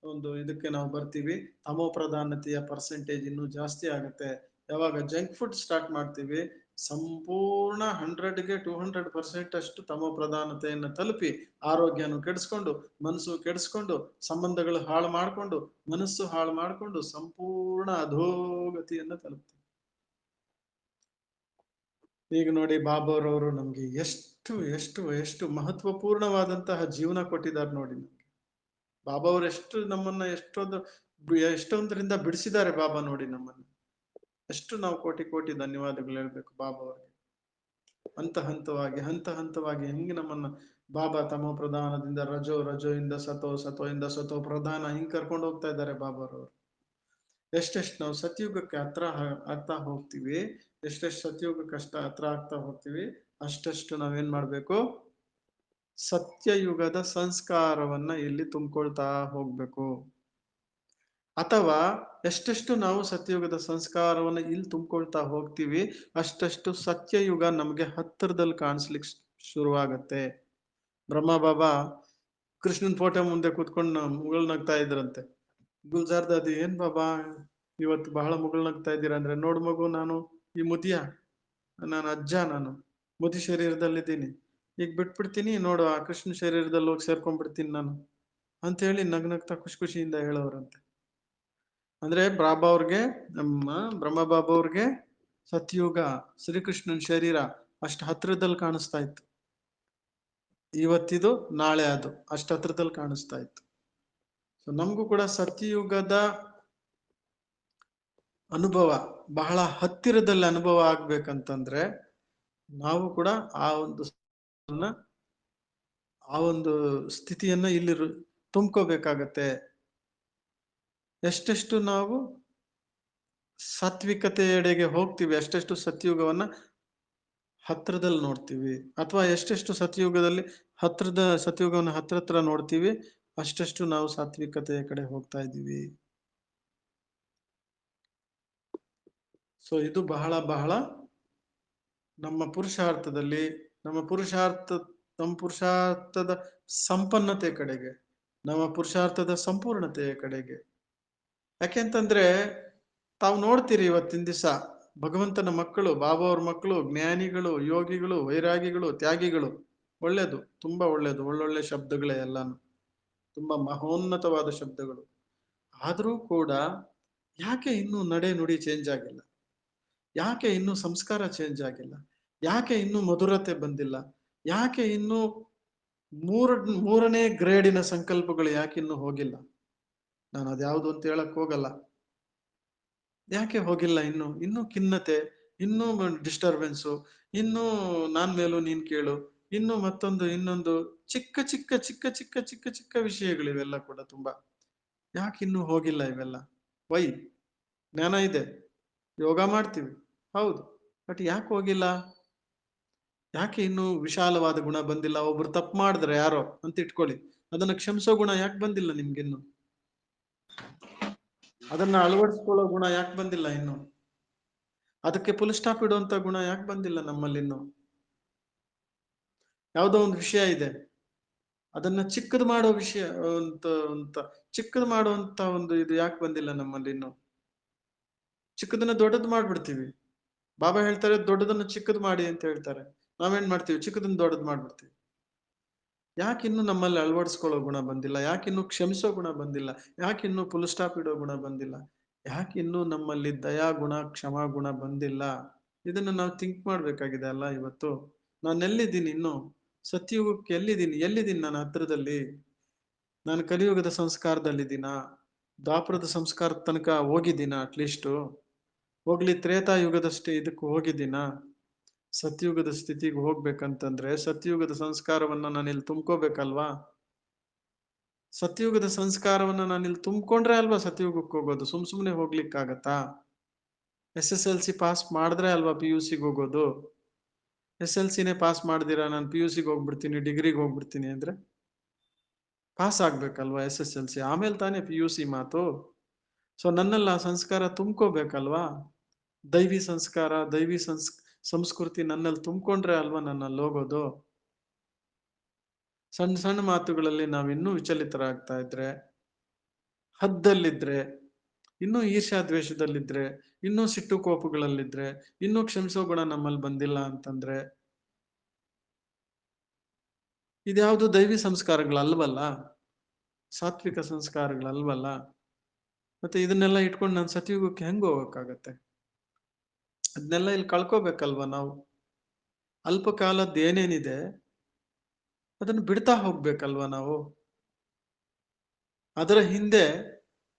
ಒಂದು ಇದಕ್ಕೆ ನಾವು ಬರ್ತೀವಿ, ತಮೋ ಪ್ರಧಾನತೆಯ ಪರ್ಸೆಂಟೇಜ್ ಇನ್ನೂ ಜಾಸ್ತಿ ಆಗುತ್ತೆ. ಯಾವಾಗ ಜಂಕ್ ಫುಡ್ ಸ್ಟಾರ್ಟ್ ಮಾಡ್ತೀವಿ, ಸಂಪೂರ್ಣ 100ಗೆ 200% ಅಷ್ಟು ತಮೋ ಪ್ರಧಾನತೆಯನ್ನು ತಲುಪಿ ಆರೋಗ್ಯನು ಕೆಡಿಸ್ಕೊಂಡು, ಮನಸ್ಸು ಕೆಡಿಸ್ಕೊಂಡು, ಸಂಬಂಧಗಳು ಹಾಳು ಮಾಡ್ಕೊಂಡು, ಮನಸ್ಸು ಹಾಳು ಮಾಡ್ಕೊಂಡು ಸಂಪೂರ್ಣ ಅಧೋಗತಿಯನ್ನ ತಲುಪ್ತೀವಿ. ಈಗ ನೋಡಿ, ಬಾಬಾರವರು ನಮ್ಗೆ ಎಷ್ಟು ಎಷ್ಟು ಎಷ್ಟು ಮಹತ್ವಪೂರ್ಣವಾದಂತಹ ಜೀವನ ಕೊಟ್ಟಿದ್ದಾರೆ ನೋಡಿ. ನಮ್ಗೆ ಬಾಬಾ ಅವರು ಎಷ್ಟು ನಮ್ಮನ್ನ ಎಷ್ಟೊಂದರಿಂದ ಬಿಡಿಸಿದ್ದಾರೆ ಬಾಬಾ ನೋಡಿ ನಮ್ಮನ್ನ. ಎಷ್ಟು ನಾವು ಕೋಟಿ ಕೋಟಿ ಧನ್ಯವಾದಗಳು ಹೇಳ್ಬೇಕು ಬಾಬಾ ಅವರಿಗೆ. ಹಂತ ಹಂತವಾಗಿ ಹೆಂಗೆ ನಮ್ಮನ್ನ ಬಾಬಾ ತಮೋ ಪ್ರಧಾನದಿಂದ ರಜೋ ಇಂದ ಸತೋ ಇಂದ ಸತೋ ಪ್ರಧಾನ ಹಿಂಗ್ ಕರ್ಕೊಂಡು ಹೋಗ್ತಾ ಇದ್ದಾರೆ ಬಾಬಾರವರು. ಎಷ್ಟೆಷ್ಟು ನಾವು ಸತ್ಯುಗಕ್ಕೆ ಆಗ್ತಾ ಹೋಗ್ತೀವಿ, ಎಷ್ಟೆಷ್ಟು ಸತ್ಯುಗಕ್ಕೆ ಹತ್ರ ಆಗ್ತಾ ಹೋಗ್ತೀವಿ, ಅಷ್ಟೆಷ್ಟು ನಾವೇನ್ ಮಾಡ್ಬೇಕು, ಸತ್ಯಯುಗದ ಸಂಸ್ಕಾರವನ್ನ ಇಲ್ಲಿ ತುಂಬಿಕೊಳ್ತಾ ಹೋಗ್ಬೇಕು. ಅಥವಾ ಎಷ್ಟೆಷ್ಟು ನಾವು ಸತ್ಯಯುಗದ ಸಂಸ್ಕಾರವನ್ನ ಇಲ್ಲಿ ತುಂಬಿಕೊಳ್ತಾ ಹೋಗ್ತೀವಿ, ಅಷ್ಟೆಷ್ಟು ಸತ್ಯಯುಗ ನಮ್ಗೆ ಹತ್ತಿರದಲ್ಲಿ ಕಾಣಿಸ್ಲಿಕ್ಕೆ ಶುರುವಾಗತ್ತೆ. ಬ್ರಹ್ಮ ಬಾಬಾ ಕೃಷ್ಣನ್ ಫೋಟೋ ಮುಂದೆ ಕೂತ್ಕೊಂಡು ಮುಗುಳ್ನಗ್ತಾ ಇದ್ರಂತೆ. ಗುಲ್ಜಾರ್ದಾದಿ, ಏನ್ ಬಾಬಾ ಇವತ್ತು ಬಹಳ ಮುಗುಳ್ನಗ್ತಾ ಇದ್ದೀರಾ ಅಂದ್ರೆ, ನೋಡ್ ಮಗು, ನಾನು ಈ ಮುದಿಯ, ನಾನು ಅಜ್ಜ, ನಾನು ಮುದಿ ಶರೀರದಲ್ಲಿದ್ದೀನಿ, ಈಗ ಬಿಟ್ಬಿಡ್ತೀನಿ ನೋಡು, ಆ ಕೃಷ್ಣ ಶರೀರದಲ್ಲಿ ಹೋಗಿ ಸೇರ್ಕೊಂಡ್ಬಿಡ್ತೀನಿ ನಾನು ಅಂತ ಹೇಳಿ ನಗ್ನಗ್ತಾ ಖುಷಿಯಿಂದ ಹೇಳೋರಂತೆ. ಅಂದ್ರೆ ಬಾಬಾ ಅವ್ರಿಗೆ, ನಮ್ಮ ಬ್ರಹ್ಮ ಬಾಬಾ ಅವ್ರಿಗೆ ಸತ್ಯುಗ ಶ್ರೀಕೃಷ್ಣನ್ ಶರೀರ ಅಷ್ಟು ಹತ್ರದಲ್ಲಿ ಕಾಣಿಸ್ತಾ ಇತ್ತು. ಇವತ್ತಿದು ನಾಳೆ ಅದು ಅಷ್ಟು ಹತ್ರದಲ್ಲಿ ಕಾಣಿಸ್ತಾ ಇತ್ತು. ಸೊ ನಮಗೂ ಕೂಡ ಸತ್ಯಯುಗದ ಅನುಭವ ಬಹಳ ಹತ್ತಿರದಲ್ಲಿ ಅನುಭವ ಆಗ್ಬೇಕಂತಂದ್ರೆ ನಾವು ಕೂಡ ಆ ಒಂದು ಸ್ಥಿತಿಯನ್ನ ಇಲ್ಲಿ ತುಂಬ್ಕೋಬೇಕಾಗತ್ತೆ. ಎಷ್ಟೆಷ್ಟು ನಾವು ಸಾತ್ವಿಕತೆಯೆಡೆಗೆ ಹೋಗ್ತೀವಿ, ಅಷ್ಟೆಷ್ಟು ಸತ್ಯಯುಗವನ್ನ ಹತ್ರದಲ್ಲಿ ನೋಡ್ತೀವಿ. ಅಥವಾ ಎಷ್ಟೆಷ್ಟು ಸತ್ಯಯುಗವನ್ನು ಹತ್ರ ನೋಡ್ತೀವಿ, ಅಷ್ಟೆಷ್ಟು ನಾವು ಸಾತ್ವಿಕತೆಯ ಕಡೆ ಹೋಗ್ತಾ ಇದ್ದೀವಿ. ಸೊ ಇದು ಬಹಳ ಬಹಳ ನಮ್ಮ ಪುರುಷಾರ್ಥದಲ್ಲಿ, ನಮ್ಮ ಪುರುಷಾರ್ಥದ ಸಂಪನ್ನತೆ ಕಡೆಗೆ, ನಮ್ಮ ಪುರುಷಾರ್ಥದ ಸಂಪೂರ್ಣತೆಯ ಕಡೆಗೆ. ಯಾಕೆಂತಂದ್ರೆ ತಾವು ನೋಡ್ತೀರಿ ಇವತ್ತಿನ ದಿವಸ ಭಗವಂತನ ಮಕ್ಕಳು, ಬಾಬಾ ಅವ್ರ ಮಕ್ಕಳು, ಜ್ಞಾನಿಗಳು, ಯೋಗಿಗಳು, ವೈರಾಗಿಗಳು, ತ್ಯಾಗಿಗಳು, ಒಳ್ಳೇದು, ತುಂಬಾ ಒಳ್ಳೇದು, ಒಳ್ಳೊಳ್ಳೆ ಶಬ್ದಗಳೇ ಎಲ್ಲಾನು, ತುಂಬಾ ಮಹೋನ್ನತವಾದ ಶಬ್ದಗಳು. ಆದರೂ ಕೂಡ ಯಾಕೆ ಇನ್ನೂ ನಡೆ ನುಡಿ ಚೇಂಜ್ ಆಗಿಲ್ಲ? ಯಾಕೆ ಇನ್ನೂ ಸಂಸ್ಕಾರ ಚೇಂಜ್ ಆಗಿಲ್ಲ? ಯಾಕೆ ಇನ್ನೂ ಮಧುರತೆ ಬಂದಿಲ್ಲ? ಯಾಕೆ ಇನ್ನೂ ಮೂರನೇ ಗ್ರೇಡಿನ ಸಂಕಲ್ಪಗಳು ಯಾಕೆ ಇನ್ನೂ ಹೋಗಿಲ್ಲ? ನಾನು ಅದ್ಯಾವುದು ಅಂತ ಹೇಳಕ್ ಹೋಗಲ್ಲ. ಯಾಕೆ ಹೋಗಿಲ್ಲ? ಇನ್ನೂ ಖಿನ್ನತೆ, ಇನ್ನೂ ಡಿಸ್ಟರ್ಬೆನ್ಸು, ಇನ್ನೂ ನಾನ್ ಮೇಲೂ ನೀನ್ ಕೇಳು, ಇನ್ನೂ ಇನ್ನೊಂದು ಚಿಕ್ಕ ಚಿಕ್ಕ ಚಿಕ್ಕ ಚಿಕ್ಕ ಚಿಕ್ಕ ಚಿಕ್ಕ ವಿಷಯಗಳಿವೆಲ್ಲ ಕೂಡ ತುಂಬಾ. ಯಾಕೆ ಇನ್ನೂ ಹೋಗಿಲ್ಲ ಇವೆಲ್ಲ? ವೈ? ಜ್ಞಾನ ಇದೆ, ಯೋಗ ಮಾಡ್ತೀವಿ, ಹೌದು, ಬಟ್ ಯಾಕೆ ಹೋಗಿಲ್ಲ? ಯಾಕೆ ಇನ್ನೂ ವಿಶಾಲವಾದ ಗುಣ ಬಂದಿಲ್ಲ? ಒಬ್ರು ತಪ್ಪು ಮಾಡಿದ್ರೆ ಯಾರೋ ಅಂತ ಇಟ್ಕೊಳ್ಳಿ, ಅದನ್ನ ಕ್ಷಮಿಸೋ ಗುಣ ಯಾಕೆ ಬಂದಿಲ್ಲ ನಿಮ್ಗಿನ್ನು? ಅದನ್ನ ಅಳವಡಿಸ್ಕೊಳ್ಳೋ ಗುಣ ಯಾಕೆ ಬಂದಿಲ್ಲ ಇನ್ನು? ಅದಕ್ಕೆ ಫುಲ್ ಸ್ಟಾಪ್ ಇಡುವಂತ ಗುಣ ಯಾಕೆ ಬಂದಿಲ್ಲ ನಮ್ಮಲ್ಲಿ ಇನ್ನು? ಯಾವುದೋ ಒಂದು ವಿಷಯ ಇದೆ, ಅದನ್ನ ಚಿಕ್ಕದು ಮಾಡೋ ವಿಷಯ ಚಿಕ್ಕದು ಮಾಡುವಂತ ಒಂದು ಇದು ಯಾಕೆ ಬಂದಿಲ್ಲ ನಮ್ಮಲ್ಲಿ ಇನ್ನು? ಚಿಕ್ಕದನ್ನ ದೊಡ್ಡದು ಮಾಡ್ಬಿಡ್ತೀವಿ. ಬಾಬಾ ಹೇಳ್ತಾರೆ ದೊಡ್ಡದನ್ನ ಚಿಕ್ಕದು ಮಾಡಿ ಅಂತ ಹೇಳ್ತಾರೆ. ನಾವೇನ್ ಮಾಡ್ತೀವಿ? ಚಿಕ್ಕದನ್ನ ದೊಡ್ಡದು ಮಾಡ್ಬಿಡ್ತೀವಿ. ಯಾಕಿನ್ನು ನಮ್ಮಲ್ಲಿ ಅಳವಡಿಸ್ಕೊಳ್ಳೋ ಗುಣ ಬಂದಿಲ್ಲ? ಯಾಕಿನ್ನು ಕ್ಷಮಿಸೋ ಗುಣ ಬಂದಿಲ್ಲ? ಯಾಕಿನ್ನು ಫುಲ್ ಸ್ಟಾಪ್ ಇಡೋ ಗುಣ ಬಂದಿಲ್ಲ? ಯಾಕಿನ್ನು ನಮ್ಮಲ್ಲಿ ದಯಾ ಗುಣ, ಕ್ಷಮಾ ಗುಣ ಬಂದಿಲ್ಲ? ಇದನ್ನ ನಾವು ಥಿಂಕ್ ಮಾಡ್ಬೇಕಾಗಿದೆ ಅಲ್ಲ ಇವತ್ತು. ನಾನು ಎಲ್ಲಿದ್ದೀನಿ? ಇನ್ನು ಸತ್ಯಯುಗಕ್ಕೆ ಎಲ್ಲಿದ್ದೀನಿ ನಾನು? ಹತ್ರದಲ್ಲಿ ನಾನು ಕಲಿಯುಗದ ಸಂಸ್ಕಾರದಲ್ಲಿದ್ದೀನ? ದ್ವಾಪರದ ಸಂಸ್ಕಾರದ ತನಕ ಹೋಗಿದ್ದೀನ? ಅಟ್ಲೀಸ್ಟು ಹೋಗ್ಲಿ, ತ್ರೇತಾಯುಗದಷ್ಟೇ ಇದಕ್ಕೆ ಹೋಗಿದ್ದೀನ? ಸತ್ಯಯುಗದ ಸ್ಥಿತಿಗೆ ಹೋಗ್ಬೇಕಂತಂದ್ರೆ ಸತ್ಯಯುಗದ ಸಂಸ್ಕಾರವನ್ನ ನಾನಿಲ್ಲಿ ತುಂಬ್ಕೋಬೇಕಲ್ವಾ? ಸತ್ಯಯುಗದ ಸಂಸ್ಕಾರವನ್ನ ನಾನಿಲ್ಲಿ ತುಂಬ್ಕೊಂಡ್ರೆ ಅಲ್ವಾ ಸತ್ಯಯುಗಕ್ಕೆ ಹೋಗೋದು. ಸುಮ್ನೆ ಹೋಗ್ಲಿಕ್ಕಾಗತ್ತಾ? SSLC ಪಾಸ್ ಮಾಡಿದ್ರೆ ಅಲ್ವಾ PUCಗೆ ಹೋಗೋದು. SLCನೇ ಪಾಸ್ ಮಾಡ್ದಿರಾ ನಾನು PUCಗೆ ಹೋಗ್ಬಿಡ್ತೀನಿ, ಡಿಗ್ರಿಗೆ ಹೋಗ್ಬಿಡ್ತೀನಿ ಅಂದ್ರೆ ಪಾಸ್ ಆಗ್ಬೇಕಲ್ವಾ SSLC, ಆಮೇಲೆ ತಾನೇ PUC ಮಾತು. ಸೊ ನನ್ನೆಲ್ಲ ಸಂಸ್ಕಾರ ತುಂಬ್ಕೋಬೇಕಲ್ವಾ? ದೈವಿ ಸಂಸ್ಕಾರ, ಸಂಸ್ಕೃತಿ ನನ್ನಲ್ಲಿ ತುಂಬಿಕೊಂಡ್ರೆ ಅಲ್ವಾ ನನ್ನಲ್ಲಿ ಹೋಗೋದು. ಸಣ್ಣ ಸಣ್ಣ ಮಾತುಗಳಲ್ಲಿ ನಾವಿನ್ನೂ ವಿಚಲಿತರಾಗ್ತಾ ಇದ್ರೆ, ಹದ್ದಲ್ಲಿದ್ರೆ, ಇನ್ನೂ ಈರ್ಷ್ಯಾ ದ್ವೇಷದಲ್ಲಿದ್ರೆ, ಇನ್ನೂ ಸಿಟ್ಟು ಕೋಪಗಳಲ್ಲಿದ್ರೆ, ಇನ್ನೂ ಕ್ಷಮಿಸೋ ಗುಣ ನಮ್ಮಲ್ಲಿ ಬಂದಿಲ್ಲ ಅಂತಂದ್ರೆ ಇದ್ಯಾವುದು ದೈವಿ ಸಂಸ್ಕಾರಗಳಲ್ವಲ್ಲ, ಸಾತ್ವಿಕ ಸಂಸ್ಕಾರಗಳಲ್ವಲ್ಲ. ಮತ್ತೆ ಇದನ್ನೆಲ್ಲ ಇಟ್ಕೊಂಡು ನಾನು ಸತ್ಯುಗಕ್ಕೆ ಹೆಂಗ್ ಹೋಗಕ್ಕಾಗತ್ತೆ? ಅದನ್ನೆಲ್ಲ ಇಲ್ಲಿ ಕಳ್ಕೋಬೇಕಲ್ವಾ ನಾವು? ಅಲ್ಪ ಕಾಲದ್ದು ಏನೇನಿದೆ ಅದನ್ನು ಬಿಡ್ತಾ ಹೋಗ್ಬೇಕಲ್ವಾ ನಾವು? ಅದರ ಹಿಂದೆ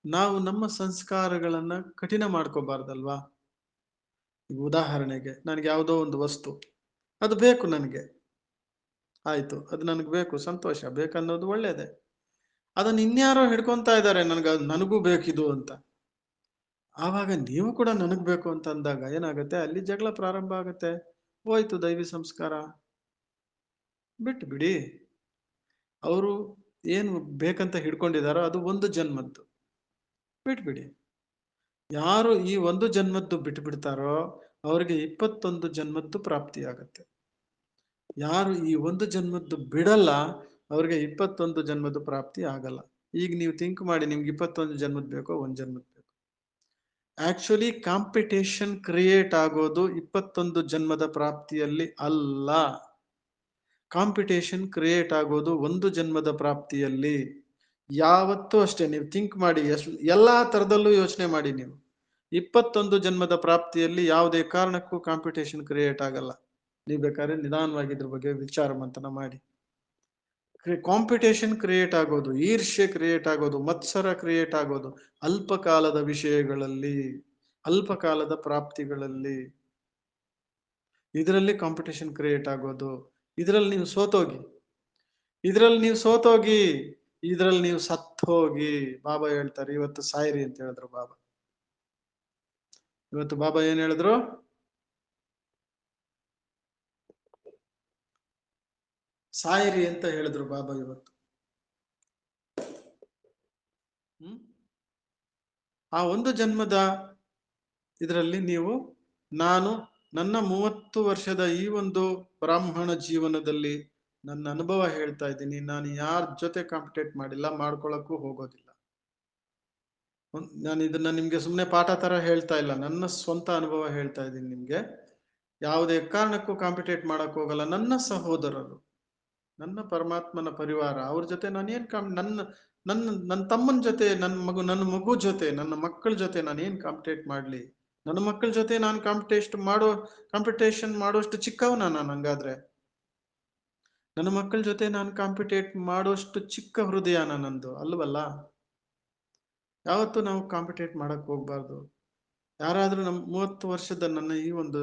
ನಾವು ನಮ್ಮ ಸಂಸ್ಕಾರಗಳನ್ನ ಕಠಿಣ ಮಾಡ್ಕೋಬಾರ್ದಲ್ವಾ? ಈಗ ಉದಾಹರಣೆಗೆ ನನಗೆ ಯಾವುದೋ ಒಂದು ವಸ್ತು, ಅದು ಬೇಕು ನನಗೆ, ಆಯ್ತು, ಅದು ನನಗೆ ಬೇಕು, ಸಂತೋಷ, ಬೇಕನ್ನೋದು ಒಳ್ಳೇದೆ. ಅದನ್ನ ಇನ್ಯಾರೋ ಹಿಡ್ಕೊಂತಾ ಇದ್ದಾರೆ, ನನಗೂ ಬೇಕಿದು ಅಂತ. ಆವಾಗ ನೀವು ಕೂಡ ನನಗ್ ಬೇಕು ಅಂತ ಅಂದಾಗ ಏನಾಗುತ್ತೆ, ಅಲ್ಲಿ ಜಗಳ ಪ್ರಾರಂಭ ಆಗುತ್ತೆ. ಹೋಯ್ತು ದೈವಿ ಸಂಸ್ಕಾರ. ಬಿಟ್ಟು ಬಿಡಿ. ಅವರು ಏನು ಬೇಕಂತ ಹಿಡ್ಕೊಂಡಿದಾರೋ ಅದು ಒಂದು ಜನ್ಮದ್ದು, ಬಿಟ್ಬಿಡಿ. ಯಾರು ಈ ಒಂದು ಜನ್ಮದ್ದು ಬಿಟ್ಟು ಬಿಡ್ತಾರೋ ಅವ್ರಿಗೆ 21 ಜನ್ಮದ್ದು ಪ್ರಾಪ್ತಿ ಆಗತ್ತೆ. ಯಾರು ಈ ಒಂದು ಜನ್ಮದ್ದು ಬಿಡಲ್ಲ ಅವ್ರಿಗೆ 21 ಜನ್ಮದ್ದು ಪ್ರಾಪ್ತಿ ಆಗಲ್ಲ. ಈಗ ನೀವು ಥಿಂಕ್ ಮಾಡಿ, ನಿಮ್ಗೆ 21 ಜನ್ಮದ್ ಬೇಕೋ ಒಂದ್ ಜನ್ಮದ್ ಬೇಕೋ? ಆಕ್ಚುಲಿ ಕಾಂಪಿಟೇಷನ್ ಕ್ರಿಯೇಟ್ ಆಗೋದು 21 ಜನ್ಮದ ಪ್ರಾಪ್ತಿಯಲ್ಲಿ ಅಲ್ಲ. ಕಾಂಪಿಟೇಷನ್ ಕ್ರಿಯೇಟ್ ಆಗೋದು ಒಂದು ಜನ್ಮದ ಪ್ರಾಪ್ತಿಯಲ್ಲಿ. ಯಾವತ್ತೂ ಅಷ್ಟೇ, ನೀವು ಥಿಂಕ್ ಮಾಡಿ, ಎಲ್ಲಾ ತರದಲ್ಲೂ ಯೋಚನೆ ಮಾಡಿ. ನೀವು 21 ಜನ್ಮದ ಪ್ರಾಪ್ತಿಯಲ್ಲಿ ಯಾವುದೇ ಕಾರಣಕ್ಕೂ ಕಾಂಪಿಟೇಷನ್ ಕ್ರಿಯೇಟ್ ಆಗಲ್ಲ. ನೀವು ಬೇಕಾದ್ರೆ ನಿಧಾನವಾಗಿ ಇದ್ರ ಬಗ್ಗೆ ವಿಚಾರ ಮಂಥನ ಮಾಡಿ. ಕಾಂಪಿಟೇಷನ್ ಕ್ರಿಯೇಟ್ ಆಗೋದು, ಈರ್ಷ್ಯೆ ಕ್ರಿಯೇಟ್ ಆಗೋದು, ಮತ್ಸರ ಕ್ರಿಯೇಟ್ ಆಗೋದು ಅಲ್ಪಕಾಲದ ವಿಷಯಗಳಲ್ಲಿ, ಅಲ್ಪಕಾಲದ ಪ್ರಾಪ್ತಿಗಳಲ್ಲಿ. ಇದರಲ್ಲಿ ಕಾಂಪಿಟೇಷನ್ ಕ್ರಿಯೇಟ್ ಆಗೋದು. ಇದರಲ್ಲಿ ನೀವು ಸೋತೋಗಿ, ಇದರಲ್ಲಿ ನೀವು ಸೋತೋಗಿ, ಇದರಲ್ಲಿ ನೀವು ಸತ್ತೋಗಿ. ಬಾಬಾ ಹೇಳ್ತಾರೆ, ಇವತ್ತು ಸಾಯಿರಿ ಅಂತ ಹೇಳಿದ್ರು ಬಾಬಾ. ಇವತ್ತು ಬಾಬಾ ಏನ್ ಹೇಳಿದ್ರು? ಸಾಯಿರಿ ಅಂತ ಹೇಳಿದ್ರು ಬಾಬಾ ಇವತ್ತು. ಆ ಒಂದು ಜನ್ಮದ ಇದರಲ್ಲಿ ನೀವು, ನಾನು ನನ್ನ 30 ವರ್ಷದ ಈ ಒಂದು ಬ್ರಾಹ್ಮಣ ಜೀವನದಲ್ಲಿ ನನ್ನ ಅನುಭವ ಹೇಳ್ತಾ ಇದ್ದೀನಿ. ನಾನು ಯಾರ ಜೊತೆ ಕಾಂಪಿಟೇಟ್ ಮಾಡಿಲ್ಲ, ಮಾಡ್ಕೊಳಕ್ಕೂ ಹೋಗೋದಿಲ್ಲ. ನಾನು ಇದನ್ನ ನಿಮ್ಗೆ ಸುಮ್ಮನೆ ಪಾಠ ತರ ಹೇಳ್ತಾ ಇಲ್ಲ, ನನ್ನ ಸ್ವಂತ ಅನುಭವ ಹೇಳ್ತಾ ಇದ್ದೀನಿ ನಿಮ್ಗೆ. ಯಾವುದೇ ಕಾರಣಕ್ಕೂ ಕಾಂಪಿಟೇಟ್ ಮಾಡಕ್ ಹೋಗಲ್ಲ. ನನ್ನ ಸಹೋದರರು, ನನ್ನ ಪರಮಾತ್ಮನ ಪರಿವಾರ, ಅವ್ರ ಜೊತೆ ನಾನೇನ್ ನನ್ನ ನನ್ನ ನನ್ನ ತಮ್ಮನ ಜೊತೆ, ನನ್ನ ಮಗು ಜೊತೆ, ನನ್ನ ಮಕ್ಕಳ ಜೊತೆ ನಾನೇನ್ ಕಾಂಪಿಟೇಟ್ ಮಾಡ್ಲಿ? ನನ್ನ ಮಕ್ಕಳ ಜೊತೆ ನಾನು ಕಾಂಪಿಟೇಷನ್ ಮಾಡೋಷ್ಟು ಚಿಕ್ಕವನ ನಾನು? ಹಂಗಾದ್ರೆ ನನ್ನ ಮಕ್ಕಳ ಜೊತೆ ನಾನು ಕಾಂಪಿಟೇಟ್ ಮಾಡೋಷ್ಟು ಚಿಕ್ಕ ಹೃದಯನ ನಂದು ಅಲ್ವಲ್ಲ? ಯಾವತ್ತೂ ನಾವು ಕಾಂಪಿಟೇಟ್ ಮಾಡಕ್ ಹೋಗ್ಬಾರ್ದು. ಯಾರಾದ್ರೂ 30 ವರ್ಷದ ನನ್ನ ಈ ಒಂದು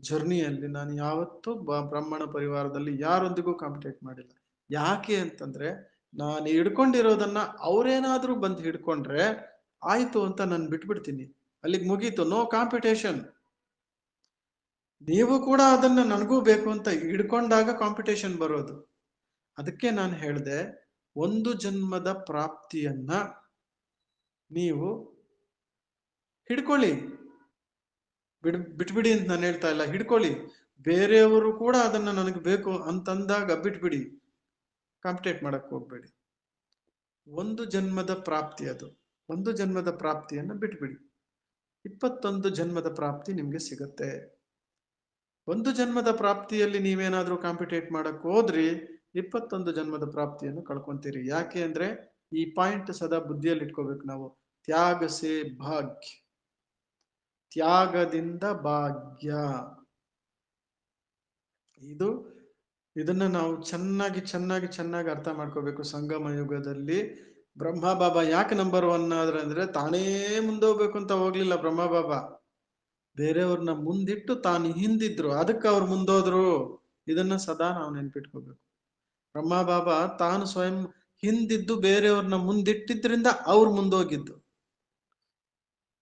ಜರ್ನಿಯಲ್ಲಿ ನಾನು ಯಾವತ್ತೂ ಬ್ರಾಹ್ಮಣ ಪರಿವಾರದಲ್ಲಿ ಯಾರೊಂದಿಗೂ ಕಾಂಪಿಟೇಟ್ ಮಾಡಿಲ್ಲ. ಯಾಕೆ ಅಂತಂದ್ರೆ, ನಾನು ಹಿಡ್ಕೊಂಡಿರೋದನ್ನ ಅವ್ರೇನಾದ್ರೂ ಬಂದು ಹಿಡ್ಕೊಂಡ್ರೆ ಆಯ್ತು ಅಂತ ನಾನು ಬಿಟ್ಬಿಡ್ತೀನಿ, ಅಲ್ಲಿಗೆ ಮುಗೀತು. No competition. ನೀವು ಕೂಡ ಅದನ್ನ ನನಗೂ ಬೇಕು ಅಂತ ಹಿಡ್ಕೊಂಡಾಗ ಕಾಂಪಿಟೇಷನ್ ಬರೋದು. ಅದಕ್ಕೆ ನಾನು ಹೇಳಿದೆ, ಒಂದು ಜನ್ಮದ ಪ್ರಾಪ್ತಿಯನ್ನ ನೀವು ಹಿಡ್ಕೊಳ್ಳಿ. ಬಿಟ್ಬಿಡಿ ಅಂತ ನಾನು ಹೇಳ್ತಾ ಇಲ್ಲ, ಹಿಡ್ಕೊಳ್ಳಿ. ಬೇರೆಯವರು ಕೂಡ ಅದನ್ನ ನನಗೆ ಬೇಕು ಅಂತಂದಾಗ ಬಿಟ್ಬಿಡಿ, ಕಾಂಪಿಟೇಟ್ ಮಾಡಕ್ ಹೋಗ್ಬೇಡಿ. ಒಂದು ಜನ್ಮದ ಪ್ರಾಪ್ತಿ ಅದು. ಒಂದು ಜನ್ಮದ ಪ್ರಾಪ್ತಿಯನ್ನ ಬಿಟ್ಬಿಡಿ, 21 ಜನ್ಮದ ಪ್ರಾಪ್ತಿ ನಿಮ್ಗೆ ಸಿಗತ್ತೆ. ಒಂದು ಜನ್ಮದ ಪ್ರಾಪ್ತಿಯಲ್ಲಿ ನೀವೇನಾದ್ರೂ ಕಾಂಪಿಟೇಟ್ ಮಾಡಕ್ ಹೋದ್ರಿ 21 ಜನ್ಮದ ಪ್ರಾಪ್ತಿಯನ್ನು ಕಳ್ಕೊಂತೀರಿ. ಯಾಕೆ ಅಂದ್ರೆ, ಈ ಪಾಯಿಂಟ್ ಸದಾ ಬುದ್ಧಿಯಲ್ಲಿ ಇಟ್ಕೋಬೇಕು ನಾವು. ತ್ಯಾಗ ಸೇ ಭಾಗ್ಯ, ತ್ಯಾಗದಿಂದ ಭಾಗ್ಯ. ಇದನ್ನ ನಾವು ಚೆನ್ನಾಗಿ ಚೆನ್ನಾಗಿ ಚೆನ್ನಾಗಿ ಅರ್ಥ ಮಾಡ್ಕೋಬೇಕು. ಸಂಗಮ ಯುಗದಲ್ಲಿ ಬ್ರಹ್ಮ ಬಾಬಾ ಯಾಕೆ ನಂಬರ್ 1 ಆದ್ರೆ ಅಂದ್ರೆ, ತಾನೇ ಮುಂದೆ ಹೋಗ್ಬೇಕು ಅಂತ ಹೋಗ್ಲಿಲ್ಲ ಬ್ರಹ್ಮ ಬಾಬಾ. ಬೇರೆಯವ್ರನ್ನ ಮುಂದಿಟ್ಟು ತಾನು ಹಿಂದಿದ್ರು, ಅದಕ್ಕೆ ಅವ್ರು ಮುಂದೋದ್ರು. ಇದನ್ನ ಸದಾ ನಾವು ನೆನ್ಪಿಟ್ಕೋಬೇಕು. ಬ್ರಹ್ಮ ಬಾಬಾ ತಾನು ಸ್ವಯಂ ಹಿಂದಿದ್ದು ಬೇರೆಯವ್ರನ್ನ ಮುಂದಿಟ್ಟಿದ್ರಿಂದ ಅವ್ರು ಮುಂದೋಗಿದ್ದು.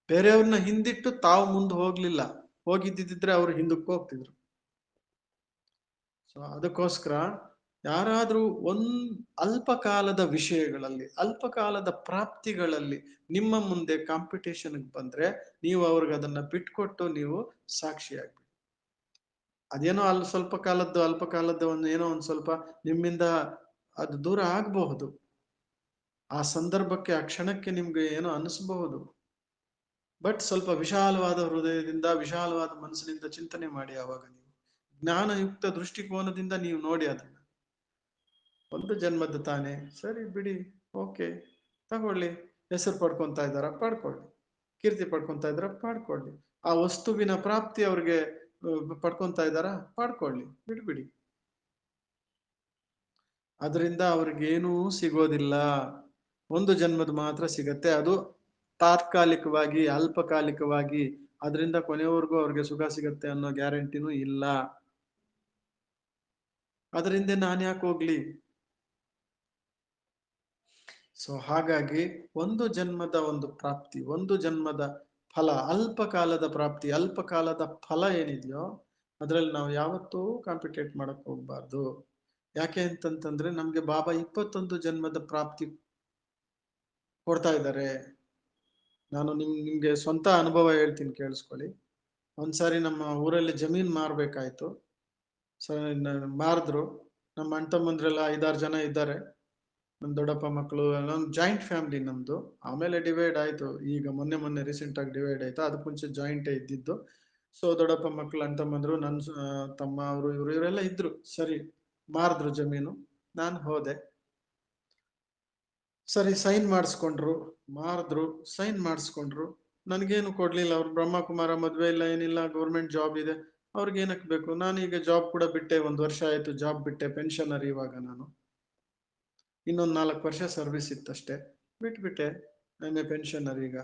ಬೇರೆಯವ್ರನ್ನ ಹಿಂದಿಟ್ಟು ತಾವು ಮುಂದೆ ಹೋಗ್ಲಿಲ್ಲ. ಹೋಗಿದ್ದಿದ್ರೆ ಅವ್ರು ಹಿಂದಕ್ಕೆ ಹೋಗ್ತಿದ್ರು. ಸೊ ಅದಕ್ಕೋಸ್ಕರ ಯಾರಾದ್ರೂ ಅಲ್ಪಕಾಲದ ವಿಷಯಗಳಲ್ಲಿ, ಅಲ್ಪಕಾಲದ ಪ್ರಾಪ್ತಿಗಳಲ್ಲಿ ನಿಮ್ಮ ಮುಂದೆ ಕಾಂಪಿಟೇಷನ್ ಬಂದ್ರೆ, ನೀವು ಅವ್ರಿಗೆ ಅದನ್ನ ಬಿಟ್ಕೊಟ್ಟು ನೀವು ಸಾಕ್ಷಿಯಾಗ್ಬಿಡಿ. ಅದೇನೋ ಸ್ವಲ್ಪ ಕಾಲದ್ದು, ಅಲ್ಪಕಾಲದ್ದು ಏನೋ ಒಂದ್ ಸ್ವಲ್ಪ ನಿಮ್ಮಿಂದ ಅದು ದೂರ ಆಗಬಹುದು. ಆ ಸಂದರ್ಭಕ್ಕೆ, ಆ ಕ್ಷಣಕ್ಕೆ ನಿಮ್ಗೆ ಏನೋ ಅನಿಸಬಹುದು. ಬಟ್ ಸ್ವಲ್ಪ ವಿಶಾಲವಾದ ಹೃದಯದಿಂದ, ವಿಶಾಲವಾದ ಮನಸ್ಸಿನಿಂದ ಚಿಂತನೆ ಮಾಡಿ. ಆವಾಗ ನೀವು ಜ್ಞಾನಯುಕ್ತ ದೃಷ್ಟಿಕೋನದಿಂದ ನೀವು ನೋಡಿ ಅದನ್ನ. ಒಂದು ಜನ್ಮದ ತಾನೆ, ಸರಿ ಬಿಡಿ, ಓಕೆ, ತಗೊಳ್ಳಿ. ಹೆಸರು ಪಡ್ಕೊಂತ ಇದ್ದಾರ, ಪಡ್ಕೊಳ್ಳಿ. ಕೀರ್ತಿ ಪಡ್ಕೊಂತ ಇದ್ದಾರ, ಪಡ್ಕೊಳ್ಳಿ. ಆ ವಸ್ತುವಿನ ಪ್ರಾಪ್ತಿ ಅವ್ರಿಗೆ ಪಡ್ಕೊಂತ ಇದ್ದಾರ, ಪಡ್ಕೊಳ್ಳಿ, ಬಿಡ್ಬಿಡಿ. ಅದರಿಂದ ಅವ್ರಿಗೇನೂ ಸಿಗೋದಿಲ್ಲ. ಒಂದು ಜನ್ಮದ ಮಾತ್ರ ಸಿಗತ್ತೆ. ಅದು ತಾತ್ಕಾಲಿಕವಾಗಿ, ಅಲ್ಪಕಾಲಿಕವಾಗಿ. ಅದರಿಂದ ಕೊನೆಯವರೆಗೂ ಅವ್ರಿಗೆ ಸುಖ ಸಿಗತ್ತೆ ಅನ್ನೋ ಗ್ಯಾರಂಟಿನೂ ಇಲ್ಲ. ಅದರಿಂದ ನಾನು ಯಾಕೆ ಹೋಗ್ಲಿ? ಸೊ ಹಾಗಾಗಿ ಒಂದು ಜನ್ಮದ ಒಂದು ಪ್ರಾಪ್ತಿ, ಒಂದು ಜನ್ಮದ ಫಲ, ಅಲ್ಪ ಕಾಲದ ಪ್ರಾಪ್ತಿ, ಅಲ್ಪ ಕಾಲದ ಫಲ ಏನಿದೆಯೋ ಅದ್ರಲ್ಲಿ ನಾವು ಯಾವತ್ತೂ ಕಾಂಪಿಟೇಟ್ ಮಾಡಕ್ ಹೋಗ್ಬಾರ್ದು. ಯಾಕೆ ಅಂತಂತಂದ್ರೆ ನಮ್ಗೆ ಬಾಬಾ 21 ಜನ್ಮದ ಪ್ರಾಪ್ತಿ ಕೊಡ್ತಾ ಇದ್ದಾರೆ. ನಾನು ನಿಮ್ಗೆ ಸ್ವಂತ ಅನುಭವ ಹೇಳ್ತೀನಿ, ಕೇಳಿಸ್ಕೊಳ್ಳಿ. ಒಂದ್ಸಾರಿ ನಮ್ಮ ಊರಲ್ಲಿ ಜಮೀನ್ ಮಾರ್ಬೇಕಾಯ್ತು. ಮಾರಿದ್ರು. ನಮ್ಮ ಅಣ್ಣ ತಮ್ಮಂದ್ರೆಲ್ಲ 5-6 ಜನ ಇದ್ದಾರೆ. ನಮ್ಮ ದೊಡ್ಡಪ್ಪ ಮಕ್ಕಳು, ನಮ್ಮ ಜಾಯಿಂಟ್ ಫ್ಯಾಮಿಲಿ ನಮ್ದು. ಆಮೇಲೆ ಡಿವೈಡ್ ಆಯ್ತು. ಈಗ ಮೊನ್ನೆ ರೀಸೆಂಟ್ ಆಗಿ ಡಿವೈಡ್ ಆಯ್ತು. ಅದಕ್ಕೆ ಮುಂಚೆ ಜಾಯಿಂಟೇ ಇದ್ದಿದ್ದು. ಸೊ ದೊಡ್ಡಪ್ಪ ಮಕ್ಕಳು, ಅಣ್ಣ ತಮ್ಮಂದ್ರು, ನನ್ನ ತಮ್ಮ, ಅವರು ಇವರೆಲ್ಲ ಇದ್ರು. ಸರಿ, ಮಾರಿದ್ರು ಜಮೀನು. ನಾನು ಹೋದೆ. ಸರಿ, ಸೈನ್ ಮಾಡಿಸ್ಕೊಂಡ್ರು, ಮಾರಿದ್ರು, ಸೈನ್ ಮಾಡಿಸ್ಕೊಂಡ್ರು. ನನಗೇನು ಕೊಡ್ಲಿಲ್ಲ. ಅವ್ರು ಬ್ರಹ್ಮಕುಮಾರ, ಮದ್ವೆ ಇಲ್ಲ, ಏನಿಲ್ಲ, ಗೌರ್ಮೆಂಟ್ ಜಾಬ್ ಇದೆ. ಅವ್ರಿಗೆ ಏನಕ್ಕೆ ಬೇಕು? ನಾನೀಗ ಜಾಬ್ ಕೂಡ ಬಿಟ್ಟೆ, 1 ವರ್ಷ ಆಯ್ತು ಜಾಬ್ ಬಿಟ್ಟೆ, ಪೆನ್ಷನರ್ ಇವಾಗ ನಾನು. ಇನ್ನೊಂದು 4 ವರ್ಷ ಸರ್ವಿಸ್ ಇತ್ತಷ್ಟೇ, ಬಿಟ್ಬಿಟ್ಟೆ. ನಾನೇ ಪೆನ್ಷನರ್ ಈಗ,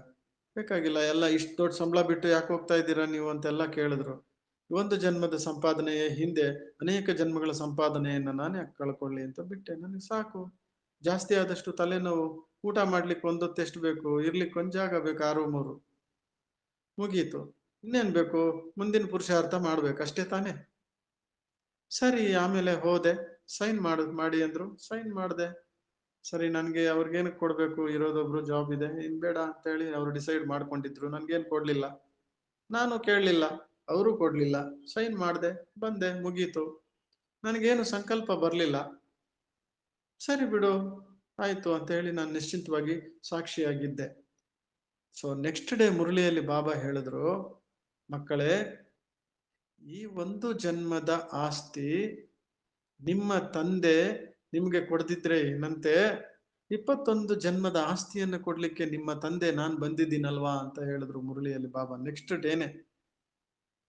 ಬೇಕಾಗಿಲ್ಲ. ಎಲ್ಲ ಇಷ್ಟು ದೊಡ್ಡ ಸಂಬಳ ಬಿಟ್ಟು ಯಾಕೆ ಹೋಗ್ತಾ ಇದ್ದೀರಾ ನೀವು ಅಂತೆಲ್ಲ ಕೇಳಿದ್ರು. ಒಂದು ಜನ್ಮದ ಸಂಪಾದನೆಯ ಹಿಂದೆ ಅನೇಕ ಜನ್ಮಗಳ ಸಂಪಾದನೆಯನ್ನ ನಾನು ಯಾಕೆ ಕಳ್ಕೊಳ್ಳಿ ಅಂತ ಬಿಟ್ಟೆ. ನನಗೆ ಸಾಕು. ಜಾಸ್ತಿ ಆದಷ್ಟು ತಲೆನೋವು. ಊಟ ಮಾಡ್ಲಿಕ್ಕೆ ಒಂದೊತ್ತು ಎಷ್ಟು ಬೇಕು? ಇರ್ಲಿಕ್ಕೆ ಒಂದ್ ಜಾಗ ಬೇಕು, 6 ಮುಗೀತು. ಇನ್ನೇನ್ ಬೇಕು? ಮುಂದಿನ ಪುರುಷಾರ್ಥ ಮಾಡ್ಬೇಕು, ಅಷ್ಟೇ ತಾನೇ. ಸರಿ, ಆಮೇಲೆ ಹೋದೆ. ಸೈನ್ ಮಾಡಿ ಅಂದ್ರು, ಸೈನ್ ಮಾಡಿದೆ. ಸರಿ, ನನ್ಗೆ ಅವ್ರಿಗೇನಕ್ಕೆ ಕೊಡ್ಬೇಕು? ಇರೋದೊಬ್ರು ಜಾಬ್ ಇದೆ, ಇನ್ ಬೇಡ ಅಂತ ಹೇಳಿ ಅವ್ರು ಡಿಸೈಡ್ ಮಾಡ್ಕೊಂಡಿದ್ರು. ನನ್ಗೇನ್ ಕೊಡ್ಲಿಲ್ಲ, ನಾನು ಕೇಳಲಿಲ್ಲ, ಅವರು ಕೊಡ್ಲಿಲ್ಲ. ಸೈನ್ ಮಾಡಿದೆ, ಬಂದೆ, ಮುಗೀತು. ನನಗೇನು ಸಂಕಲ್ಪ ಬರ್ಲಿಲ್ಲ. ಸರಿ ಬಿಡು, ಆಯ್ತು ಅಂತ ಹೇಳಿ ನಾನು ನಿಶ್ಚಿಂತವಾಗಿ ಸಾಕ್ಷಿಯಾಗಿದ್ದೆ. ಸೊ ನೆಕ್ಸ್ಟ್ ಡೇ ಮುರಳಿಯಲ್ಲಿ ಬಾಬಾ ಹೇಳಿದ್ರು, ಮಕ್ಕಳೇ, ಈ ಒಂದು ಜನ್ಮದ ಆಸ್ತಿ ನಿಮ್ಮ ತಂದೆ ನಿಮ್ಗೆ ಕೊಡ್ದಿದ್ರೆ ಏನಂತೆ, 21 ಜನ್ಮದ ಆಸ್ತಿಯನ್ನು ಕೊಡ್ಲಿಕ್ಕೆ ನಿಮ್ಮ ತಂದೆ ನಾನ್ ಬಂದಿದ್ದೀನಲ್ವಾ ಅಂತ ಹೇಳಿದ್ರು ಮುರಳಿಯಲ್ಲಿ ಬಾಬಾ. ನೆಕ್ಸ್ಟ್ ಡೇನೆ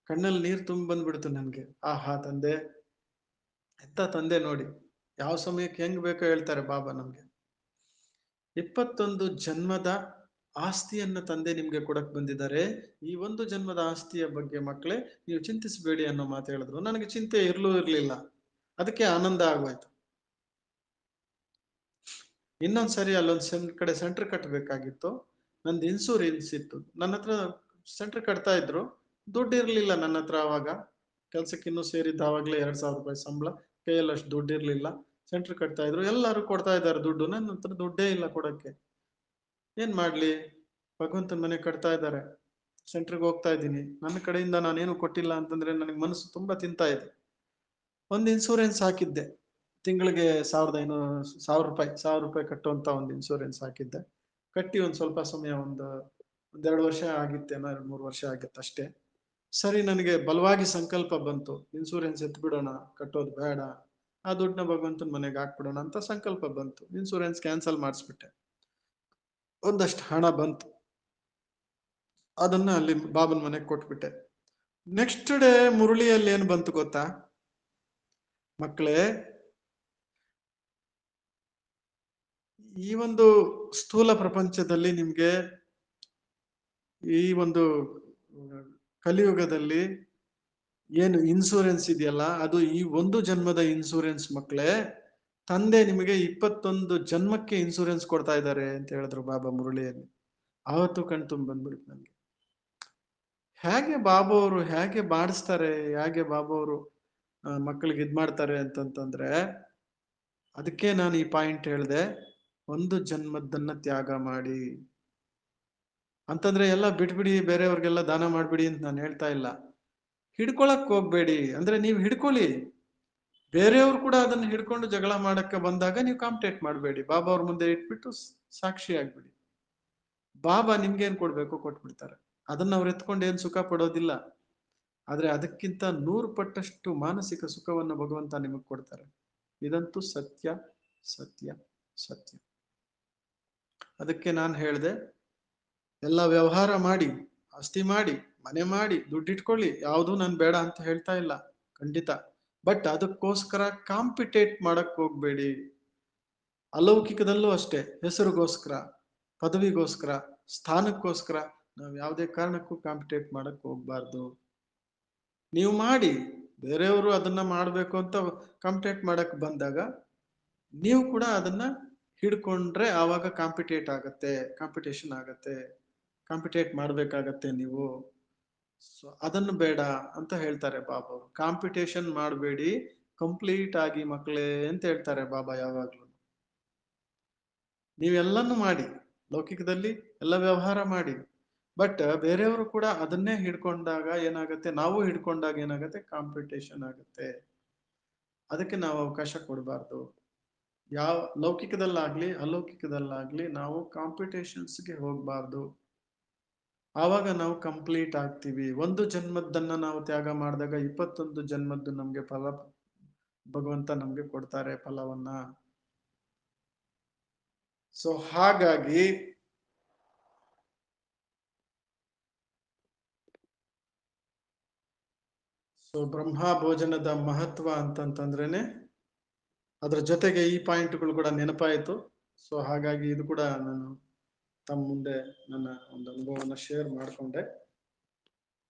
ಕಣ್ಣಲ್ಲಿ ನೀರು ತುಂಬ ಬಂದ್ಬಿಡ್ತು ನನ್ಗೆ. ಆಹಾ, ತಂದೆ, ಎಂತ ತಂದೆ ನೋಡಿ, ಯಾವ ಸಮಯಕ್ಕೆ ಹೆಂಗ್ ಬೇಕೋ ಹೇಳ್ತಾರೆ ಬಾಬಾ ನಮ್ಗೆ. 21 ಜನ್ಮದ ಆಸ್ತಿಯನ್ನ ತಂದೆ ನಿಮ್ಗೆ ಕೊಡಕ್ ಬಂದಿದ್ದಾರೆ. ಈ ಒಂದು ಜನ್ಮದ ಆಸ್ತಿಯ ಬಗ್ಗೆ ಮಕ್ಕಳೇ ನೀವು ಚಿಂತಿಸಬೇಡಿ ಅನ್ನೋ ಮಾತು ಹೇಳಿದ್ರು. ನನಗೆ ಚಿಂತೆ ಇರ್ಲಿಲ್ಲ. ಅದಕ್ಕೆ ಆನಂದ ಆಗೋಯ್ತು. ಇನ್ನೊಂದ್ಸರಿ ಅಲ್ಲೊಂದ್ ಕಡೆ ಸೆಂಟರ್ ಕಟ್ಟಬೇಕಾಗಿತ್ತು. ನಂದು ಇನ್ಸೂರೆನ್ಸ್ ಇತ್ತು. ನನ್ನ ಹತ್ರ ಸೆಂಟರ್ ಕಟ್ತಾ ಇದ್ರು, ದುಡ್ಡು ಇರ್ಲಿಲ್ಲ ನನ್ನ ಹತ್ರ. ಅವಾಗ ಕೆಲ್ಸಕ್ಕೆ ಇನ್ನೂ ಸೇರಿದ್ದ, ಆವಾಗ್ಲೇ 2,000 ರೂಪಾಯಿ ಸಂಬಳ, ಕೈಯಲ್ಲಿ ಅಷ್ಟು ದುಡ್ಡು ಇರ್ಲಿಲ್ಲ. ಸೆಂಟರ್ ಕಟ್ತಾ ಇದ್ರು, ಎಲ್ಲರೂ ಕೊಡ್ತಾ ಇದ್ದಾರೆ ದುಡ್ಡು, ನನ್ನ ಹತ್ರ ದುಡ್ಡೇ ಇಲ್ಲ ಕೊಡಕ್ಕೆ. ಏನ್ ಮಾಡ್ಲಿ? ಭಗವಂತನ ಮನೆ ಕಟ್ತಾ ಇದ್ದಾರೆ, ಸೆಂಟರ್ಗೆ ಹೋಗ್ತಾ ಇದ್ದೀನಿ, ನನ್ನ ಕಡೆಯಿಂದ ನಾನೇನು ಕೊಟ್ಟಿಲ್ಲ ಅಂತಂದ್ರೆ ನನಗೆ ಮನಸ್ಸು ತುಂಬಾ ತಿಂತಾ ಇದೆ. ಒಂದು ಇನ್ಸೂರೆನ್ಸ್ ಹಾಕಿದ್ದೆ, ತಿಂಗಳಿಗೆ 1,000 ರೂಪಾಯಿ ಕಟ್ಟುವಂತ ಒಂದು ಇನ್ಸೂರೆನ್ಸ್ ಹಾಕಿದ್ದೆ. ಕಟ್ಟಿ ಒಂದ್ ಸ್ವಲ್ಪ ಸಮಯ, ಒಂದೆರಡು ವರ್ಷ ಆಗಿತ್ತೇನೋ, 2-3 ವರ್ಷ ಆಗಿತ್ತು ಅಷ್ಟೇ. ಸರಿ, ನನಗೆ ಬಲವಾಗಿ ಸಂಕಲ್ಪ ಬಂತು, ಇನ್ಸೂರೆನ್ಸ್ ಎತ್ಬಿಡೋಣ, ಕಟ್ಟೋದು ಬೇಡ, ಆ ದುಡ್ಡನ್ನ ಭಗವಂತನ ಮನೆಗೆ ಹಾಕ್ಬಿಡೋಣ ಅಂತ ಸಂಕಲ್ಪ ಬಂತು. ಇನ್ಸೂರೆನ್ಸ್ ಕ್ಯಾನ್ಸಲ್ ಮಾಡಿಸ್ಬಿಟ್ಟೆ. ಒಂದಷ್ಟು ಹಣ ಬಂತು, ಅದನ್ನ ಅಲ್ಲಿ ಬಾಬನ್ ಮನೆಗೆ ಕೊಟ್ಬಿಟ್ಟೆ. ನೆಕ್ಸ್ಟ್ ಡೇ ಮುರಳಿಯಲ್ಲಿ ಏನ್ ಬಂತು ಗೊತ್ತಾ ಮಕ್ಕಳೇ? ಈ ಒಂದು ಸ್ಥೂಲ ಪ್ರಪಂಚದಲ್ಲಿ ನಿಮ್ಗೆ, ಈ ಒಂದು ಕಲಿಯುಗದಲ್ಲಿ ಏನು ಇನ್ಸೂರೆನ್ಸ್ ಇದೆಯಲ್ಲ, ಅದು ಈ ಒಂದು ಜನ್ಮದ ಇನ್ಸೂರೆನ್ಸ್ ಮಕ್ಕಳೇ. ತಂದೆ ನಿಮಗೆ 21 ಜನ್ಮಕ್ಕೆ ಇನ್ಸೂರೆನ್ಸ್ ಕೊಡ್ತಾ ಇದ್ದಾರೆ ಅಂತ ಹೇಳಿದ್ರು ಬಾಬಾ ಮುರಳಿಯಲ್ಲಿ. ಆವತ್ತು ಕಣ್ತುಂಬ ಬಂದ್ಬಿಡ್ತು ನನ್ಗೆ. ಹೇಗೆ ಬಾಬಾ ಅವರು ಹೇಗೆ ಮಾಡಿಸ್ತಾರೆ, ಹೇಗೆ ಬಾಬಾ ಅವರು ಮಕ್ಕಳಿಗೆ ಇದ್ ಮಾಡ್ತಾರೆ ಅಂತಂತಂದ್ರೆ, ಅದಕ್ಕೆ ನಾನು ಈ ಪಾಯಿಂಟ್ ಹೇಳಿದೆ, ಒಂದು ಜನ್ಮದ್ದನ್ನ ತ್ಯಾಗ ಮಾಡಿ ಅಂತಂದ್ರೆ ಎಲ್ಲ ಬಿಟ್ಬಿಡಿ, ಬೇರೆಯವ್ರಿಗೆಲ್ಲ ದಾನ ಮಾಡ್ಬಿಡಿ ಅಂತ ನಾನು ಹೇಳ್ತಾ ಇಲ್ಲ. ಹಿಡ್ಕೊಳಕ್ ಹೋಗ್ಬೇಡಿ. ಅಂದ್ರೆ ನೀವು ಹಿಡ್ಕೊಳ್ಳಿ, ಬೇರೆಯವ್ರು ಕೂಡ ಅದನ್ನ ಹಿಡ್ಕೊಂಡು ಜಗಳ ಮಾಡಕ್ಕೆ ಬಂದಾಗ ನೀವು ಕಾಂಪಿಟೇಟ್ ಮಾಡಬೇಡಿ. ಬಾಬಾ ಅವ್ರ ಮುಂದೆ ಇಟ್ಬಿಟ್ಟು ಸಾಕ್ಷಿ ಆಗ್ಬಿಡಿ. ಬಾಬಾ ನಿಮ್ಗೇನ್ ಕೊಡ್ಬೇಕು ಕೊಟ್ಬಿಡ್ತಾರೆ. ಅದನ್ನ ಅವ್ರು ಎತ್ಕೊಂಡು ಏನ್ ಸುಖ ಪಡೋದಿಲ್ಲ. ಆದ್ರೆ ಅದಕ್ಕಿಂತ 100 ಪಟ್ಟಷ್ಟು ಮಾನಸಿಕ ಸುಖವನ್ನು ಭಗವಂತ ನಿಮಗ್ ಕೊಡ್ತಾರೆ. ಇದಂತೂ ಸತ್ಯ ಸತ್ಯ ಸತ್ಯ. ಅದಕ್ಕೆ ನಾನು ಹೇಳ್ದೆ, ಎಲ್ಲ ವ್ಯವಹಾರ ಮಾಡಿ, ಆಸ್ತಿ ಮಾಡಿ, ಮನೆ ಮಾಡಿ, ದುಡ್ಡಿಟ್ಕೊಳ್ಳಿ, ಯಾವುದು ನಾನು ಬೇಡ ಅಂತ ಹೇಳ್ತಾ ಇಲ್ಲ, ಖಂಡಿತ. ಬಟ್ ಅದಕ್ಕೋಸ್ಕರ ಕಾಂಪಿಟೇಟ್ ಮಾಡಕ್ ಹೋಗ್ಬೇಡಿ. ಅಲೌಕಿಕದಲ್ಲೂ ಅಷ್ಟೇ, ಹೆಸರಿಗೋಸ್ಕರ, ಪದವಿಗೋಸ್ಕರ, ಸ್ಥಾನಕ್ಕೋಸ್ಕರ ನಾವು ಯಾವುದೇ ಕಾರಣಕ್ಕೂ ಕಾಂಪಿಟೇಟ್ ಮಾಡಕ್ ಹೋಗ್ಬಾರ್ದು. ನೀವು ಮಾಡಿ, ಬೇರೆಯವರು ಅದನ್ನ ಮಾಡ್ಬೇಕು ಅಂತ ಕಾಂಪಿಟೇಟ್ ಮಾಡಕ್ ಬಂದಾಗ ನೀವು ಕೂಡ ಅದನ್ನ ಹಿಡ್ಕೊಂಡ್ರೆ ಆವಾಗ ಕಾಂಪಿಟೇಷನ್ ಆಗತ್ತೆ, ಕಾಂಪಿಟೇಟ್ ಮಾಡ್ಬೇಕಾಗತ್ತೆ ನೀವು. ಸೊ ಅದನ್ನು ಬೇಡ ಅಂತ ಹೇಳ್ತಾರೆ ಬಾಬಾ ಅವರು. ಕಾಂಪಿಟೇಷನ್ ಮಾಡಬೇಡಿ, ಕಂಪ್ಲೀಟ್ ಆಗಿ ಮಕ್ಕಳೇ ಅಂತ ಹೇಳ್ತಾರೆ ಬಾಬಾ ಯಾವಾಗ್ಲೂ. ನೀವೆಲ್ಲನ್ನು ಮಾಡಿ, ಲೌಕಿಕದಲ್ಲಿ ಎಲ್ಲ ವ್ಯವಹಾರ ಮಾಡಿ, ಬಟ್ ಬೇರೆಯವರು ಕೂಡ ಅದನ್ನೇ ಹಿಡ್ಕೊಂಡಾಗ ಏನಾಗುತ್ತೆ, ನಾವು ಹಿಡ್ಕೊಂಡಾಗ ಏನಾಗುತ್ತೆ, ಕಾಂಪಿಟೇಷನ್ ಆಗುತ್ತೆ. ಅದಕ್ಕೆ ನಾವು ಅವಕಾಶ ಕೊಡಬಾರ್ದು. ಯಾವ ಲೌಕಿಕದಲ್ಲಾಗ್ಲಿ ಅಲೌಕಿಕದಲ್ಲಾಗ್ಲಿ ನಾವು ಕಾಂಪಿಟೇಷನ್ಸ್ಗೆ ಹೋಗ್ಬಾರ್ದು. ಆವಾಗ ನಾವು ಕಂಪ್ಲೀಟ್ ಆಗ್ತೀವಿ. ಒಂದು ಜನ್ಮದ್ದನ್ನ ನಾವು ತ್ಯಾಗ ಮಾಡಿದಾಗ 21 ಜನ್ಮದ್ದು ನಮ್ಗೆ ಫಲ ಭಗವಂತ ನಮ್ಗೆ ಕೊಡ್ತಾರೆ ಫಲವನ್ನ. ಸೊ ಹಾಗಾಗಿ ಬ್ರಹ್ಮ ಭೋಜನದ ಮಹತ್ವ ಅಂತಂತಂದ್ರೇನೆ ಅದ್ರ ಜೊತೆಗೆ ಈ ಪಾಯಿಂಟ್ಗಳು ಕೂಡ ನೆನಪಾಯಿತು. ಸೊ ಹಾಗಾಗಿ ಇದು ಕೂಡ ನಾನು ತಮ್ಮ ಮುಂದೆ ನನ್ನ ಒಂದು ಅನುಭವವನ್ನು ಶೇರ್ ಮಾಡಿಕೊಂಡೆ.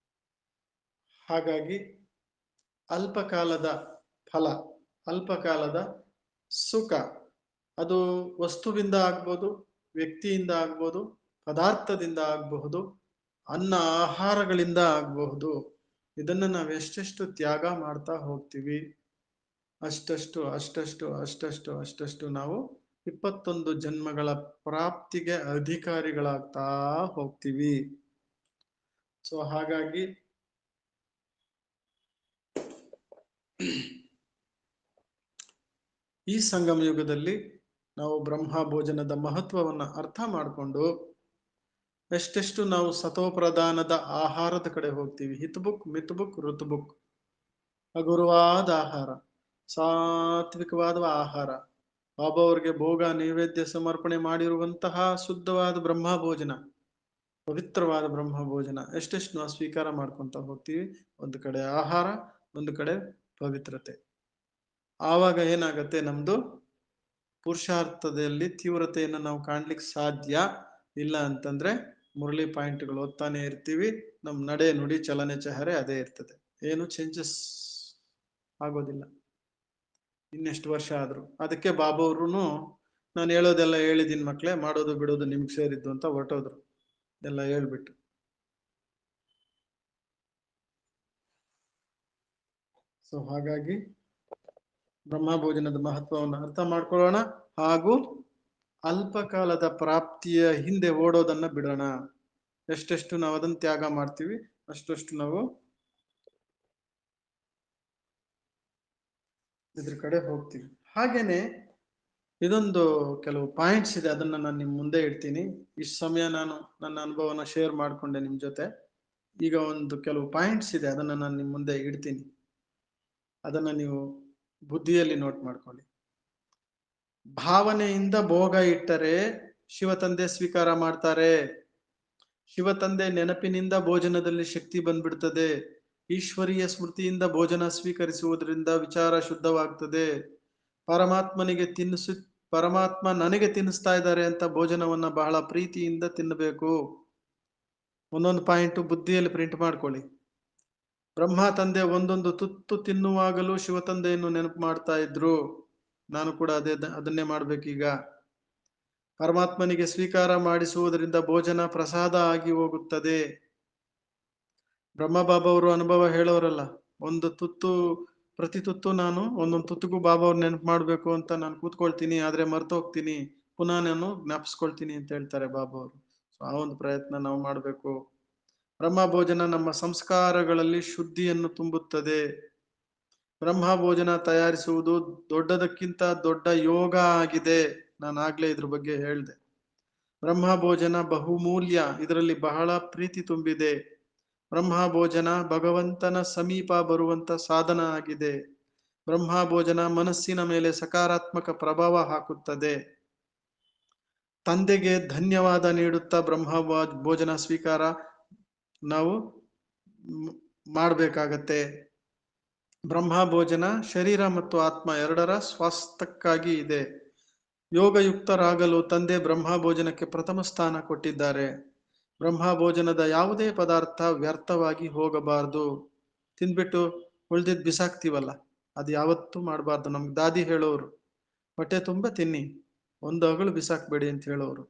ಹಾಗಾಗಿ ಅಲ್ಪಕಾಲದ ಫಲ, ಅಲ್ಪಕಾಲದ ಸುಖ, ಅದು ವಸ್ತುವಿಂದ ಆಗ್ಬೋದು, ವ್ಯಕ್ತಿಯಿಂದ ಆಗ್ಬೋದು, ಪದಾರ್ಥದಿಂದ ಆಗಬಹುದು, ಅನ್ನ ಆಹಾರಗಳಿಂದ ಆಗಬಹುದು. ಇದನ್ನ ನಾವು ಎಷ್ಟೆಷ್ಟು ತ್ಯಾಗ ಮಾಡ್ತಾ ಹೋಗ್ತೀವಿ ಅಷ್ಟಷ್ಟು ನಾವು 21 ಜನ್ಮಗಳ ಪ್ರಾಪ್ತಿಗೆ ಅಧಿಕಾರಿಗಳಾಗ್ತಾ ಹೋಗ್ತೀವಿ. ಸೊ ಹಾಗಾಗಿ ಈ ಸಂಗಮ ಯುಗದಲ್ಲಿ ನಾವು ಬ್ರಹ್ಮ ಭೋಜನದ ಮಹತ್ವವನ್ನು ಅರ್ಥ ಮಾಡಿಕೊಂಡು ಎಷ್ಟೆಷ್ಟು ನಾವು ಸತೋಪ್ರಧಾನದ ಆಹಾರದ ಕಡೆ ಹೋಗ್ತೀವಿ. ಹಿತಬುಕ್ ಮಿತಬುಕ್ ಋತುಬುಕ್, ಹಗುರವಾದ ಆಹಾರ, ಸಾತ್ವಿಕವಾದ ಆಹಾರ, ಬಾಬಾ ಅವರಿಗೆ ಭೋಗ ನೈವೇದ್ಯ ಸಮರ್ಪಣೆ ಮಾಡಿರುವಂತಹ ಶುದ್ಧವಾದ ಬ್ರಹ್ಮ ಭೋಜನ, ಪವಿತ್ರವಾದ ಬ್ರಹ್ಮ ಭೋಜನ ಎಷ್ಟೆಷ್ಟು ನಾವು ಸ್ವೀಕಾರ ಮಾಡ್ಕೊಂತ ಹೋಗ್ತೀವಿ. ಒಂದು ಕಡೆ ಆಹಾರ, ಒಂದು ಕಡೆ ಪವಿತ್ರತೆ. ಆವಾಗ ಏನಾಗತ್ತೆ, ನಮ್ದು ಪುರುಷಾರ್ಥದಲ್ಲಿ ತೀವ್ರತೆಯನ್ನು ನಾವು ಕಾಣ್ಲಿಕ್ಕೆ ಸಾಧ್ಯ. ಇಲ್ಲ ಅಂತಂದ್ರೆ ಮುರಳಿ ಪಾಯಿಂಟ್ಗಳು ಓದ್ತಾನೆ ಇರ್ತೀವಿ, ನಮ್ ನಡೆ ನುಡಿ ಚಲನೆ ಚಹರೆ ಅದೇ ಇರ್ತದೆ, ಏನು ಚೇಂಜಸ್ ಆಗೋದಿಲ್ಲ ಇನ್ನೆಷ್ಟು ವರ್ಷ ಆದ್ರು. ಅದಕ್ಕೆ ಬಾಬಾ ಅವ್ರು ನಾನು ಹೇಳೋದೆಲ್ಲ ಹೇಳಿದೀನಿ ಮಕ್ಳೇ, ಮಾಡೋದು ಬಿಡೋದು ನಿಮ್ಗೆ ಸೇರಿದ್ದು ಅಂತ ಹೊರಟೋದ್ರು ಎಲ್ಲ ಹೇಳ್ಬಿಟ್ಟು. ಸೊ ಹಾಗಾಗಿ ಬ್ರಹ್ಮ ಭೋಜನದ ಮಹತ್ವವನ್ನು ಅರ್ಥ ಮಾಡ್ಕೊಳ್ಳೋಣ, ಹಾಗೂ ಅಲ್ಪಕಾಲದ ಪ್ರಾಪ್ತಿಯ ಹಿಂದೆ ಓಡೋದನ್ನ ಬಿಡೋಣ. ಎಷ್ಟೆಷ್ಟು ನಾವು ಅದನ್ನ ತ್ಯಾಗ ಮಾಡ್ತೀವಿ ಅಷ್ಟಷ್ಟು ನಾವು ಇದ್ರ ಕಡೆ ಹೋಗ್ತೀವಿ. ಹಾಗೇನೆ ಇದೊಂದು ಕೆಲವು ಪಾಯಿಂಟ್ಸ್ ಇದೆ, ಅದನ್ನ ನಾನು ನಿಮ್ ಮುಂದೆ ಇಡ್ತೀನಿ. ಇಷ್ಟು ಸಮಯ ನಾನು ನನ್ನ ಅನುಭವನ ಶೇರ್ ಮಾಡ್ಕೊಂಡೆ ನಿಮ್ ಜೊತೆ. ಈಗ ಒಂದು ಕೆಲವು ಪಾಯಿಂಟ್ಸ್ ಇದೆ, ಅದನ್ನ ನಾನು ನಿಮ್ ಮುಂದೆ ಇಡ್ತೀನಿ, ಅದನ್ನ ನೀವು ಬುದ್ಧಿಯಲ್ಲಿ ನೋಟ್ ಮಾಡ್ಕೊಳ್ಳಿ. ಭಾವನೆಯಿಂದ ಭೋಗ ಇಟ್ಟರೆ ಶಿವತಂದೆ ಸ್ವೀಕಾರ ಮಾಡ್ತಾರೆ. ಶಿವತಂದೆ ನೆನಪಿನಿಂದ ಭೋಜನದಲ್ಲಿ ಶಕ್ತಿ ಬಂದ್ಬಿಡ್ತದೆ. ಈಶ್ವರೀಯ ಸ್ಮೃತಿಯಿಂದ ಭೋಜನ ಸ್ವೀಕರಿಸುವುದರಿಂದ ವಿಚಾರ ಶುದ್ಧವಾಗ್ತದೆ. ಪರಮಾತ್ಮ ನನಗೆ ತಿನ್ನಿಸ್ತಾ ಇದ್ದಾರೆ ಅಂತ ಭೋಜನವನ್ನ ಬಹಳ ಪ್ರೀತಿಯಿಂದ ತಿನ್ನಬೇಕು. ಒಂದೊಂದು ಪಾಯಿಂಟ್ ಬುದ್ಧಿಯಲ್ಲಿ ಪ್ರಿಂಟ್ ಮಾಡ್ಕೊಳ್ಳಿ. ಬ್ರಹ್ಮ ತಂದೆ ಒಂದೊಂದು ತುತ್ತು ತಿನ್ನುವಾಗಲೂ ಶಿವತಂದೆಯನ್ನು ನೆನಪು ಮಾಡ್ತಾ ಇದ್ರು. ನಾನು ಕೂಡ ಅದನ್ನೇ ಮಾಡ್ಬೇಕೀಗ. ಪರಮಾತ್ಮನಿಗೆ ಸ್ವೀಕಾರ ಮಾಡಿಸುವುದರಿಂದ ಭೋಜನ ಪ್ರಸಾದ ಆಗಿ ಹೋಗುತ್ತದೆ. ಬ್ರಹ್ಮಬಾಬಾ ಅವರು ಅನುಭವ ಹೇಳೋರಲ್ಲ, ಒಂದು ತುತ್ತು ಪ್ರತಿ ತುತ್ತು ನಾನು ಒಂದೊಂದು ತುತ್ತಿಗೂ ಬಾಬಾ ಅವ್ರು ನೆನಪು ಮಾಡ್ಬೇಕು ಅಂತ ನಾನು ಕೂತ್ಕೊಳ್ತೀನಿ, ಆದ್ರೆ ಮರ್ತೋಗ್ತೀನಿ, ಪುನಃ ನಾನು ಜ್ಞಾಪಿಸ್ಕೊಳ್ತೀನಿ ಅಂತ ಹೇಳ್ತಾರೆ ಬಾಬಾ ಅವರು. ಸೊ ಆ ಒಂದು ಪ್ರಯತ್ನ ನಾವು ಮಾಡಬೇಕು. ಬ್ರಹ್ಮ ಭೋಜನ ನಮ್ಮ ಸಂಸ್ಕಾರಗಳಲ್ಲಿ ಶುದ್ಧಿಯನ್ನು ತುಂಬುತ್ತದೆ. ಬ್ರಹ್ಮ ಭೋಜನ ತಯಾರಿಸುವುದು ದೊಡ್ಡದಕ್ಕಿಂತ ದೊಡ್ಡ ಯೋಗ ಆಗಿದೆ. ನಾನು ಆಗ್ಲೇ ಇದ್ರ ಬಗ್ಗೆ ಹೇಳಿದೆ. ಬ್ರಹ್ಮ ಭೋಜನ ಬಹುಮೂಲ್ಯ, ಇದರಲ್ಲಿ ಬಹಳ ಪ್ರೀತಿ ತುಂಬಿದೆ. ಬ್ರಹ್ಮ ಭೋಜನ ಭಗವಂತನ ಸಮೀಪ ಬರುವಂತ ಸಾಧನ ಆಗಿದೆ. ಬ್ರಹ್ಮ ಭೋಜನ ಮನಸ್ಸಿನ ಮೇಲೆ ಸಕಾರಾತ್ಮಕ ಪ್ರಭಾವ ಹಾಕುತ್ತದೆ. ತಂದೆಗೆ ಧನ್ಯವಾದ ನೀಡುತ್ತಾ ಬ್ರಹ್ಮ ಭೋಜನ ಸ್ವೀಕಾರ ನಾವು ಮಾಡಬೇಕಾಗತ್ತೆ. ಬ್ರಹ್ಮ ಭೋಜನ ಶರೀರ ಮತ್ತು ಆತ್ಮ ಎರಡರ ಸ್ವಾಸ್ಥ್ಯಕ್ಕಾಗಿ ಇದೆ. ಯೋಗಯುಕ್ತರಾಗಲು ತಂದೆ ಬ್ರಹ್ಮ ಭೋಜನಕ್ಕೆ ಪ್ರಥಮ ಸ್ಥಾನ ಕೊಟ್ಟಿದ್ದಾರೆ. ಬ್ರಹ್ಮ ಭೋಜನದ ಯಾವುದೇ ಪದಾರ್ಥ ವ್ಯರ್ಥವಾಗಿ ಹೋಗಬಾರದು. ತಿಂದ್ಬಿಟ್ಟು ಉಳ್ದಿದ್ ಬಿಸಾಕ್ತಿವಲ್ಲ, ಅದು ಯಾವತ್ತೂ ಮಾಡಬಾರ್ದು. ನಮ್ಗೆ ದಾದಿ ಹೇಳೋರು, ಹೊಟ್ಟೆ ತುಂಬ ತಿನ್ನಿ, ಒಂದು ಅಗಳು ಬಿಸಾಕ್ಬೇಡಿ ಅಂತ ಹೇಳೋರು.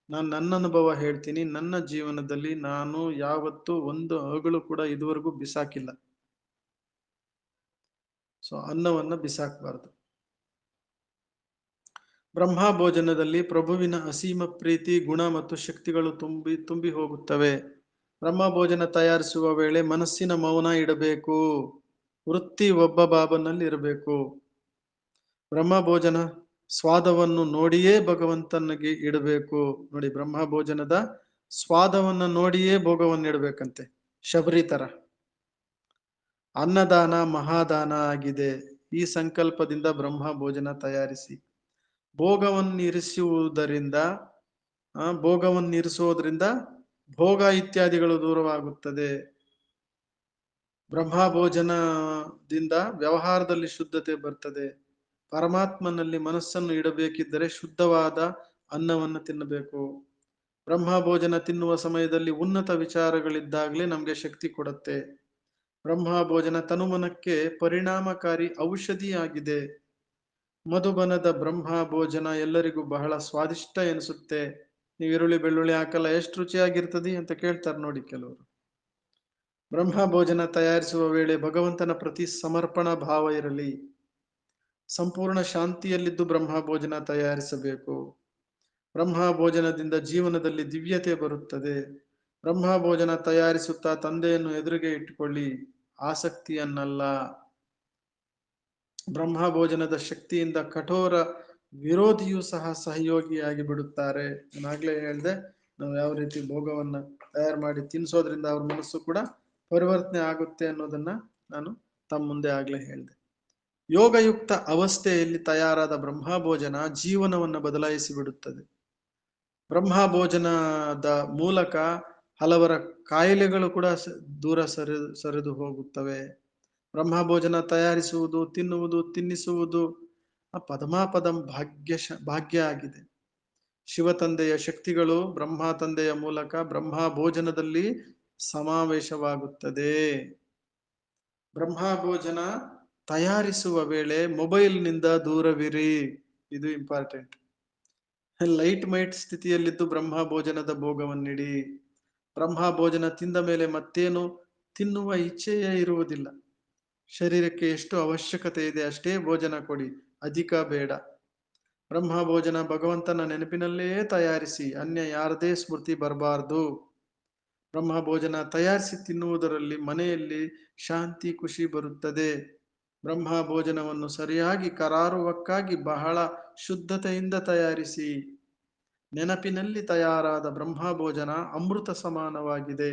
ನಾನು ನನ್ನ ಅನುಭವ ಹೇಳ್ತೀನಿ, ನನ್ನ ಜೀವನದಲ್ಲಿ ನಾನು ಯಾವತ್ತೂ ಒಂದು ಅಗಳು ಕೂಡ ಇದುವರೆಗೂ ಬಿಸಾಕಿಲ್ಲ. ಸೊ ಅನ್ನವನ್ನ ಬಿಸಾಕಬಾರ್ದು. ಬ್ರಹ್ಮ ಭೋಜನದಲ್ಲಿ ಪ್ರಭುವಿನ ಅಸೀಮ ಪ್ರೀತಿ, ಗುಣ ಮತ್ತು ಶಕ್ತಿಗಳು ತುಂಬಿ ಹೋಗುತ್ತವೆ. ಬ್ರಹ್ಮ ಭೋಜನ ತಯಾರಿಸುವ ವೇಳೆ ಮನಸ್ಸಿನ ಮೌನ ಇಡಬೇಕು. ವೃತ್ತಿ ಒಬ್ಬ ಬಾಬನಲ್ಲಿ ಇರಬೇಕು. ಬ್ರಹ್ಮ ಭೋಜನ ಸ್ವಾದವನ್ನು ನೋಡಿಯೇ ಭಗವಂತನಿಗೆ ಇಡಬೇಕು. ನೋಡಿ, ಬ್ರಹ್ಮ ಭೋಜನದ ಸ್ವಾದವನ್ನ ನೋಡಿಯೇ ಭೋಗವನ್ನು ಇಡಬೇಕಂತೆ, ಶಬರಿ ತರ. ಅನ್ನದಾನ ಮಹಾದಾನ ಆಗಿದೆ. ಈ ಸಂಕಲ್ಪದಿಂದ ಬ್ರಹ್ಮ ಭೋಜನ ತಯಾರಿಸಿ. ಭೋಗವನ್ನಿರಿಸುವುದರಿಂದ ಭೋಗ ಇತ್ಯಾದಿಗಳು ದೂರವಾಗುತ್ತದೆ. ಬ್ರಹ್ಮ ಭೋಜನದಿಂದ ವ್ಯವಹಾರದಲ್ಲಿ ಶುದ್ಧತೆ ಬರ್ತದೆ. ಪರಮಾತ್ಮನಲ್ಲಿ ಮನಸ್ಸನ್ನು ಇಡಬೇಕಿದ್ದರೆ ಶುದ್ಧವಾದ ಅನ್ನವನ್ನು ತಿನ್ನಬೇಕು. ಬ್ರಹ್ಮ ಭೋಜನ ತಿನ್ನುವ ಸಮಯದಲ್ಲಿ ಉನ್ನತ ವಿಚಾರಗಳಿದ್ದಾಗಲೇ ನಮಗೆ ಶಕ್ತಿ ಕೊಡುತ್ತೆ. ಬ್ರಹ್ಮ ಭೋಜನ ತನುಮನಕ್ಕೆ ಪರಿಣಾಮಕಾರಿ ಔಷಧಿಯಾಗಿದೆ. ಮಧುಬನದ ಬ್ರಹ್ಮ ಭೋಜನ ಎಲ್ಲರಿಗೂ ಬಹಳ ಸ್ವಾದಿಷ್ಟ ಎನಿಸುತ್ತೆ. ನೀವು ಈರುಳ್ಳಿ ಬೆಳ್ಳುಳ್ಳಿ ಹಾಕಲ್ಲ, ಎಷ್ಟು ರುಚಿಯಾಗಿರ್ತದೆ ಅಂತ ಕೇಳ್ತಾರೆ ನೋಡಿ ಕೆಲವರು. ಬ್ರಹ್ಮ ಭೋಜನ ತಯಾರಿಸುವ ವೇಳೆ ಭಗವಂತನ ಪ್ರತಿ ಸಮರ್ಪಣಾ ಭಾವ ಇರಲಿ. ಸಂಪೂರ್ಣ ಶಾಂತಿಯಲ್ಲಿದ್ದು ಬ್ರಹ್ಮ ಭೋಜನ ತಯಾರಿಸಬೇಕು. ಬ್ರಹ್ಮ ಭೋಜನದಿಂದ ಜೀವನದಲ್ಲಿ ದಿವ್ಯತೆ ಬರುತ್ತದೆ. ಬ್ರಹ್ಮ ಭೋಜನ ತಯಾರಿಸುತ್ತಾ ತಂದೆಯನ್ನು ಎದುರಿಗೆ ಇಟ್ಟುಕೊಳ್ಳಿ, ಆಸಕ್ತಿಯನ್ನಲ್ಲ. ಬ್ರಹ್ಮ ಭೋಜನದ ಶಕ್ತಿಯಿಂದ ಕಠೋರ ವಿರೋಧಿಯೂ ಸಹ ಸಹಯೋಗಿಯಾಗಿ ಬಿಡುತ್ತಾರೆ. ನಾನಾಗ್ಲೇ ಹೇಳಿದೆ, ನಾವು ಯಾವ ರೀತಿ ಭೋಗವನ್ನ ತಯಾರು ಮಾಡಿ ತಿನ್ನಿಸೋದ್ರಿಂದ ಅವ್ರ ಮನಸ್ಸು ಕೂಡ ಪರಿವರ್ತನೆ ಆಗುತ್ತೆ ಅನ್ನೋದನ್ನ ನಾನು ತಮ್ಮ ಮುಂದೆ ಆಗ್ಲೇ ಹೇಳಿದೆ. ಯೋಗಯುಕ್ತ ಅವಸ್ಥೆಯಲ್ಲಿ ತಯಾರಾದ ಬ್ರಹ್ಮ ಭೋಜನ ಜೀವನವನ್ನು ಬದಲಾಯಿಸಿ ಬಿಡುತ್ತದೆ. ಬ್ರಹ್ಮ ಭೋಜನದ ಮೂಲಕ ಹಲವರ ಕಾಯಿಲೆಗಳು ಕೂಡ ದೂರ ಸರಿದು ಹೋಗುತ್ತವೆ. ಬ್ರಹ್ಮ ಭೋಜನ ತಯಾರಿಸುವುದು, ತಿನ್ನುವುದು, ತಿನ್ನಿಸುವುದು ಪದಮಾಪದಂ ಭಾಗ್ಯ ಆಗಿದೆ. ಶಿವ ತಂದೆಯ ಶಕ್ತಿಗಳು ಬ್ರಹ್ಮ ತಂದೆಯ ಮೂಲಕ ಬ್ರಹ್ಮ ಭೋಜನದಲ್ಲಿ ಸಮಾವೇಶವಾಗುತ್ತದೆ. ಬ್ರಹ್ಮ ಭೋಜನ ತಯಾರಿಸುವ ವೇಳೆ ಮೊಬೈಲ್ನಿಂದ ದೂರವಿರಿ, ಇದು ಇಂಪಾರ್ಟೆಂಟ್. ಲೈಟ್ ಮೈಟ್ ಸ್ಥಿತಿಯಲ್ಲಿದ್ದು ಬ್ರಹ್ಮ ಭೋಜನದ ಭೋಗವನ್ನಿಡಿ. ಬ್ರಹ್ಮ ಭೋಜನ ತಿಂದ ಮೇಲೆ ಮತ್ತೇನು ತಿನ್ನುವ ಇಚ್ಛೆಯೇ ಇರುವುದಿಲ್ಲ. ಶರೀರಕ್ಕೆ ಎಷ್ಟು ಅವಶ್ಯಕತೆ ಇದೆ ಅಷ್ಟೇ ಭೋಜನ ಕೊಡಿ, ಅಧಿಕ ಬೇಡ. ಬ್ರಹ್ಮ ಭೋಜನ ಭಗವಂತನ ನೆನಪಿನಲ್ಲೇ ತಯಾರಿಸಿ, ಅನ್ಯ ಯಾರದೇ ಸ್ಮೃತಿ ಬರಬಾರ್ದು. ಬ್ರಹ್ಮ ಭೋಜನ ತಯಾರಿಸಿ ತಿನ್ನುವುದರಲ್ಲಿ ಮನೆಯಲ್ಲಿ ಶಾಂತಿ ಖುಷಿ ಬರುತ್ತದೆ. ಬ್ರಹ್ಮ ಭೋಜನವನ್ನು ಸರಿಯಾಗಿ ಕರಾರುವಕ್ಕಾಗಿ ಬಹಳ ಶುದ್ಧತೆಯಿಂದ ತಯಾರಿಸಿ. ನೆನಪಿನಲ್ಲಿ ತಯಾರಾದ ಬ್ರಹ್ಮ ಭೋಜನ ಅಮೃತ ಸಮಾನವಾಗಿದೆ.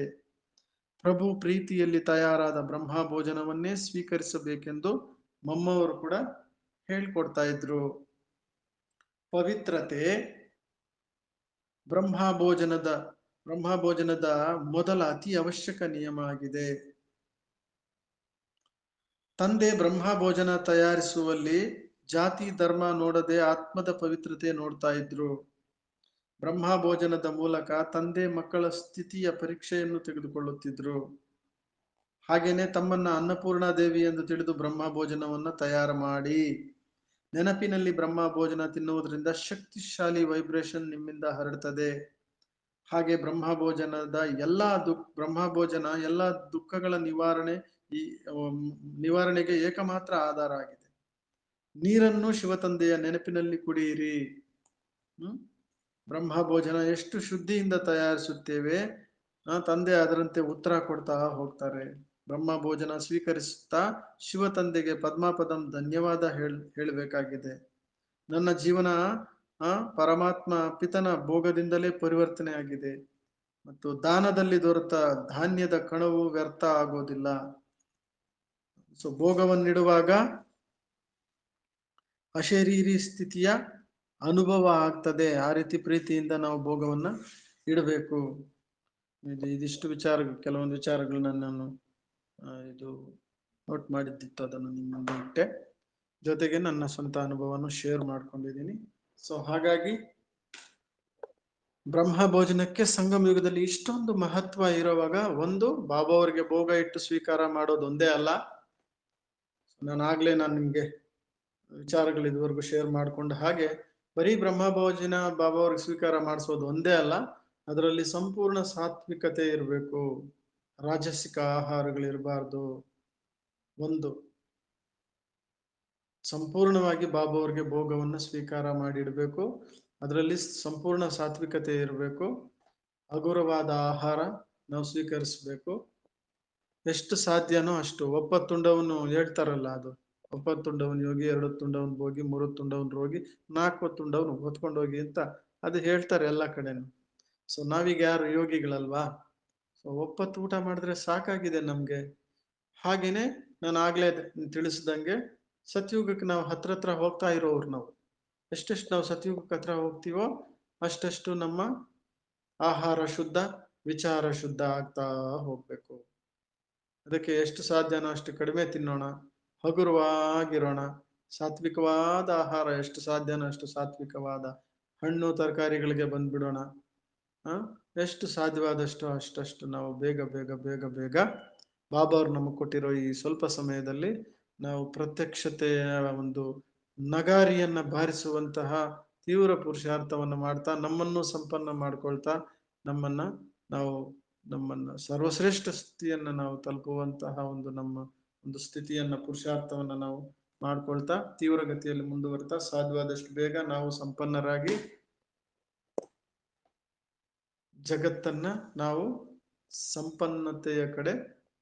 ಪ್ರಭು ಪ್ರೀತಿಯಲ್ಲಿ ತಯಾರಾದ ಬ್ರಹ್ಮ ಭೋಜನವನ್ನೇ ಸ್ವೀಕರಿಸಬೇಕೆಂದು ಮಮ್ಮವರು ಕೂಡ ಹೇಳ್ಕೊಡ್ತಾ ಇದ್ರು. ಪವಿತ್ರತೆ ಬ್ರಹ್ಮ ಭೋಜನದ ಮೊದಲ ಅತಿ ಅವಶ್ಯಕ ನಿಯಮ ಆಗಿದೆ. ತಂದೆ ಬ್ರಹ್ಮ ಭೋಜನ ತಯಾರಿಸುವಲ್ಲಿ ಜಾತಿ ಧರ್ಮ ನೋಡದೆ ಆತ್ಮದ ಪವಿತ್ರತೆ ನೋಡ್ತಾ ಇದ್ರು. ಬ್ರಹ್ಮ ಭೋಜನದ ಮೂಲಕ ತಂದೆ ಮಕ್ಕಳ ಸ್ಥಿತಿಯ ಪರೀಕ್ಷೆಯನ್ನು ತೆಗೆದುಕೊಳ್ಳುತ್ತಿದ್ರು. ಹಾಗೇನೆ ತಮ್ಮನ್ನ ಅನ್ನಪೂರ್ಣ ದೇವಿ ಎಂದು ತಿಳಿದು ಬ್ರಹ್ಮ ಭೋಜನವನ್ನು ತಯಾರು ಮಾಡಿ. ನೆನಪಿನಲ್ಲಿ ಬ್ರಹ್ಮ ಭೋಜನ ತಿನ್ನುವುದರಿಂದ ಶಕ್ತಿಶಾಲಿ ವೈಬ್ರೇಷನ್ ನಿಮ್ಮಿಂದ ಹರಡ್ತದೆ. ಹಾಗೆ ಬ್ರಹ್ಮ ಭೋಜನ ಎಲ್ಲ ದುಃಖಗಳ ನಿವಾರಣೆಗೆ ಏಕಮಾತ್ರ ಆಧಾರ ಆಗಿದೆ. ನೀರನ್ನು ಶಿವತಂದೆಯ ನೆನಪಿನಲ್ಲಿ ಕುಡಿಯಿರಿ. ಬ್ರಹ್ಮ ಭೋಜನ ಎಷ್ಟು ಶುದ್ಧಿಯಿಂದ ತಯಾರಿಸುತ್ತೇವೆ, ತಂದೆ ಅದರಂತೆ ಉತ್ತರ ಕೊಡ್ತಾ ಹೋಗ್ತಾರೆ. ಬ್ರಹ್ಮ ಭೋಜನ ಸ್ವೀಕರಿಸುತ್ತಾ ಶಿವ ತಂದೆಗೆ ಪದ್ಮಾಪದಂ ಧನ್ಯವಾದ ಹೇಳಬೇಕಾಗಿದೆ. ನನ್ನ ಜೀವನ ಪರಮಾತ್ಮ ಪಿತನ ಭೋಗದಿಂದಲೇ ಪರಿವರ್ತನೆ ಆಗಿದೆ ಮತ್ತು ದಾನದಲ್ಲಿ ದೊರೆತ ಧಾನ್ಯದ ಕಣವು ವ್ಯರ್ಥ ಆಗೋದಿಲ್ಲ. ಸೊ ಭೋಗವನ್ನಿಡುವಾಗ ಅಶರೀರಿ ಸ್ಥಿತಿಯ ಅನುಭವ ಆಗ್ತದೆ. ಆ ರೀತಿ ಪ್ರೀತಿಯಿಂದ ನಾವು ಭೋಗವನ್ನ ಇಡಬೇಕು. ಇದಿಷ್ಟು ಕೆಲವೊಂದು ವಿಚಾರಗಳನ್ನ ನಾನು ಇದು ನೋಟ್ ಮಾಡಿದ್ದಿತ್ತು, ಅದನ್ನು ನಿಮ್ಮ ಮುಂದೆ ಇಟ್ಟೆ. ಜೊತೆಗೆ ನನ್ನ ಸ್ವಂತ ಅನುಭವವನ್ನು ಶೇರ್ ಮಾಡ್ಕೊಂಡಿದ್ದೀನಿ. ಸೊ ಹಾಗಾಗಿ ಬ್ರಹ್ಮ ಭೋಜನಕ್ಕೆ ಸಂಗಮ ಯುಗದಲ್ಲಿ ಇಷ್ಟೊಂದು ಮಹತ್ವ ಇರುವಾಗ, ಒಂದು ಬಾಬಾ ಅವರಿಗೆ ಭೋಗ ಇಟ್ಟು ಸ್ವೀಕಾರ ಮಾಡೋದು ಒಂದೇ ಅಲ್ಲ, ನಾನು ನಿಮ್ಗೆ ವಿಚಾರಗಳು ಇದುವರೆಗೂ ಶೇರ್ ಮಾಡ್ಕೊಂಡ ಹಾಗೆ ಬರೀ ಬ್ರಹ್ಮಭೋಜನ ಬಾಬಾ ಅವ್ರಿಗೆ ಸ್ವೀಕಾರ ಮಾಡಿಸೋದು ಒಂದೇ ಅಲ್ಲ, ಅದರಲ್ಲಿ ಸಂಪೂರ್ಣ ಸಾತ್ವಿಕತೆ ಇರಬೇಕು, ರಾಜಸಿಕ ಆಹಾರಗಳಿರಬಾರ್ದು. ಒಂದು ಸಂಪೂರ್ಣವಾಗಿ ಬಾಬಾ ಅವ್ರಿಗೆ ಭೋಗವನ್ನು ಸ್ವೀಕಾರ ಮಾಡಿಡಬೇಕು, ಅದರಲ್ಲಿ ಸಂಪೂರ್ಣ ಸಾತ್ವಿಕತೆ ಇರಬೇಕು, ಹಗುರವಾದ ಆಹಾರ ನಾವು ಸ್ವೀಕರಿಸಬೇಕು. ಎಷ್ಟು ಸಾಧ್ಯನೋ ಅಷ್ಟು. ಒಪ್ಪತ್ತುಂಡವನು ಹೇಳ್ತಾರಲ್ಲ, ಅದು ಒಪ್ಪತ್ತುಂಡವನು ಯೋಗಿ, 2 ತುಂಡವನು ಭೋಗಿ, 3 ತುಂಡವನು ರೋಗಿ, 4 ತುಂಡವನು ಹೊತ್ಕೊಂಡೋಗಿ ಅಂತ ಅದು ಹೇಳ್ತಾರೆ ಎಲ್ಲ ಕಡೆನು. ಸೊ ನಾವೀಗ ಯಾರು ಯೋಗಿಗಳಲ್ವಾ? ಸೊ 9 ಊಟ ಮಾಡಿದ್ರೆ ಸಾಕಾಗಿದೆ ನಮ್ಗೆ. ಹಾಗೇನೆ ನಾನು ಆಗ್ಲೇ ತಿಳಿಸ್ದಂಗೆ ಸತ್ಯುಗಕ್ಕೆ ನಾವು ಹತ್ರ ಹೋಗ್ತಾ ಇರೋರು. ನಾವು ಎಷ್ಟೆಷ್ಟು ನಾವು ಸತ್ಯುಗಕ್ಕೆ ಹತ್ರ ಹೋಗ್ತೀವೋ ಅಷ್ಟೆಷ್ಟು ನಮ್ಮ ಆಹಾರ ಶುದ್ಧ, ವಿಚಾರ ಶುದ್ಧ ಆಗ್ತಾ ಹೋಗ್ಬೇಕು. ಅದಕ್ಕೆ ಎಷ್ಟು ಸಾಧ್ಯನೋ ಅಷ್ಟು ಕಡಿಮೆ ತಿನ್ನೋಣ, ಹಗುರವಾಗಿರೋಣ, ಸಾತ್ವಿಕವಾದ ಆಹಾರ ಎಷ್ಟು ಸಾಧ್ಯನೋ ಅಷ್ಟು ಸಾತ್ವಿಕವಾದ ಹಣ್ಣು ತರಕಾರಿಗಳಿಗೆ ಬಂದ್ಬಿಡೋಣ. ಎಷ್ಟು ಸಾಧ್ಯವಾದಷ್ಟು ಅಷ್ಟಷ್ಟು ನಾವು ಬೇಗ ಬೇಗ ಬೇಗ ಬೇಗ ಬಾಬಾ ಅವ್ರು ನಮಗೆ ಕೊಟ್ಟಿರೋ ಈ ಸ್ವಲ್ಪ ಸಮಯದಲ್ಲಿ ನಾವು ಪ್ರತ್ಯಕ್ಷತೆಯ ಒಂದು ನಗಾರಿಯನ್ನ ಬಾರಿಸುವಂತಹ ತೀವ್ರ ಪುರುಷಾರ್ಥವನ್ನು ಮಾಡ್ತಾ, ನಮ್ಮನ್ನು ಸಂಪನ್ನ ಮಾಡ್ಕೊಳ್ತಾ, ನಮ್ಮನ್ನ ಸರ್ವಶ್ರೇಷ್ಠ ಸ್ಥಿತಿಯನ್ನ ನಾವು ತಲುಪುವಂತಹ ನಮ್ಮ ಒಂದು ಸ್ಥಿತಿಯನ್ನ, ಪುರುಷಾರ್ಥವನ್ನ ನಾವು ಮಾಡ್ಕೊಳ್ತಾ ತೀವ್ರಗತಿಯಲ್ಲಿ ಮುಂದುವರಿತಾ ಸಾಧ್ಯವಾದಷ್ಟು ಬೇಗ ನಾವು ಸಂಪನ್ನರಾಗಿ ಜಗತ್ತನ್ನ ನಾವು ಸಂಪನ್ನತೆಯ ಕಡೆ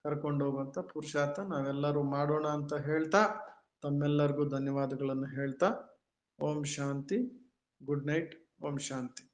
ಕರ್ಕೊಂಡು ಹೋಗುವಂತ ಪುರುಷಾರ್ಥ ನಾವೆಲ್ಲರೂ ಮಾಡೋಣ ಅಂತ ಹೇಳ್ತಾ, ತಮ್ಮೆಲ್ಲರಿಗೂ ಧನ್ಯವಾದಗಳನ್ನು ಹೇಳ್ತಾ, ಓಂ ಶಾಂತಿ. Good night. ಓಂ ಶಾಂತಿ.